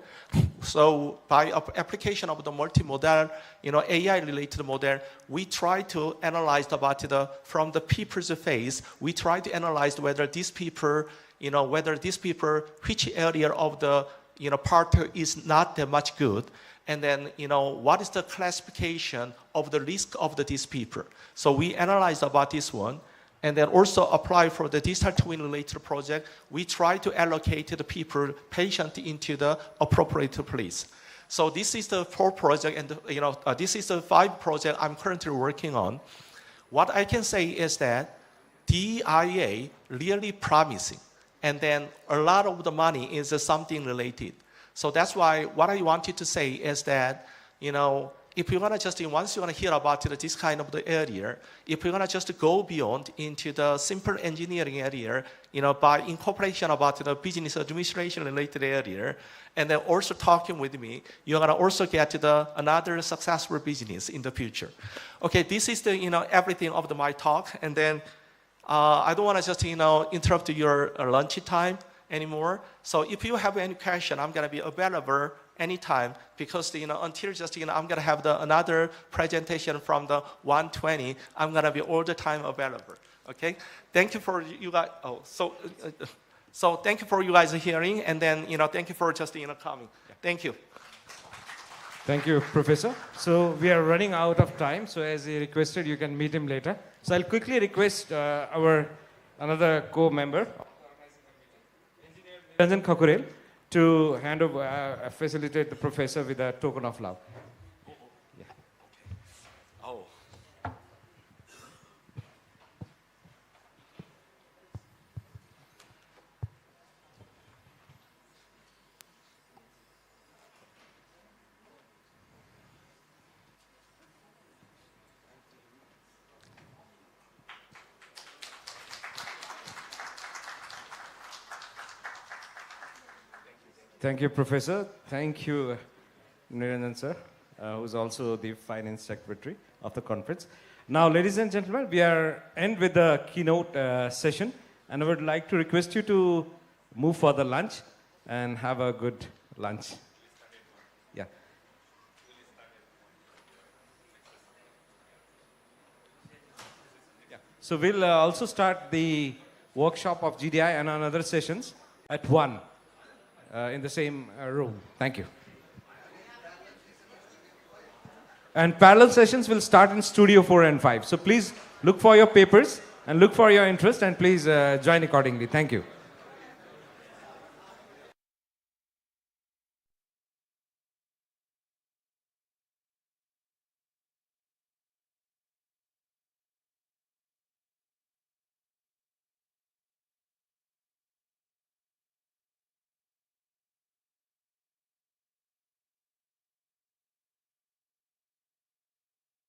So by application of the multimodal, AI related model, we try to analyze about from the people's face, we try to analyze whether these people, which area of the part is not that much good, and then what is the classification of the risk of these people. So we analyze about this one, and then also apply for the digital twin related project. We try to allocate the patient into the appropriate place. So this is the 4 project, and this is the 5 project I'm currently working on. What I can say is that DIA really promising, and then a lot of the money is something related. So that's why what I wanted to say is that if you're gonna just, once you're gonna hear about this kind of the area, if you're gonna just go beyond into the simple engineering area, by incorporation about the business administration related area, and then also talking with me, you're gonna also get another successful business in the future. Okay, this is the, everything of my talk, and then I don't wanna just, interrupt your lunch time anymore. So if you have any question, I'm gonna be available anytime, because until just I'm gonna have another presentation from the 120, I'm gonna be all the time available. Okay, thank you for you guys. So thank you for you guys hearing, and then thank you for just coming. Thank you. Thank you, Professor. So we are running out of time. So as he requested, you can meet him later. So I'll quickly request our another co-member, Ranjan Khakurel, to hand over, facilitate the professor with a token of love. Yeah. Oh. Thank you, Professor. Thank you, Niranjan sir, who's also the Finance Secretary of the conference. Now, ladies and gentlemen, we are end with the keynote session, and I would like to request you to move for the lunch and have a good lunch. Yeah. So we'll also start the workshop of GDI and on other sessions at 1. In the same room. Thank you. And parallel sessions will start in Studio 4 and 5. So please look for your papers and look for your interest, and please join accordingly. Thank you.